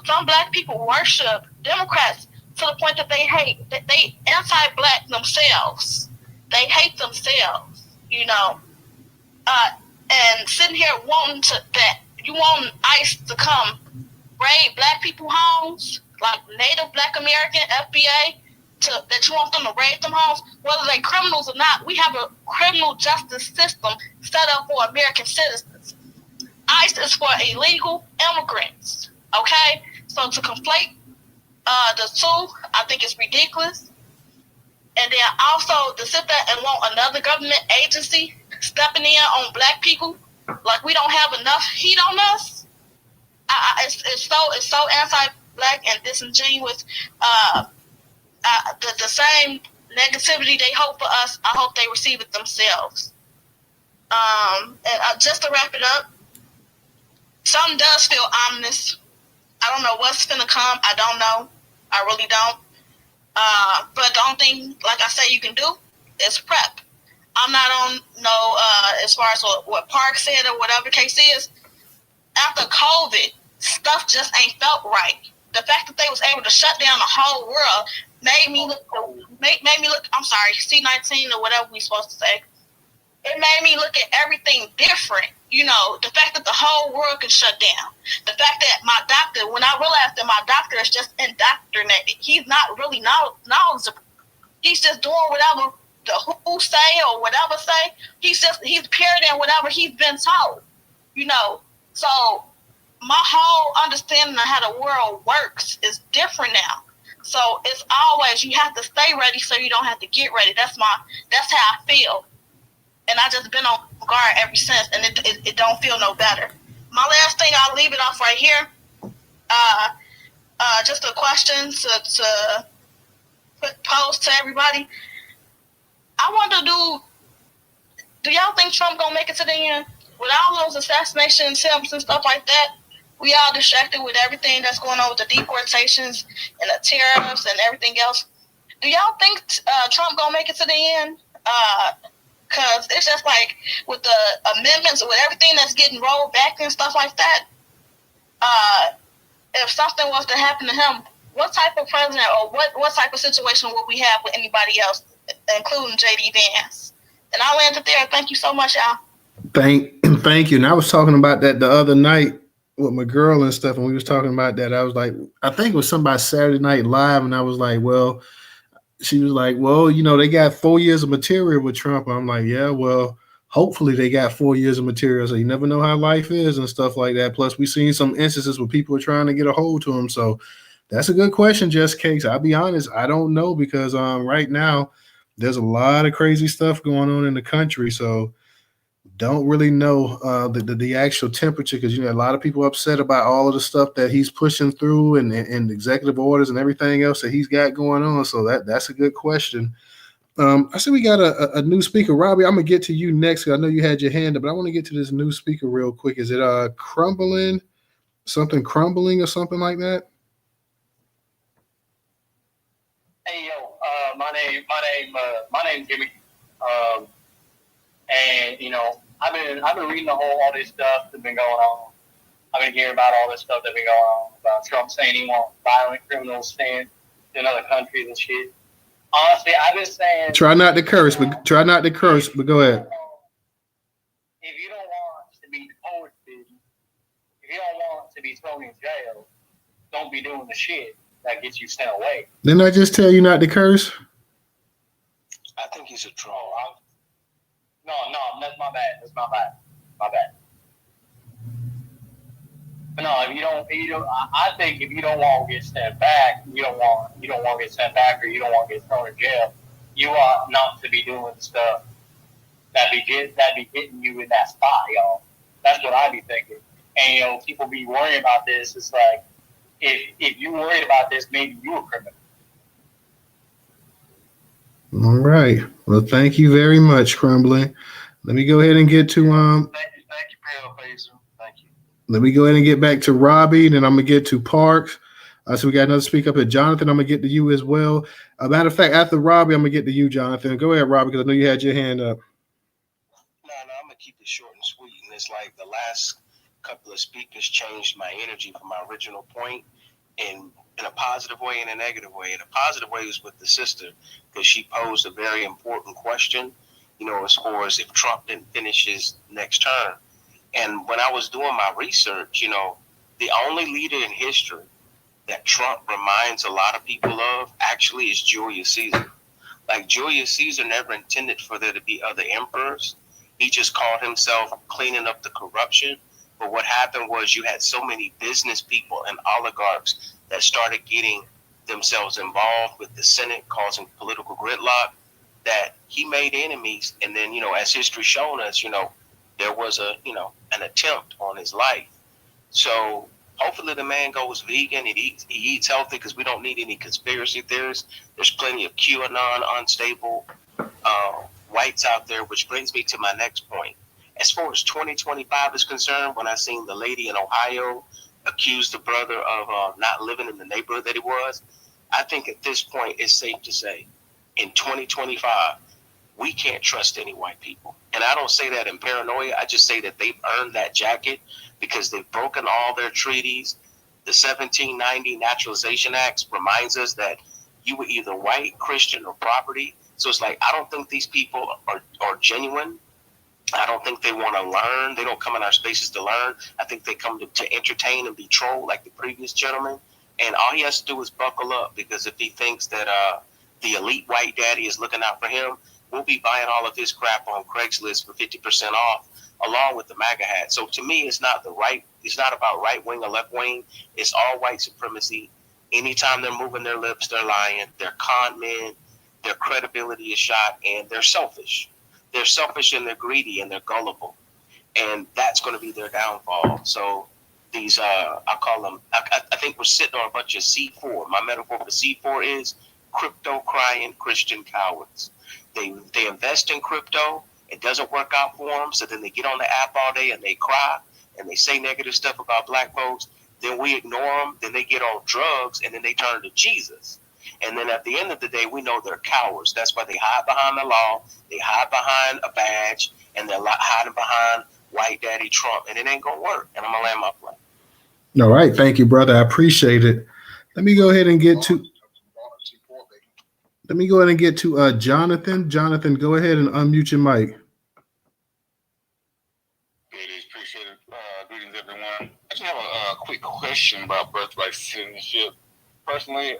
some black people worship Democrats to the point that they hate, that they anti-black themselves. They hate themselves, and sitting here wanting you want ICE to come raid black people homes, like Native Black American, FBA, that you want them to raid them homes, whether they're criminals or not. We have a criminal justice system set up for American citizens. ICE is for illegal immigrants, okay? So to conflate the two, I think it's ridiculous. And then also to sit there and want another government agency stepping in on black people like we don't have enough heat on us. It's so anti-black and disingenuous. The same negativity they hope for us, I hope they receive it themselves. And just to wrap it up, something does feel ominous. I don't know what's finna come. I don't know. I really don't. But the only thing, like I say, you can do is prep. I'm not on as far as what Park said or whatever the case is. After COVID, stuff just ain't felt right. The fact that they was able to shut down the whole world made me look. I'm sorry, C-19 or whatever we supposed to say. It made me look at everything different. The fact that the whole world can shut down. The fact that my doctor, when I realized that my doctor is just indoctrinated, he's not really knowledgeable. He's just doing whatever the who say or whatever say. He's parroting whatever he's been told. So my whole understanding of how the world works is different now. So it's always, you have to stay ready so you don't have to get ready. That's how I feel. And I just been on guard ever since, and it don't feel no better. My last thing, I'll leave it off right here. Just a question to pose to everybody. I wonder, do y'all think Trump gonna make it to the end? With all those assassination attempts and stuff like that, we all distracted with everything that's going on with the deportations and the tariffs and everything else. Do y'all think Trump gonna make it to the end? Because it's just like with the amendments, with everything that's getting rolled back and stuff like that, if something was to happen to him, what type of president or what type of situation would we have with anybody else, including J.D. Vance? And I'll end it there. Thank you so much, y'all. Thank you. And I was talking about that the other night with my girl and stuff, and we was talking about that. I was like, I think it was somebody Saturday Night Live, and I was like, well, she was like, well, they got 4 years of material with Trump. I'm like, yeah, well, hopefully they got 4 years of material. So you never know how life is and stuff like that. Plus, we've seen some instances where people are trying to get a hold to them. So that's a good question, Just Cakes. I'll be honest, I don't know because right now there's a lot of crazy stuff going on in the country. So don't really know the actual temperature because a lot of people are upset about all of the stuff that he's pushing through and executive orders and everything else that he's got going on. So that's a good question. I see we got a new speaker, Robbie. I'm gonna get to you next because I know you had your hand up, but I want to get to this new speaker real quick. Is it crumbling or something like that? Hey yo, my name's Jimmy, and I've been reading all this stuff that's been going on. I've been hearing about all this stuff that's been going on about Trump saying he wants violent criminals sent in other countries and shit. Honestly, I've been saying try not to curse, but go ahead. If you don't want to be deported, if you don't want to be thrown in jail, don't be doing the shit that gets you sent away. Didn't I just tell you not to curse? I think he's a troll. No, that's my bad. My bad. But no, if you don't, I think if you don't want to get sent back, you don't want to get sent back, or you don't want to get thrown in jail, you ought not to be doing stuff that be getting you in that spot, y'all. That's what I be thinking. And people be worrying about this. It's like if you worried about this, maybe you a criminal. All right. Well, thank you very much, Crumbling. Let me go ahead and get to Thank you, Palefacer. Thank you. Let me go ahead and get back to Robbie, then I'm gonna get to Parks. So we got another speak up at Jonathan. I'm gonna get to you as well. Matter of fact, after Robbie, I'm gonna get to you, Jonathan. Go ahead, Robbie, because I know you had your hand up. No, I'm gonna keep it short and sweet. And it's like the last couple of speakers changed my energy from my original point in a positive way and a negative way. In a positive way was with the sister because she posed a very important question, as far as if Trump didn't finish his next term. And when I was doing my research, the only leader in history that Trump reminds a lot of people of actually is Julius Caesar. Like Julius Caesar never intended for there to be other emperors. He just called himself cleaning up the corruption. But what happened was you had so many business people and oligarchs that started getting themselves involved with the Senate, causing political gridlock, that he made enemies. And then, as history shown us, there was an attempt on his life. So hopefully the man goes vegan. He eats healthy because we don't need any conspiracy theorists. There's plenty of QAnon unstable whites out there, which brings me to my next point. As far as 2025 is concerned, when I seen the lady in Ohio accuse the brother of not living in the neighborhood that he was, I think at this point it's safe to say in 2025, we can't trust any white people. And I don't say that in paranoia. I just say that they've earned that jacket because they've broken all their treaties. The 1790 Naturalization Act reminds us that you were either white, Christian, or property. So it's like, I don't think these people are genuine. I don't think they want to learn. They don't come in our spaces to learn. I think they come to entertain and be trolled like the previous gentleman. And all he has to do is buckle up, because if he thinks that the elite white daddy is looking out for him, we'll be buying all of his crap on Craigslist for 50% off, along with the MAGA hat. So to me, it's not about right wing or left wing. It's all white supremacy. Anytime they're moving their lips, they're lying. They're con men. Their credibility is shot, and they're selfish. They're selfish and they're greedy and they're gullible, and that's going to be their downfall. So these, I call them, I think we're sitting on a bunch of C4. My metaphor for C4 is crypto crying Christian cowards. They invest in crypto. It doesn't work out for them. So then they get on the app all day and they cry and they say negative stuff about black folks. Then we ignore them. Then they get on drugs and then they turn to Jesus. And then at the end of the day, we know they're cowards. That's why they hide behind the law. They hide behind a badge, and they're hiding behind white daddy Trump. And it ain't going to work. And I'm going to land my plane. All right. Thank you, brother. I appreciate it. Let me go ahead and get to Jonathan. Jonathan, go ahead and unmute your mic. Appreciate it. Greetings, everyone. I just have a quick question about birthright citizenship. Personally,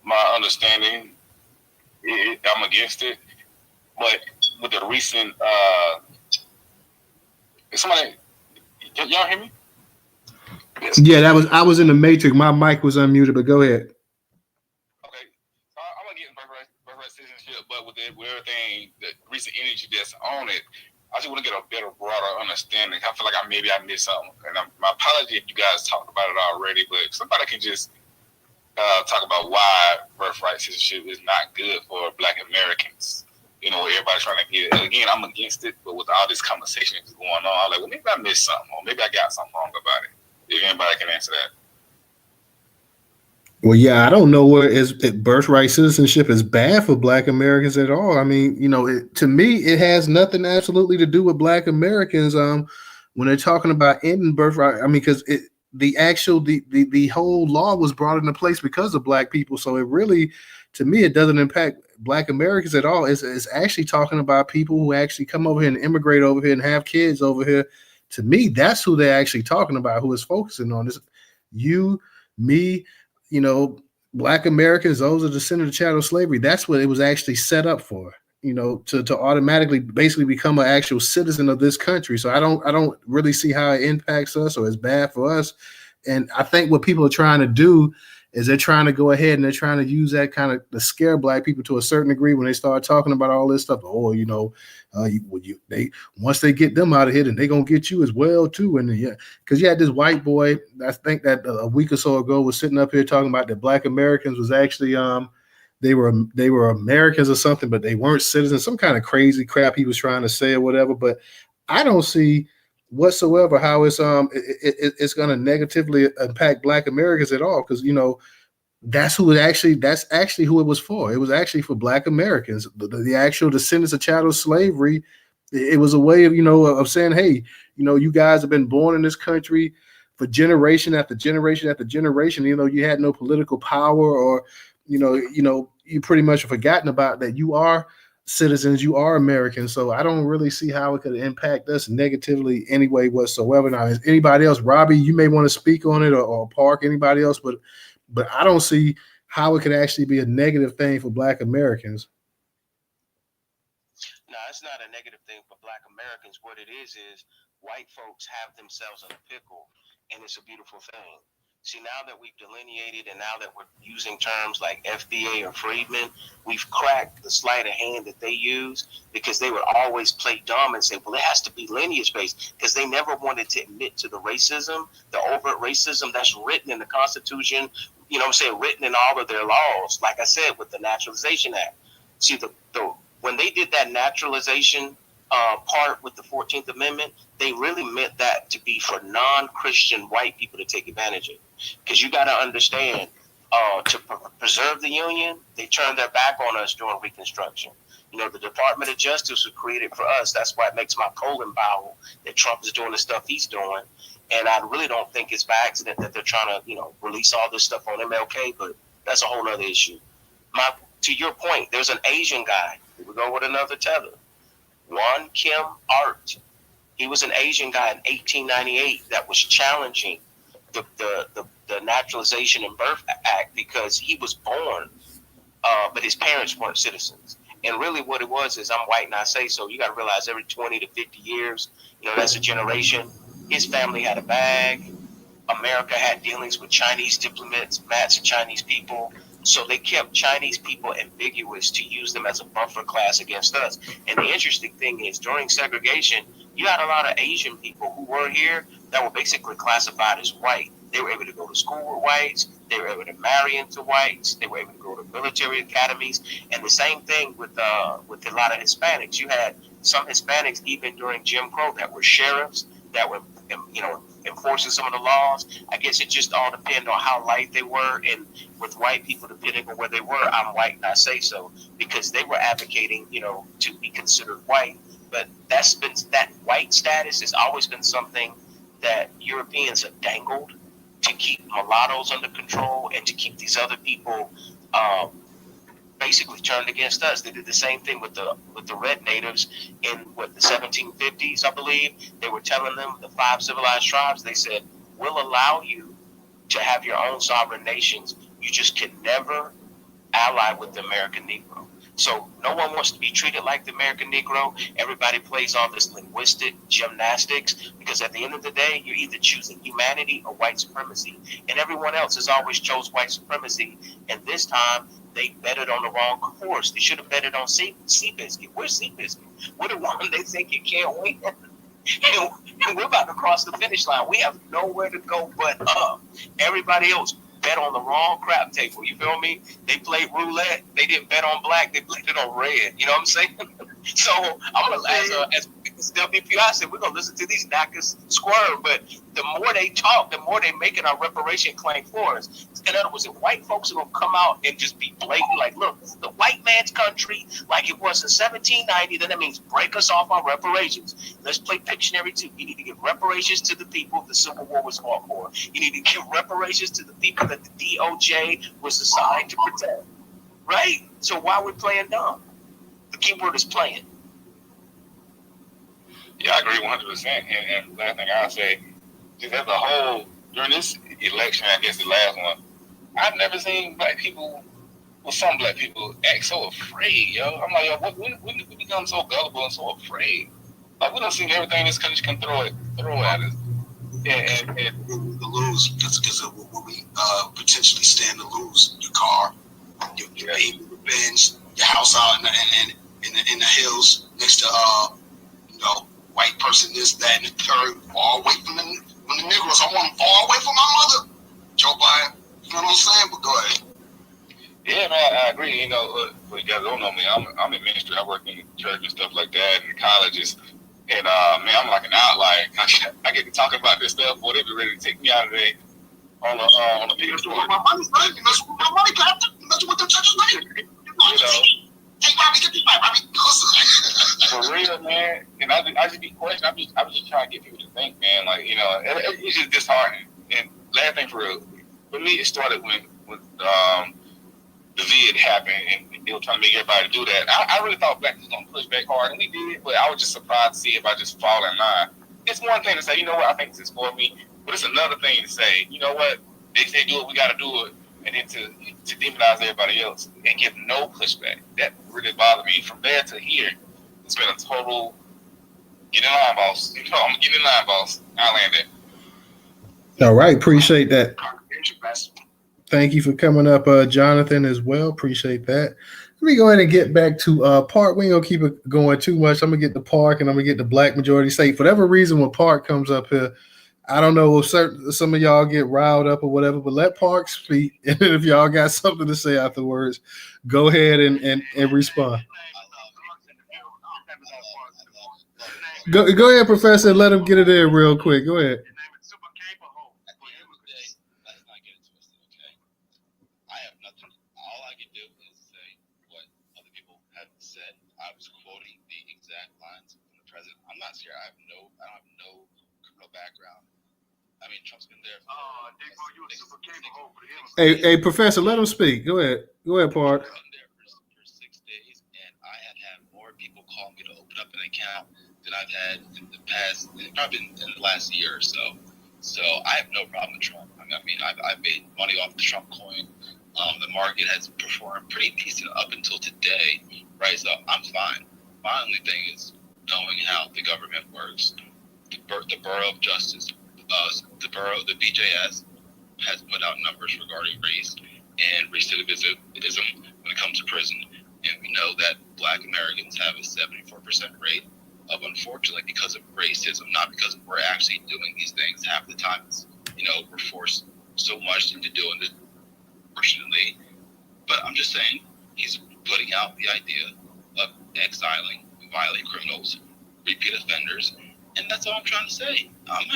my understanding, I'm against it. But with the recent, somebody, y'all hear me? Yeah, I was in the matrix. My mic was unmuted, but go ahead. Okay, so I'm gonna get birthright citizenship, but with everything, the recent energy that's on it, I just want to get a better, broader understanding. I feel like I missed something, and my apology if you guys talked about it already, but somebody can just talk about why birthright citizenship is not good for Black Americans. You know, everybody's trying to get it. Again, I'm against it, but with all this conversation that's going on, I'm like, well, maybe I missed something, or maybe I got something wrong about it. If anybody can answer that. Well, yeah, I don't know where birthright citizenship is bad for Black Americans at all. I mean, you know, to me, it has nothing absolutely to do with Black Americans. When they're talking about ending birthright, I mean, because the whole law was brought into place because of Black people. So it really, to me, it doesn't impact Black Americans at all. It's actually talking about people who actually come over here and immigrate over here and have kids over here. To me, that's who they're actually talking about, who is focusing on this. You, me, you know, Black Americans, those are descendants of chattel slavery. That's what it was actually set up for, you know, to automatically basically become an actual citizen of this country. So I don't really see how it impacts us or is bad for us. And I think what people are trying to do is they're trying to go ahead and they're trying to use that kind of to scare Black people to a certain degree when they start talking about all this stuff. Oh, you know, they once they get them out of here, then they're gonna get you as well too. And yeah, because you had this white boy, I think that a week or so ago was sitting up here talking about that Black Americans was actually they were Americans or something, but they weren't citizens. Some kind of crazy crap he was trying to say or whatever. But I don't see whatsoever how it's going to negatively impact Black Americans at all, because you know that's actually who it was for. It was actually for Black Americans, the actual descendants of chattel slavery. It was a way of, you know, of saying, hey, you know, you guys have been born in this country for generation after generation after generation. You know, you had no political power, or you pretty much forgotten about that. You are citizens, you are Americans. So I don't really see how it could impact us negatively any way whatsoever. Now, is anybody else, Robbie, you may want to speak on it, or Park, anybody else, but I don't see how it could actually be a negative thing for Black Americans. No, it's not a negative thing for Black Americans. What it is white folks have themselves in a pickle, and it's a beautiful thing. See, now that we've delineated and now that we're using terms like FBA or freedmen, we've cracked the sleight of hand that they use, because they would always play dumb and say, well, it has to be lineage-based, because they never wanted to admit to the racism, the overt racism that's written in the Constitution, you know what I'm saying, written in all of their laws, like I said, with the Naturalization Act. See, when they did that naturalization part with the 14th Amendment, they really meant that to be for non-Christian white people to take advantage of. Because you got to understand, to preserve the Union, they turned their back on us during Reconstruction. You know, the Department of Justice was created for us. That's why it makes my colon bow that Trump is doing the stuff he's doing. And I really don't think it's by accident that they're trying to, you know, release all this stuff on MLK, but that's a whole other issue. To your point, there's an Asian guy. We go with another tether. Juan Kim Art. He was an Asian guy in 1898 that was challenging the Naturalization and Birth Act because he was born, but his parents weren't citizens. And really what it was is, I'm white and I say so. You got to realize every 20 to 50 years, you know, that's a generation. His family had a bag. America had dealings with Chinese diplomats and Chinese people. So they kept Chinese people ambiguous to use them as a buffer class against us. And the interesting thing is, during segregation, you had a lot of Asian people who were here that were basically classified as white. They were able to go to school with whites. They were able to marry into whites. They were able to go to military academies. And the same thing with a lot of Hispanics. You had some Hispanics even during Jim Crow that were sheriffs, that were, you know, enforcing some of the laws. I guess it just all depended on how light they were. And with white people, depending on where they were, I'm white and I say so, because they were advocating, you know, to be considered white. But that white status has always been something that Europeans have dangled to keep mulattoes under control and to keep these other people basically turned against us. They did the same thing with the red natives in the 1750s, I believe. They were telling them, the 5 civilized tribes, they said, we'll allow you to have your own sovereign nations. You just can never ally with the American Negro. So no one wants to be treated like the American Negro. Everybody plays all this linguistic gymnastics because at the end of the day, you're either choosing humanity or white supremacy. And everyone else has always chose white supremacy. And this time, they betted on the wrong course. They should have betted on Seabiscuit. Where's Seabiscuit? We're the one they think you can't win. And we're about to cross the finish line. We have nowhere to go but up. Everybody else bet on the wrong crap table. You feel me? They played roulette. They didn't bet on black. They played it on red. You know what I'm saying? So I'm gonna as WPI said, we're gonna listen to these knackers squirm. But the more they talk, the more they making our reparation claim for us. In other words, if white folks are gonna come out and just be blatant, like, look, the white man's country, like it was in 1790, then that means break us off our reparations. Let's play Pictionary too. You need to give reparations to the people the Civil War was fought for. You need to give reparations to the people that the DOJ was assigned to protect. Right? So why are we playing dumb? The key word is playing. Yeah, I agree 100%. And last thing I'll say, just as a whole, during this election, I guess the last one, I've never seen black people, well, some black people act so afraid, yo. I'm like, yo, when did we become so gullible and so afraid? Like, we don't see everything this country can throw at us. And we lose because of what we potentially stand to lose. Your car, your baby, your Benz, your house out in the hills next to white person, this, that, and the third, far away from the Negroes. I want them far away from my mother. Joe Biden, you know what I'm saying? But go ahead. Yeah, man, I agree. You know, for you guys don't know me, I'm in ministry. I work in church and stuff like that, and colleges. And man, I'm like an outlier. I get to talk about this stuff, boy, they be ready to take me out of there on a big story. My money's right. You mess with my money, Captain. You mess with them churches later. You know. Hey, Bobby, get me back, Bobby. For real, man. And I just be questioning. I was just trying to get people to think, man. Like, you know, it's just disheartening. And last thing for real, for me, it started when the vid happened, and they were trying to make everybody do that. I really thought black was gonna push back hard, and we did. But I was just surprised to see if I just fall in line. It's one thing to say, you know what, I think this is for me, but it's another thing to say, you know what, they say do it, we gotta do it, and then to demonize everybody else and give no pushback. That really bothered me. From there to here, it's been a total get in line, boss. You know, I'm getting in line, boss. I'll land it. All right, appreciate that. Thank you for coming up, Jonathan, as well. Appreciate that. Let me go ahead and get back to Park. We ain't gonna keep it going too much. I'm gonna get to Park, and I'm gonna get the black majority state. For whatever reason, when Park comes up here, I don't know if some of y'all get riled up or whatever, but let Park speak. And then if y'all got something to say afterwards, go ahead and respond. Go ahead, Professor. Let him get it in real quick. Go ahead. Hey, Professor, let him speak. Go ahead, Park. For 6 days, and I have had more people call me to open up an account than I've had in the past, probably in the last year or so. So I have no problem with Trump. I mean, I've made money off the Trump coin. The market has performed pretty decent up until today, right? So I'm fine. My only thing is knowing how the government works. The Bureau of Justice, the BJS, has put out numbers regarding race and recidivism when it comes to prison. And we know that Black Americans have a 74% rate of, unfortunately, because of racism, not because we're actually doing these things. Half the time, we're forced so much into doing it, unfortunately. But I'm just saying, he's putting out the idea of exiling violent criminals, repeat offenders, and that's all I'm trying to say. I'm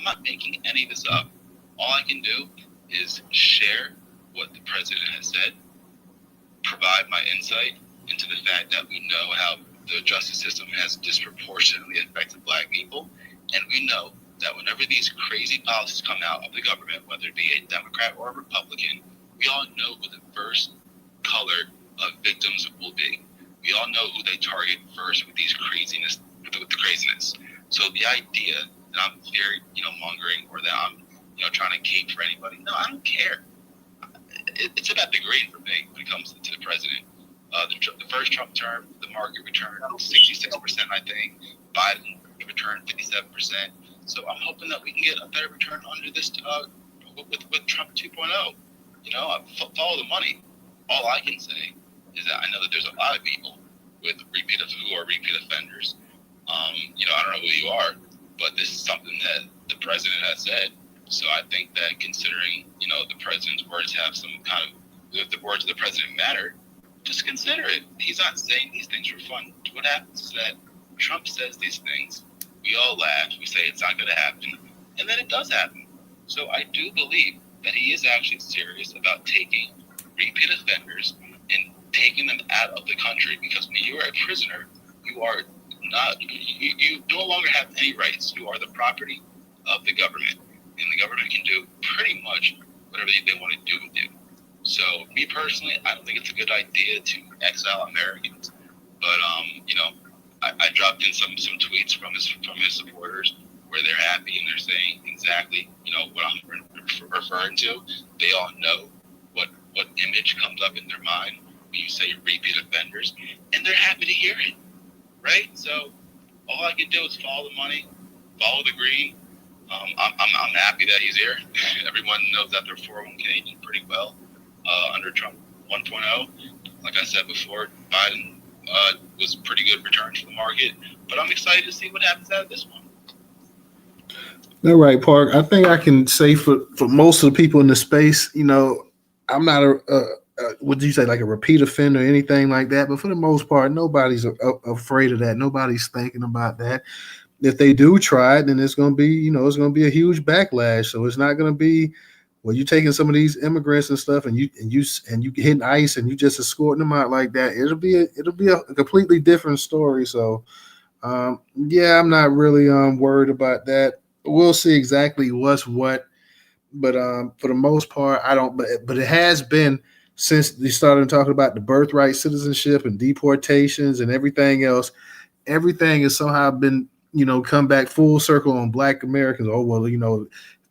not making any of this up. All I can do is share what the president has said, provide my insight into the fact that we know how the justice system has disproportionately affected Black people, and we know that whenever these crazy policies come out of the government, whether it be a Democrat or a Republican, we all know who the first color of victims will be. We all know who they target first with these craziness, with the craziness. So the idea that I'm fear, mongering, or that I'm, trying to cape for anybody, no, I don't care. it's about the grade for me when it comes to the president. The first Trump term, the market returned 66%, I think. Biden returned 57%. So I'm hoping that we can get a better return under this with Trump 2.0. You know, follow the money. All I can say is that I know that there's a lot of people who are repeat offenders. You know, I don't know who you are, but this is something that the president has said. So I think that considering, you know, the president's words have some kind of, the words of the president matter, just consider it. He's not saying these things for fun. What happens is that Trump says these things, we all laugh, we say it's not going to happen, and then it does happen. So I do believe that he is actually serious about taking repeat offenders and taking them out of the country, because when you are a prisoner, you are not, you no longer have any rights. You are the property of the government, and the government can do pretty much whatever they want to do with you. So me personally, I don't think it's a good idea to exile Americans, but you know, I dropped in some tweets from his supporters where they're happy and they're saying exactly, you know, what I'm referring to. They all know what image comes up in their mind when you say repeat offenders, and they're happy to hear it, right? So all I can do is follow the money, follow the green. I'm happy that he's here. Everyone knows that their 401k did pretty well under Trump 1.0. Like I said before, Biden was pretty good return to the market, but I'm excited to see what happens out of this one. All right, Park. I think I can say for most of the people in the space, you know, I'm not what do you say, like a repeat offender or anything like that. But for the most part, nobody's afraid of that. Nobody's thinking about that. If they do try it, then it's going to be, you know, it's going to be a huge backlash. So it's not going to be, well, you taking some of these immigrants and stuff, and you hitting ICE and you just escorting them out like that. It'll be a completely different story. So, yeah, I'm not really worried about that. We'll see exactly what's what, but for the most part, I don't. But it has been since they started talking about the birthright citizenship and deportations and everything else. Everything has somehow been, you know, come back full circle on Black Americans. Oh, well, you know,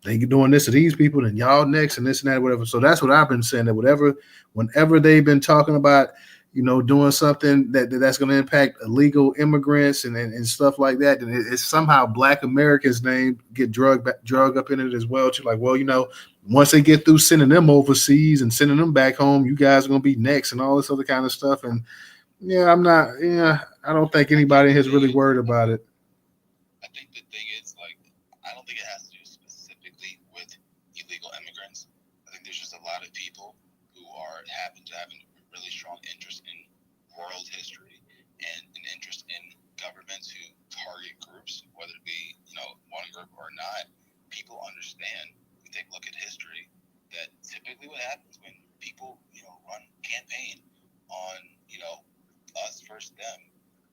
they doing this to these people, and y'all next, and this and that, whatever. So that's what I've been saying. That whenever they've been talking about, you know, doing something that's going to impact illegal immigrants and stuff like that, and it's somehow Black Americans' name get drug up in it as well. Too, like, well, you know, once they get through sending them overseas and sending them back home, you guys are going to be next, and all this other kind of stuff. And yeah, I don't think anybody has really worried about it. I think the thing is, like, I don't think it has to do specifically with illegal immigrants. I think there's just a lot of people who happen to have a really strong interest in world history and an interest in governments who target groups, whether it be, you know, one group or not. People understand, we take a look at history, that typically what happens when people, you know, run campaign on, you know, us versus them,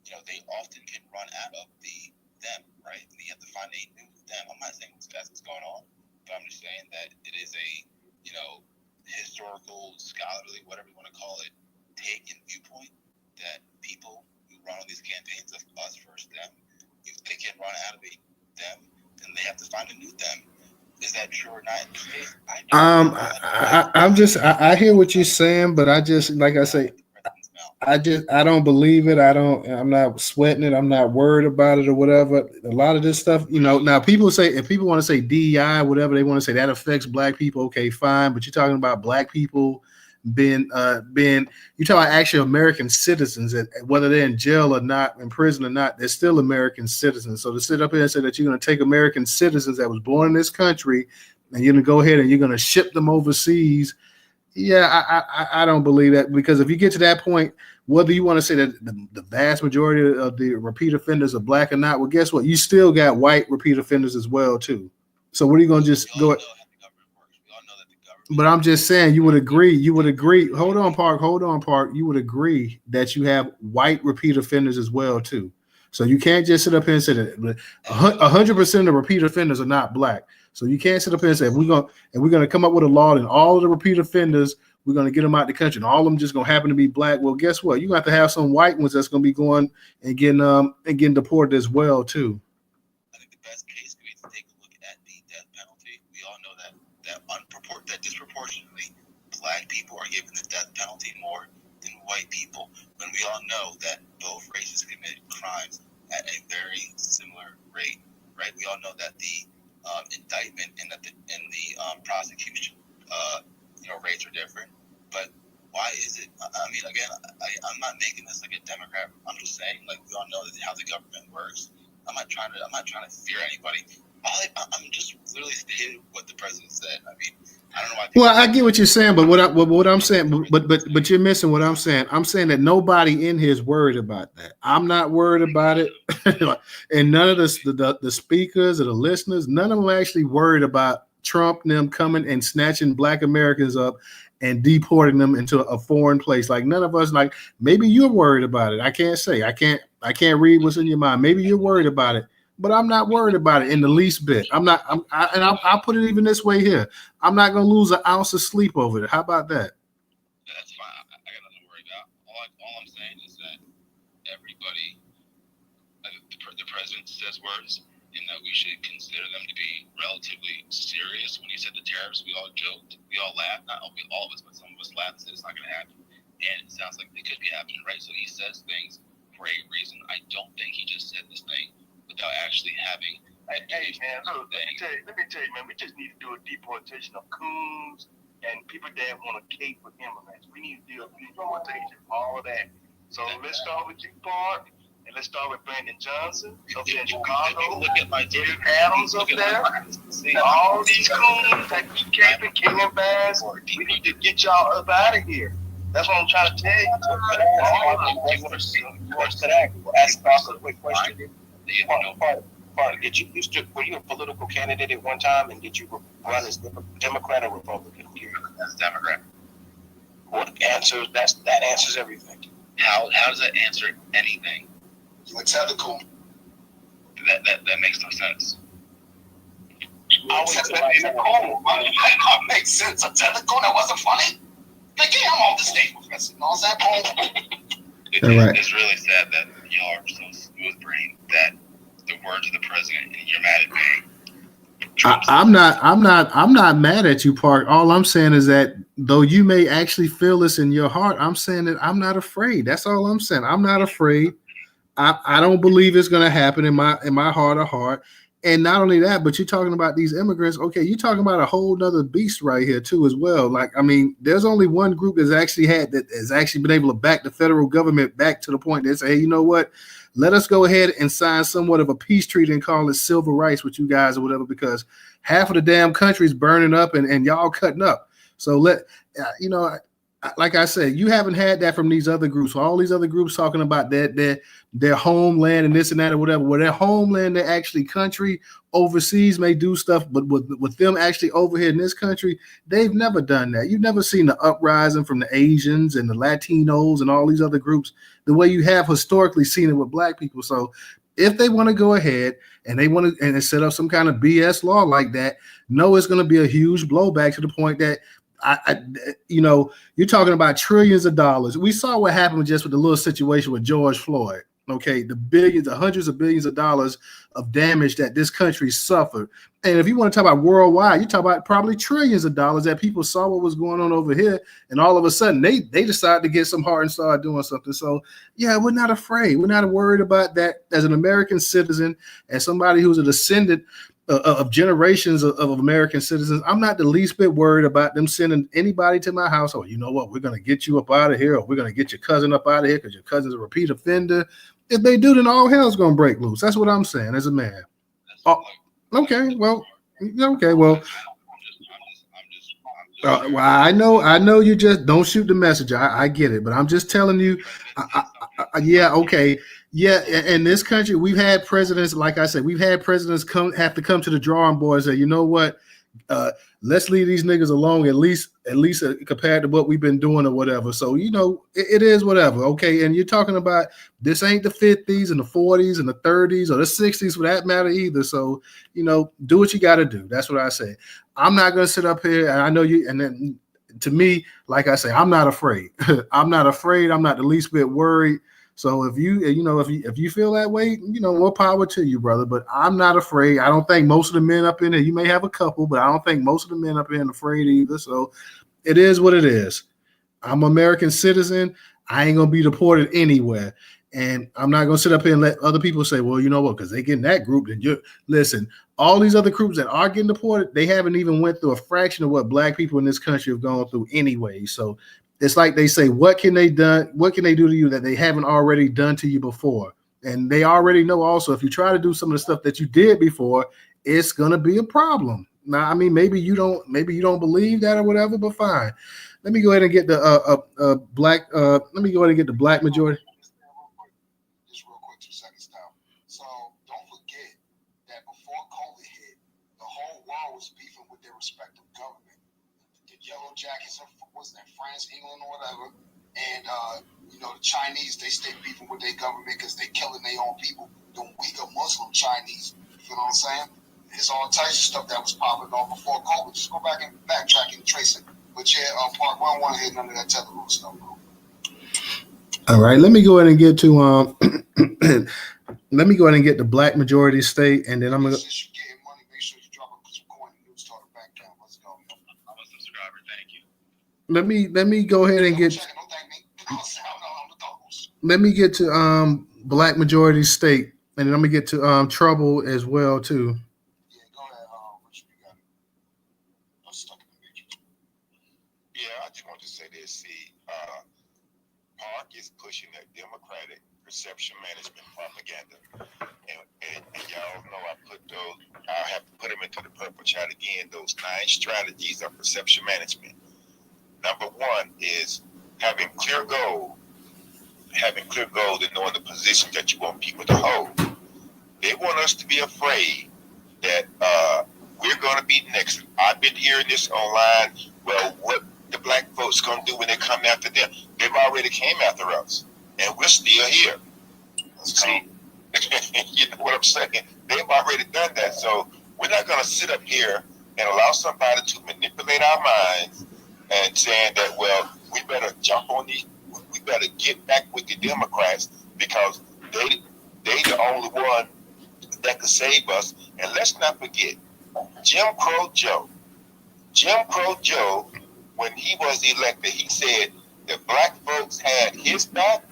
you know, they often can run out of them, right? And you have to find a new them. I'm not saying that's what's going on, but I'm just saying that it is a, you know, historical, scholarly, whatever you want to call it, take and viewpoint that people who run on these campaigns of us versus them, if they can run out of them, then they have to find a new them. Is that true or not in this case? I hear what you're saying, but I just, like I say, I don't believe it. I'm not sweating it. I'm not worried about it or whatever. A lot of this stuff, you know, now people say, if people want to say DEI, whatever they want to say, that affects Black people. Okay, fine. But you're talking about Black people being you're talking about actually American citizens, whether they're in jail or not, in prison or not, they're still American citizens. So to sit up here and say that you're going to take American citizens that was born in this country and you're going to go ahead and you're going to ship them overseas. Yeah, I don't believe that, because if you get to that point, whether you want to say that the vast majority of the repeat offenders are Black or not, well, guess what? You still got white repeat offenders as well, too. So what are you going to just go? But I'm just saying, you would agree. Hold on, Park. You would agree that you have white repeat offenders as well, too. So you can't just sit up here and say that 100% of repeat offenders are not Black. So you can't sit up here and say, if we're going to come up with a law and all of the repeat offenders, we're going to get them out of the country, and all of them just going to happen to be Black. Well, guess what? You have to have some white ones that's going to be going and getting deported as well, too. I think the best case would be to take a look at the death penalty. We all know that disproportionately black people are given the death penalty more than white people, when we all know that both races commit crimes at a very similar rate, right? We all know that the indictment and the prosecution, rates are different. But why is it? I mean, again, I'm not making this like a Democrat. I'm just saying, like, we all know that how the government works. I'm not trying to fear anybody. I'm just literally stating what the president said. I mean, I don't know why. Well, I get what you're saying, but what I'm saying, but you're missing what I'm saying. I'm saying that nobody in here is worried about that. I'm not worried about it, and none of the speakers or the listeners, none of them are actually worried about Trump and them coming and snatching Black Americans up and deporting them into a foreign place. Like, none of us, like, maybe you're worried about it. I can't say. I can't read what's in your mind. Maybe you're worried about it. But I'm not worried about it in the least bit. I'll put it even this way here. I'm not going to lose an ounce of sleep over it. How about that? That's fine. I got nothing to worry about. All I'm saying is that everybody, the president says words, and that we should consider them to be relatively serious. When he said the tariffs, we all joked, we all laughed. Not all of us, but some of us laughed and said it's not going to happen. And it sounds like they could be happening, right? So he says things for a reason. I don't think he just said this thing without actually having. Hey man, look, let me tell you, man, we just need to do a deportation of coons and people that want to cape with immigrants. We need to do a deportation, all of that. So let's start with you, Park, and let's start with Brandon Johnson up there in Chicago. Look at my Derek Adams up there. All these coons that keep caping, Kenyon Bass. We need to get y'all up out of here. That's what I'm trying to tell you. Ask also a quick question. Were you a political candidate at one time, and did you run as Democrat or Republican? As a Democrat. What answer? That answers everything. How does that answer anything? You technical. That makes no sense. That makes sense. A technical that wasn't funny. Like, yeah, I'm off the stage, Professor. No, is that It's really sad that y'all are so smooth-brained that the words of the president and you're mad at me. I'm not mad at you, Park. All I'm saying is that though you may actually feel this in your heart, I'm saying that I'm not afraid. That's all I'm saying. I'm not afraid. I don't believe it's going to happen in my heart of heart. And not only that, but you're talking about these immigrants. Okay, you're talking about a whole nother beast right here too, as well. Like, I mean, there's only one group that has actually been able to back the federal government back to the point that say, hey, you know what? Let us go ahead and sign somewhat of a peace treaty and call it civil rights with you guys or whatever, because half of the damn country is burning up and y'all cutting up. So like I said, you haven't had that from these other groups. So all these other groups talking about their homeland and this and that or whatever. Well, their homeland, their actually country overseas may do stuff, but with them actually over here in this country, they've never done that. You've never seen the uprising from the Asians and the Latinos and all these other groups the way you have historically seen it with Black people. So if they want to go ahead and they want to and set up some kind of BS law like that, no, it's going to be a huge blowback to the point that you're talking about trillions of dollars. We saw what happened just with the little situation with George Floyd. Okay, the hundreds of billions of dollars of damage that this country suffered. And if you want to talk about worldwide, you talk about probably trillions of dollars that people saw what was going on over here, and all of a sudden they decided to get some heart and start doing something. So yeah, we're not afraid. We're not worried about that. As an American citizen, as somebody who's a descendant of generations of American citizens, I'm not the least bit worried about them sending anybody to my house. Oh, you know what? We're going to get you up out of here, or we're going to get your cousin up out of here because your cousin's a repeat offender. If they do, then all hell's going to break loose. That's what I'm saying as a man. Oh, okay. Well, I know you just don't shoot the messenger. I get it, but I'm just telling you. Yeah, okay. Yeah, in this country, we've had presidents, like I said, have to come to the drawing board and say, you know what, let's leave these niggas alone, at least compared to what we've been doing or whatever. So, it is whatever, okay? And you're talking about this ain't the 50s and the 40s and the 30s or the 60s for that matter either. So, do what you got to do. That's what I say. I'm not going to sit up here, and I know you, and then to me, like I say, I'm not afraid. I'm not afraid. I'm not the least bit worried. So if you feel that way, more power to you, brother. But I'm not afraid. I don't think most of the men up in there, you may have a couple, but I don't think most of the men up in there are afraid either. So it is what it is. I'm an American citizen. I ain't gonna be deported anywhere. And I'm not gonna sit up here and let other people say, well, you know what, because they get in that group, then you listen, all these other groups that are getting deported, they haven't even went through a fraction of what black people in this country have gone through anyway. So it's like they say, what can they do to you that they haven't already done to you before? And they already know also, if you try to do some of the stuff that you did before, it's gonna be a problem. Now, I mean, maybe you don't believe that or whatever, but fine. Let me go ahead and get the black. Let me go ahead and get the black majority. Just real quick, 2 seconds now. So don't forget that before COVID hit, the whole world was beefing with their respective government. The Yellow Jackets, was that France, England, or whatever, and the Chinese, they stay beefing with their government because they killing their own people. The Uyghur Muslim Chinese, you know what I'm saying? There's all types of stuff that was popping off before COVID. Just go back and backtrack and trace it. But yeah, Park, we don't want to hear none of that Tether stuff, bro. All right, let me go ahead and get to let me go ahead and get the black majority state, and then I'm gonna. Since you're getting money, make sure you drop a coin in Newstoter bank account. Let's go. I'm a subscriber. Thank you. Let me go ahead and get. Let me get to black majority state, and then I'm gonna get to trouble as well too. Yeah, go ahead. What you got? I'm stuck in the matrix. Yeah, I just want to say this. See, Park is pushing that Democratic perception management propaganda, and y'all know I have to put them into the purple chat again. Those 9 strategies of perception management. Number 1 is having clear goals and knowing the positions that you want people to hold. They want us to be afraid that we're going to be next. I've been hearing this online. Well, what the black folks going to do when they come after them? They've already came after us, and we're still here. See, you know what I'm saying? They've already done that. So we're not going to sit up here and allow somebody to manipulate our minds and saying that, well, we better jump on these. We better get back with the Democrats because they the only one that could save us. And let's not forget, Jim Crow Joe, when he was elected, he said that black folks had his back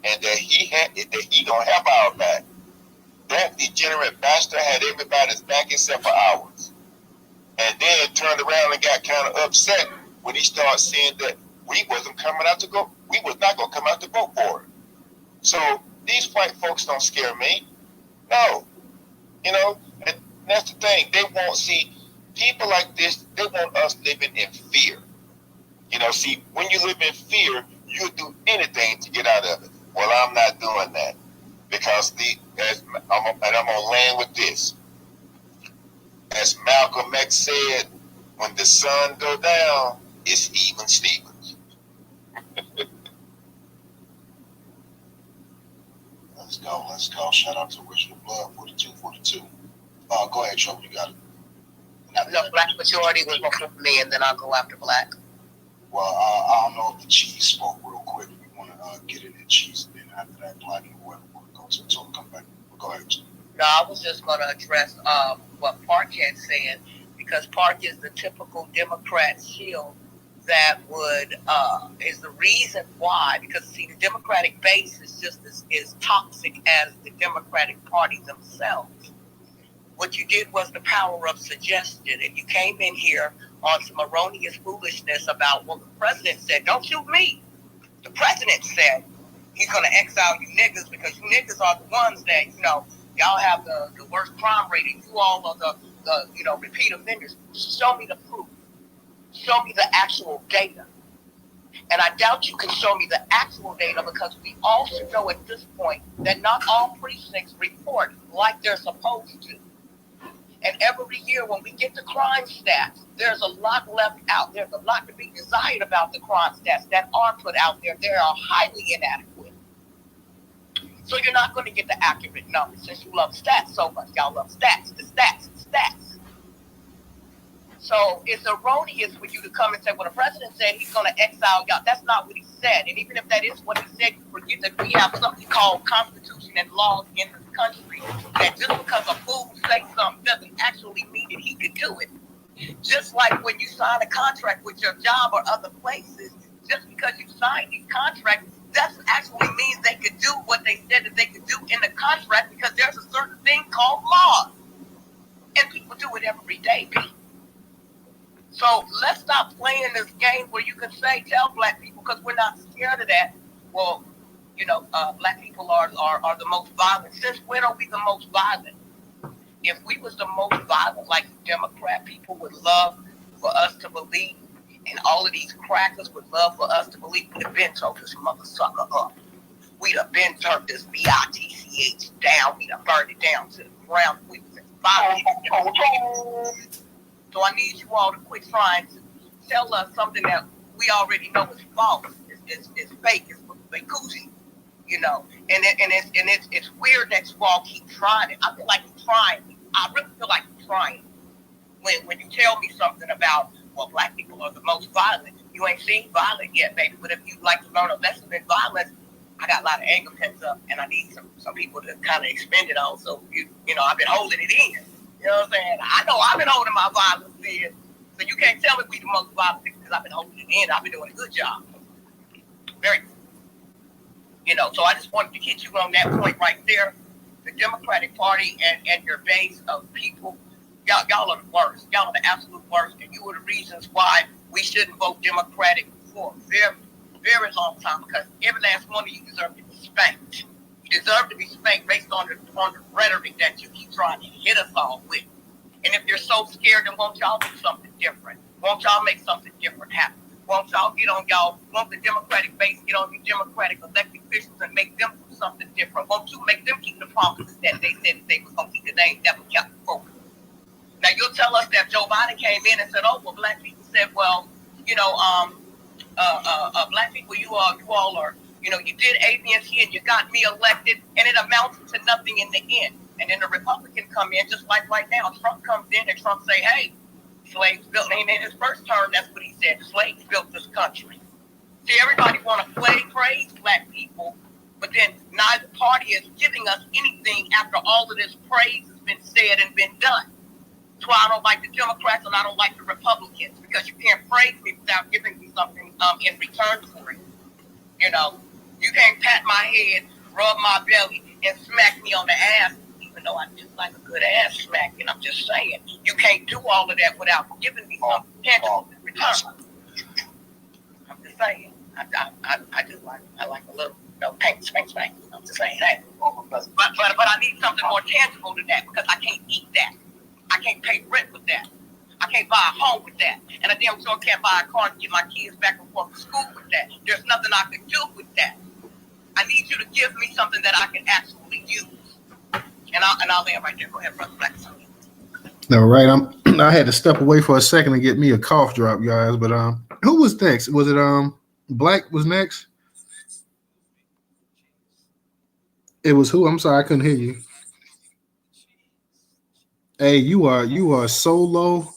and that he gonna have our back. That degenerate bastard had everybody's back except for ours. And then turned around and got kind of upset when he started saying that we wasn't coming out to go. We was not gonna come out to vote for it. So these white folks don't scare me. No, and that's the thing. They won't see people like this. They want us living in fear. See, when you live in fear, you'll do anything to get out of it. Well, I'm not doing that because I'm gonna land with this. As Malcolm X said, when the sun go down, it's even Stevens. Let's go. Shout out to Original Blood 4242. Go ahead, Trouble. You got it. No, black majority was going for me, and then I'll go after black. Well, I don't know if the cheese spoke real quick. We want to get in the cheese, and then after that, black and whoever want to go to until we come back. Go ahead. No, I was just going to address what Park had said, because Park is the typical Democrat shield that would is the reason why. Because see, the Democratic base is just as toxic as the Democratic Party themselves. What you did was the power of suggestion, and you came in here on some erroneous foolishness about what the president said. Don't shoot me. The president said he's going to exile you niggas because you niggas are the ones that, y'all have the worst crime rate, and you all are the repeat offenders. Show me the proof. Show me the actual data. And I doubt you can show me the actual data because we all should know at this point that not all precincts report like they're supposed to. And every year when we get the crime stats, there's a lot left out. There's a lot to be desired about the crime stats that are put out there. They are highly inadequate. So you're not going to get the accurate numbers since you love stats so much. Y'all love stats, the stats. So it's erroneous for you to come and say, well, the president said he's going to exile y'all. That's not what he said. And even if that is what he said, you forget that we have something called constitution and laws in this country. That just because a fool says something doesn't actually mean that he could do it. Just like when you sign a contract with your job or other places, just because you sign these contracts, that actually means they could do what they said that they could do in the contract because there's a certain thing called law. And people do it every day, Pete. So let's stop playing this game where you can say, tell black people, because we're not scared of that. Well, black people are the most violent. Since when are we the most violent? If we was the most violent, like Democrat people would love for us to believe, and all of these crackers would love for us to believe, we'd have been told this mother sucker up. We'd have been turned this BITCH down. We'd have burned it down to the ground. We was violent. So I need you all to quit trying to tell us something that we already know is false. It's fake. It's koozie, And it's weird that you all keep trying it. I feel like you're trying. I really feel like you're trying. When you tell me something about, well, black people are the most violent, you ain't seen violence yet, baby. But if you like to learn a lesson in violence, I got a lot of anger pent up, and I need some people to kind of expend it on. So I've been holding it in. You know what I'm saying? I know I've been holding my violence in. So you can't tell me we the most violent because I've been holding it in. I've been doing a good job. Very good. So I just wanted to get you on that point right there. The Democratic Party and your base of people, y'all are the worst. Y'all are the absolute worst. And you are the reasons why we shouldn't vote Democratic for a very, very long time, because every last one of you deserve to be spanked. You deserve to be spanked based on the rhetoric that you keep trying to hit us all with. And if you're so scared, then won't y'all do something different? Won't y'all make something different happen? Won't y'all won't the Democratic base get on your Democratic elected officials and make them do something different? Won't you make them keep the promises that they said that they were going to keep, that they never kept before? Now you'll tell us that Joe Biden came in and said, oh, well, black people said, well, black people, you all are, you did A, B, and C, and you got me elected, and it amounted to nothing in the end. And then the Republican come in, just like right now. Trump comes in and Trump say, hey, slaves built, and in his first term, that's what he said, slaves built this country. See, everybody want to praise black people, but then neither party is giving us anything after all of this praise has been said and been done. That's why I don't like the Democrats and I don't like the Republicans, because you can't praise me without giving me something in return for it. You can't pat my head, rub my belly, and smack me on the ass, even though I do like a good ass smacking. I'm just saying, you can't do all of that without giving me something tangible in return. I'm just saying, I like a little, spank. I'm just saying, hey, but I need something more tangible than that, because I can't eat that. I can't pay rent with that. I can't buy a home with that. And I damn sure can't buy a car and get my kids back and forth to school with that. There's nothing I can do with that. I need you to give me something that I can actually use. And I'll land right there. Go ahead, Brother Black. All right. I had to step away for a second and get me a cough drop, guys. But who was next? Was it Black was next? It was who? I'm sorry, I couldn't hear you. Hey, you are so low.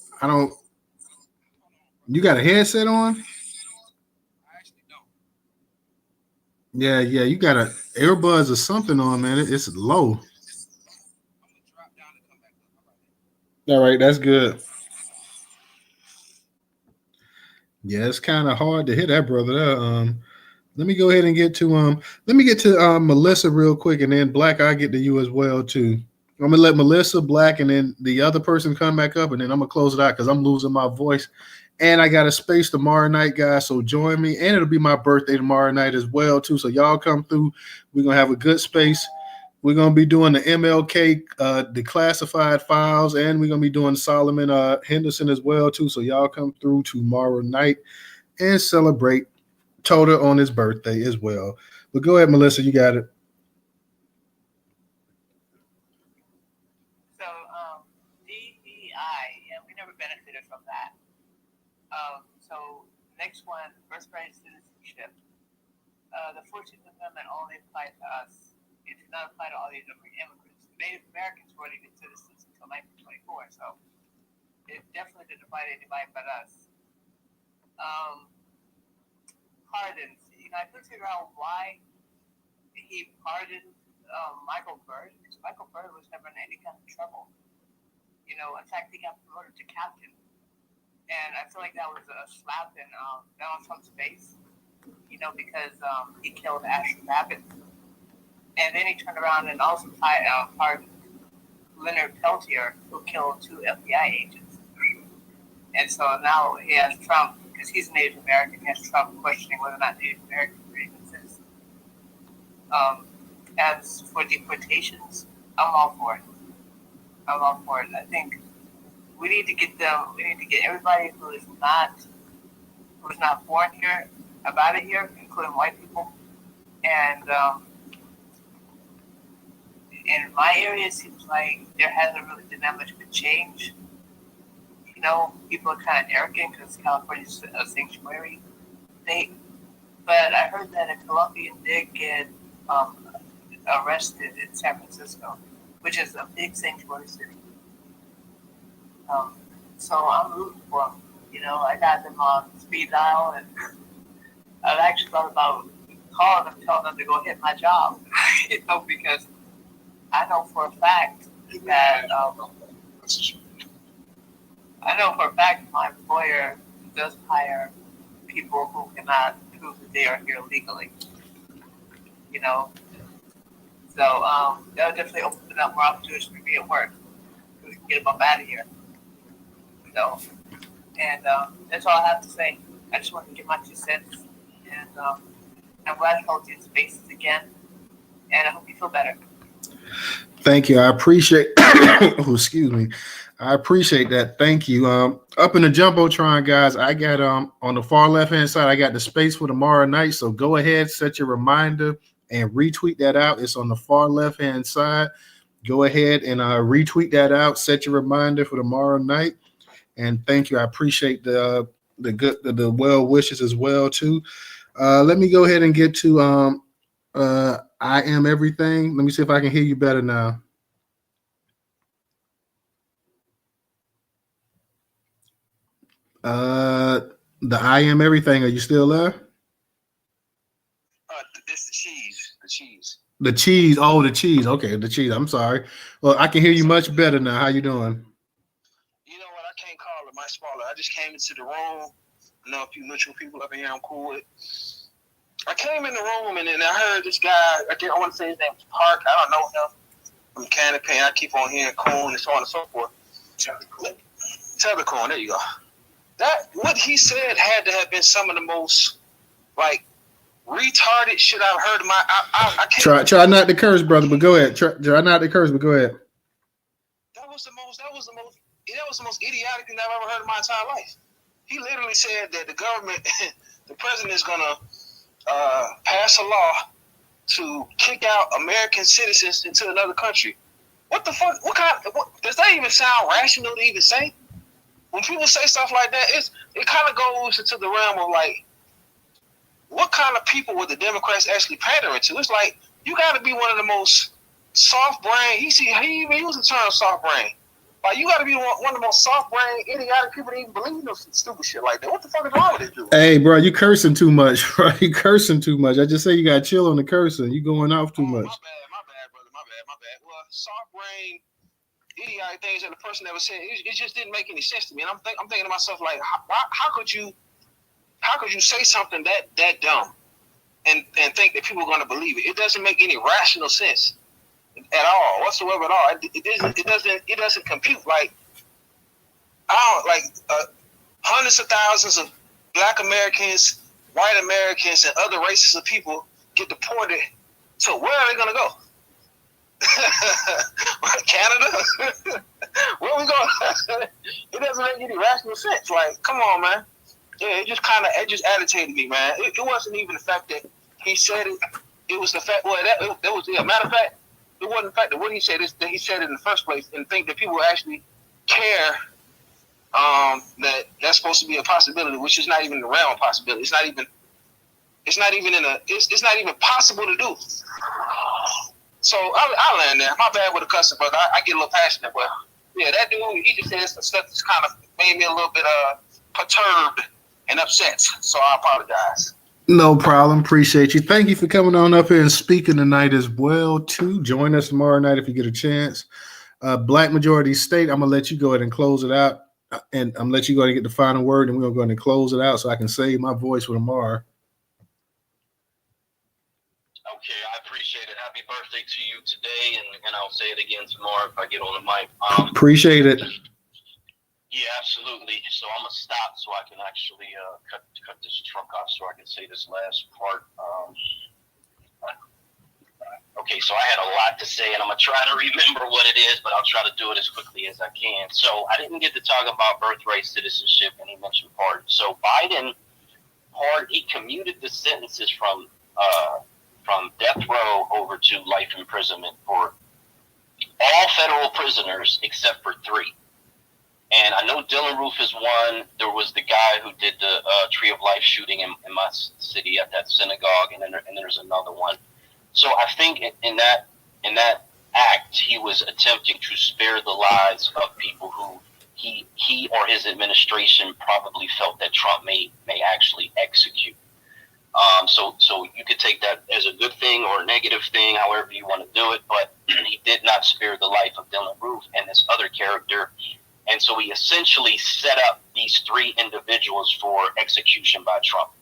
You got a headset on? Yeah, you got a earbuds or something on, man. It's low. All right, that's good. Yeah, it's kind of hard to hit that brother there. Let me go ahead and get to Melissa real quick, and then Black, I'll get to you as well too. I'm gonna let Melissa, Black, and then the other person come back up, and then I'm gonna close it out because I'm losing my voice. And I got a space tomorrow night, guys. So join me. And it'll be my birthday tomorrow night as well, too. So y'all come through. We're gonna have a good space. We're gonna be doing the MLK declassified files, and we're gonna be doing Solomon Henderson as well, too. So y'all come through tomorrow night and celebrate Toda on his birthday as well. But go ahead, Melissa, you got it. So DEI, yeah, we never benefited from that. So next one, Birthright Citizenship. The 14th Amendment only applies to us. It did not apply to all the immigrants. Native Americans weren't even citizens until 1924, so it definitely didn't apply to anybody but us. Pardons. I couldn't figure out why he pardoned Michael Byrd, because Michael Byrd was never in any kind of trouble. In fact, he got promoted to captain. And I feel like that was a slap in Donald Trump's face, you know, because he killed Ashley Babbitt. And then he turned around and also pardoned Leonard Peltier, who killed 2 FBI agents. And so now he has Trump, because he's Native American, he has Trump questioning whether or not Native Americans are even citizens. As for deportations, I'm all for it. I'm all for it. I think we need to get everybody who is not born here about it here, including white people. And in my area, it seems like there hasn't really been that much of a change. You know, people are kind of arrogant because California's a sanctuary state. But I heard that a Colombian did get arrested in San Francisco, which is a big sanctuary city. So I'm rooting for them. You know, I got them on speed dial, and I've actually thought about calling them, telling them to go hit my job. You know, because I know for a fact that my employer does hire people who cannot prove that they are here legally. You know, so that would definitely open up more opportunities for me at work. We can get them up out of here. So, and that's all I have to say. I just wanted to give my 2 cents, and I'm glad to hold you in spaces again, and I hope you feel better. Thank you. I appreciate. Oh, excuse me. I appreciate that. Thank you. Up in the Jumbotron, guys, I got on the far left-hand side, I got the space for tomorrow night. So go ahead, set your reminder and retweet that out. It's on the far left-hand side. Go ahead and retweet that out. Set your reminder for tomorrow night. And thank you. I appreciate the well wishes as well too. Let me go ahead and get to I Am Everything. Let me see if I can hear you better now. The I Am Everything. Are you still there? This the cheese. The cheese. The cheese. Oh, the cheese. Okay, the cheese. I'm sorry. Well, I can hear you much better now. How you doing? You know what? I can't call it my smaller. I just came into the room. I know a few mutual people up in here I'm cool with. I came in the room and then I heard this guy. I want to say his name was Park. I don't know him. From Canopy. I keep on hearing Coon and so on and so forth. Tethercoin. There you go. That what he said had to have been some of the most like retarded shit I've heard in my. I can't try not to curse, brother. But go ahead. Try not to curse, but go ahead. That was the most idiotic thing I've ever heard in my entire life. He literally said that the government, the president is gonna pass a law to kick out American citizens into another country. What the fuck? Does that even sound rational to even say? When people say stuff like that, it kind of goes into the realm of like, what kind of people would the Democrats actually pander into? It's like you got to be one of the most soft brain. He even used the term soft brain. Like you got to be one of the most soft brain, idiotic people that even believe in some stupid shit like that. What the fuck is wrong with this dude? Hey, bro, you cursing too much, bro. You cursing too much. I just say you got to chill on the cursing. You going off too much. My bad, brother. My bad. Well, soft brain, idiotic things that the person never said. It just didn't make any sense to me. And I'm thinking to myself like, how could you say something that dumb and think that people are going to believe it? It doesn't make any rational sense at all, whatsoever at all. It doesn't compute. Like hundreds of thousands of Black Americans, white Americans, and other races of people get deported. So where are they going to go? Canada? Where are we going? It doesn't make any rational sense. Like, come on, man. Yeah, it just agitated me, man. It wasn't even the fact that he said it. It was the fact. Well, that was a matter of fact. It wasn't the fact that what he said is that he said it in the first place, and think that people actually care that that's supposed to be a possibility, which is not even the realm of possibility. It's not even possible to do. So I'll land there. My bad with the cussing, but I get a little passionate. But yeah, that dude, he just said some stuff that's kind of made me a little bit perturbed and upset. So I apologize. No problem. Appreciate you. Thank you for coming on up here and speaking tonight as well, too. Join us tomorrow night if you get a chance. Black Majority State, I'm going to let you go ahead and close it out. And I'm let you go and get the final word, and we're gonna go ahead and close it out so I can save my voice for tomorrow. Okay, I appreciate it. Happy birthday to you today, and I'll say it again tomorrow if I get on the mic. Appreciate it. Yeah, absolutely. So I'm gonna stop so I can actually cut this truck off so I can say this last part. Okay, so I had a lot to say, and I'm gonna try to remember what it is, but I'll try to do it as quickly as I can. So I didn't get to talk about birthright citizenship, and he mentioned pardon. So Biden, he commuted the sentences from death row over to life imprisonment for all federal prisoners except for 3. And I know Dylan Roof is one. There was the guy who did the Tree of Life shooting in my city at that synagogue, and there's another one. So I think in that act, he was attempting to spare the lives of people who he or his administration probably felt that Trump may actually execute. So you could take that as a good thing or a negative thing, however you want to do it. But he did not spare the life of Dylan Roof and this other character. And so he essentially set up these 3 individuals for execution by Trump.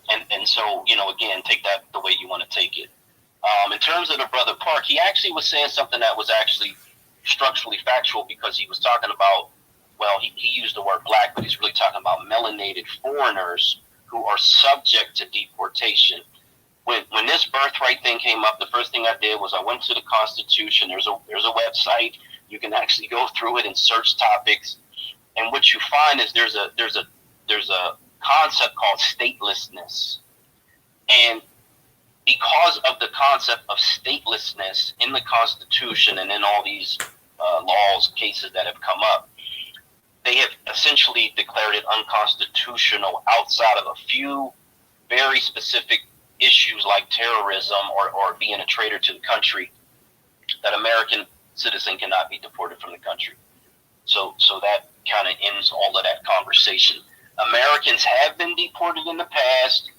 And so, again, take that the way you want to take it. In terms of the brother Park, he actually was saying something that was actually structurally factual, because he was talking about, well, he used the word black, but he's really talking about melanated foreigners who are subject to deportation. When this birthright thing came up, the first thing I did was I went to the Constitution. There's a website. You can actually go through it and search topics. And what you find is there's a concept called statelessness. And because of the concept of statelessness in the Constitution and in all these laws, cases that have come up, they have essentially declared it unconstitutional outside of a few very specific issues like terrorism or being a traitor to the country, that American citizen cannot be deported from the country. So that kind of ends all of that conversation. Americans have been deported in the past.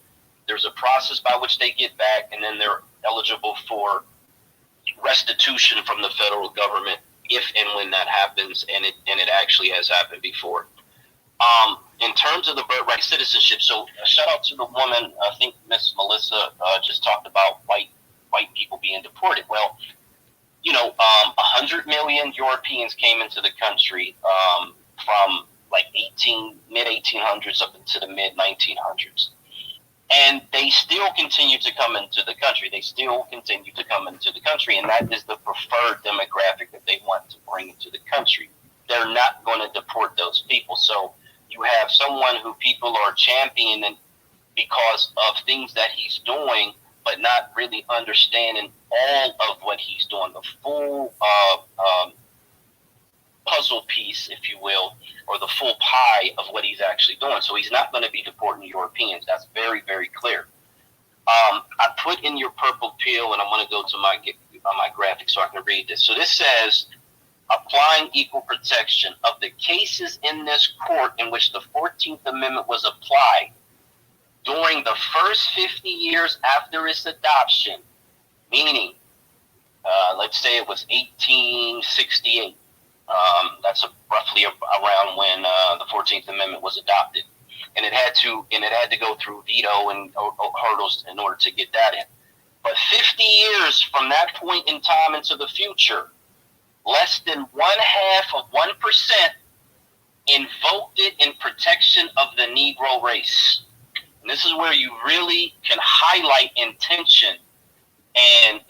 There's a process by which they get back, and then they're eligible for restitution from the federal government if and when that happens, and it actually has happened before. In terms of the birthright citizenship, so a shout out to the woman, I think Miss Melissa just talked about white people being deported. Well, 100 million Europeans came into the country from like mid 1800s up into the mid 1900s. And they still continue to come into the country. And that is the preferred demographic that they want to bring into the country. They're not going to deport those people. So you have someone who people are championing because of things that he's doing, but not really understanding all of what he's doing, the full puzzle piece, if you will, or the full pie of what he's actually doing. So he's not going to be deporting Europeans. That's very, very clear. I put in your purple pill, and I'm going to go to my graphic so I can read this. So this says, applying equal protection of the cases in this court in which the 14th Amendment was applied during the first 50 years after its adoption, meaning, let's say it was 1868. That's roughly around when the 14th Amendment was adopted, and it had to go through veto and hurdles in order to get that in. But 50 years from that point in time into the future, less than 0.5% invoked it in protection of the Negro race. And this is where you really can highlight intention and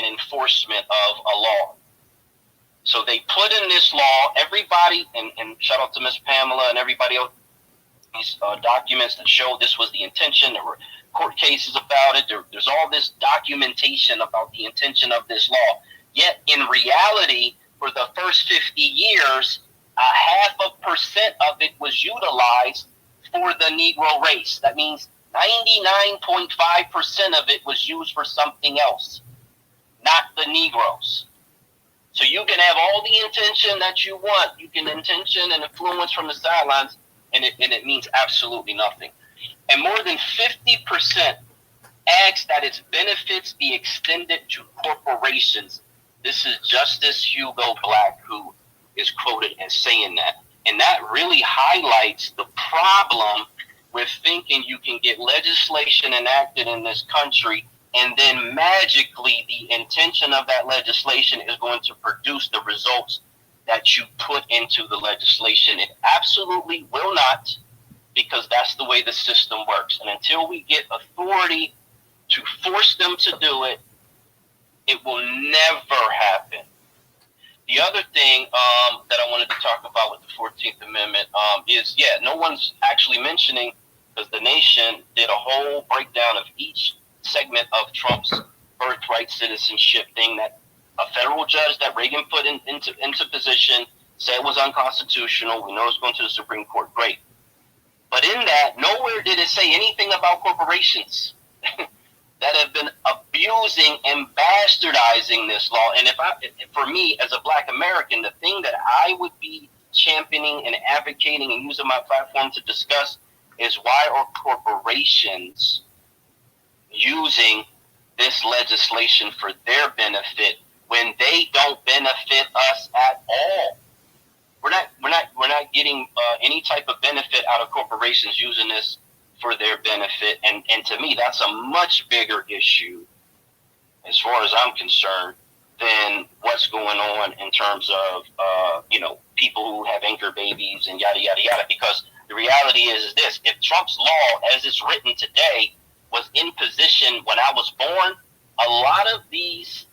enforcement of a law. So they put in this law, everybody, and shout out to Miss Pamela and everybody else, these documents that show this was the intention. There were court cases about it. There's all this documentation about the intention of this law. Yet in reality, for the first 50 years, 0.5% of it was utilized for the Negro race. That means 99.5% of it was used for something else, not the Negroes. So you can have all the intention that you want. You can intention and influence from the sidelines, and it means absolutely nothing. And more than 50% ask that its benefits be extended to corporations. This is Justice Hugo Black, who is quoted as saying that. And that really highlights the problem with thinking you can get legislation enacted in this country and then magically the intention of that legislation is going to produce the results that you put into the legislation. It absolutely will not, because that's the way the system works. And until we get authority to force them to do it, it will never happen. The other thing that I wanted to talk about with the 14th Amendment is, no one's actually mentioning, because the Nation did a whole breakdown of each segment of Trump's birthright citizenship thing that a federal judge that Reagan put into position said was unconstitutional. We know it's going to the Supreme Court. Great. But in that, nowhere did it say anything about corporations that have been abusing and bastardizing this law. And for me, as a Black American, the thing that I would be championing and advocating and using my platform to discuss is why are corporations using this legislation for their benefit when they don't benefit us at all? We're not getting any type of benefit out of corporations using this for their benefit, and to me, that's a much bigger issue, as far as I'm concerned, than what's going on in terms of people who have anchor babies and yada yada yada. Because the reality is this: if Trump's law, as it's written today, was in position when I was born, a lot of these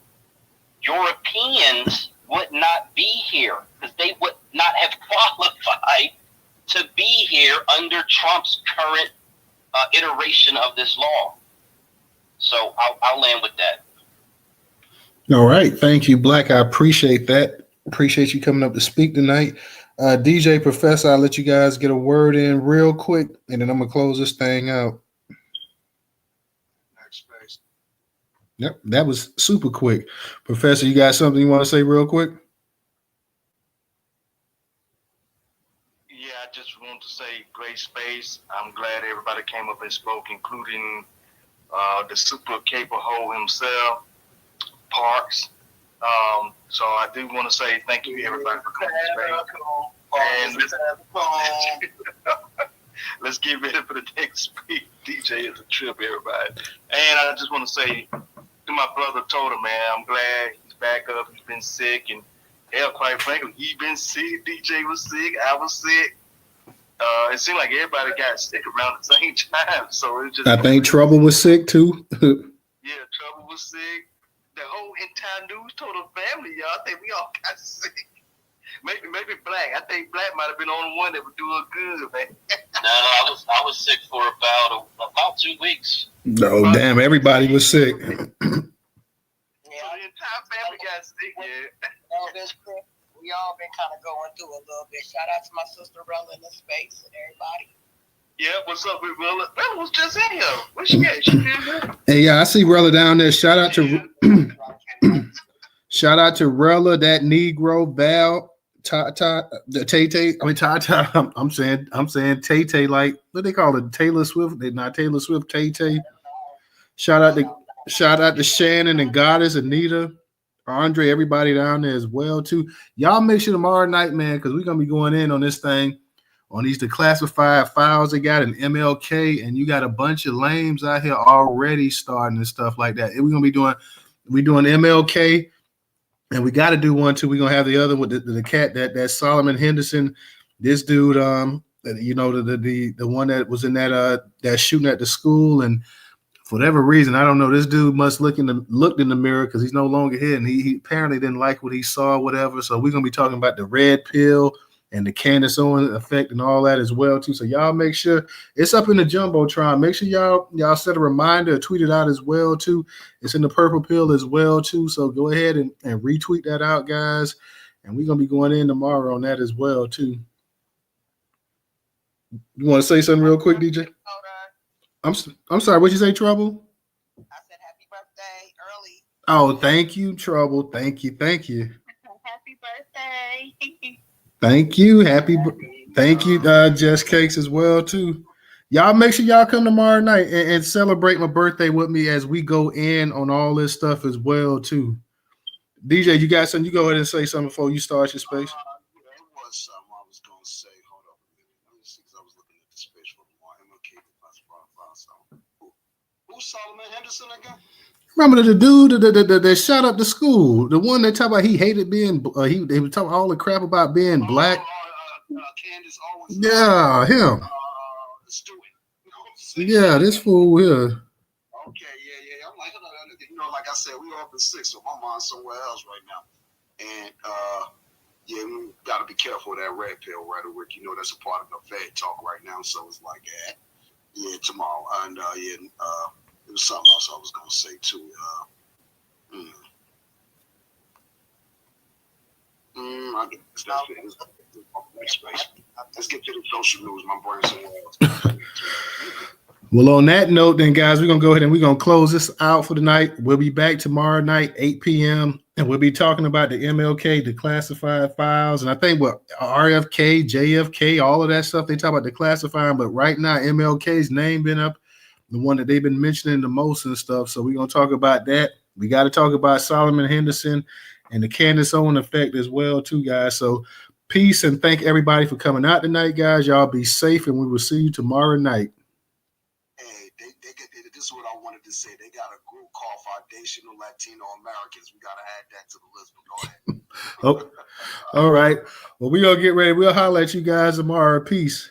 Europeans would not be here, because they would not have qualified to be here under Trump's current iteration of this law. So I'll land with that. All right. Thank you, Black. I appreciate that. Appreciate you coming up to speak tonight. DJ, Professor, I'll let you guys get a word in real quick, and then I'm going to close this thing out. Yep, that was super quick. Professor, you got something you want to say real quick? Yeah, I just want to say great space. I'm glad everybody came up and spoke, including the super capable hoe himself, Parks. So I do want to say thank you, everybody, for coming to space. And let's get ready for the next speak. DJ is a trip, everybody. And I just want to say to my brother Total, man, I'm glad he's back up. He's been sick, and hell, quite frankly, he's been sick. DJ was sick. I was sick. It seemed like everybody got sick around the same time. So it just. I think Trouble was sick too. Yeah, Trouble was sick. The whole entire Newstoter family, y'all. I think we all got sick. Maybe Black. I think Black might have been the only one that was doing good, man. No, I was sick for about 2 weeks. No, damn, everybody was sick. Yeah, the entire family got sick, yeah. We all been kind of going through a little bit. Shout out to my sister Rella in the space and everybody. Yeah, what's up with Rella? Rella was just in here. Where's she at? She good? Hey, yeah, I see Rella down there. Shout out to Rella, that Negro, Val, Tata, Tay-Tay. I mean Tata. I'm saying Tay-Tay, like what they call it, Taylor Swift. They're not Taylor Swift, Tay-Tay. Shout out to Shannon and Goddess, Anita, Andre, everybody down there as well too. Y'all make sure tomorrow night, man, because we're gonna be going in on this thing, on these declassified files they got in MLK, and you got a bunch of lames out here already starting and stuff like that. And we're gonna be doing MLK, and we got to do one too. We're gonna have the other with the cat that Solomon Henderson, this dude, the one that was in that shooting at the school, and for whatever reason, I don't know, this dude must looked in the mirror because he's no longer here, and he apparently didn't like what he saw or whatever. So we're gonna be talking about the red pill and the Candace Owens effect and all that as well too. So y'all make sure it's up in the Jumbotron. Make sure y'all set a reminder, tweet it out as well too. It's in the purple pill as well too. So go ahead and retweet that out, guys. And we're gonna be going in tomorrow on that as well too. You want to say something real quick, DJ? I'm sorry. What'd you say, Trouble? I said happy birthday early. Oh, thank you, Trouble. Thank you. Happy birthday. Thank you. Thank you, Jess Cakes as well too. Y'all make sure y'all come tomorrow night and celebrate my birthday with me as we go in on all this stuff as well too. DJ, you got something? You go ahead and say something before you start your space. Solomon Henderson again? Remember the dude that shot up the school, the one that talked about he hated being he was talking all the crap about being black. Candace Owens. Yeah, him. Stewart. Yeah, this fool here. Okay, yeah. I'm like, like I said, we off at 6, so my mind's somewhere else right now. And yeah, we gotta be careful of that red pill rhetoric. That's a part of the Fed talk right now. So it's like, yeah, tomorrow. And there was something else I was gonna say too. I guess that's it. Let's get to the social news. My brain's somewhere else. Well, on that note, then, guys, we're going to go ahead and we're going to close this out for the night. We'll be back tomorrow night, 8 p.m., and we'll be talking about the MLK, the classified files, and I think what RFK, JFK, all of that stuff, they talk about the classifying, but right now, MLK's name been up, the one that they've been mentioning the most and stuff, so we're going to talk about that. We got to talk about Solomon Henderson and the Candace Owens effect as well, too, guys. So peace, and thank everybody for coming out tonight, guys. Y'all be safe, and we will see you tomorrow night. This is what I wanted to say. They got a group called Foundational Latino Americans. We got to add that to the list, but go ahead. Oh, all right. Well, we're going to get ready. We'll holler at you guys tomorrow. Peace.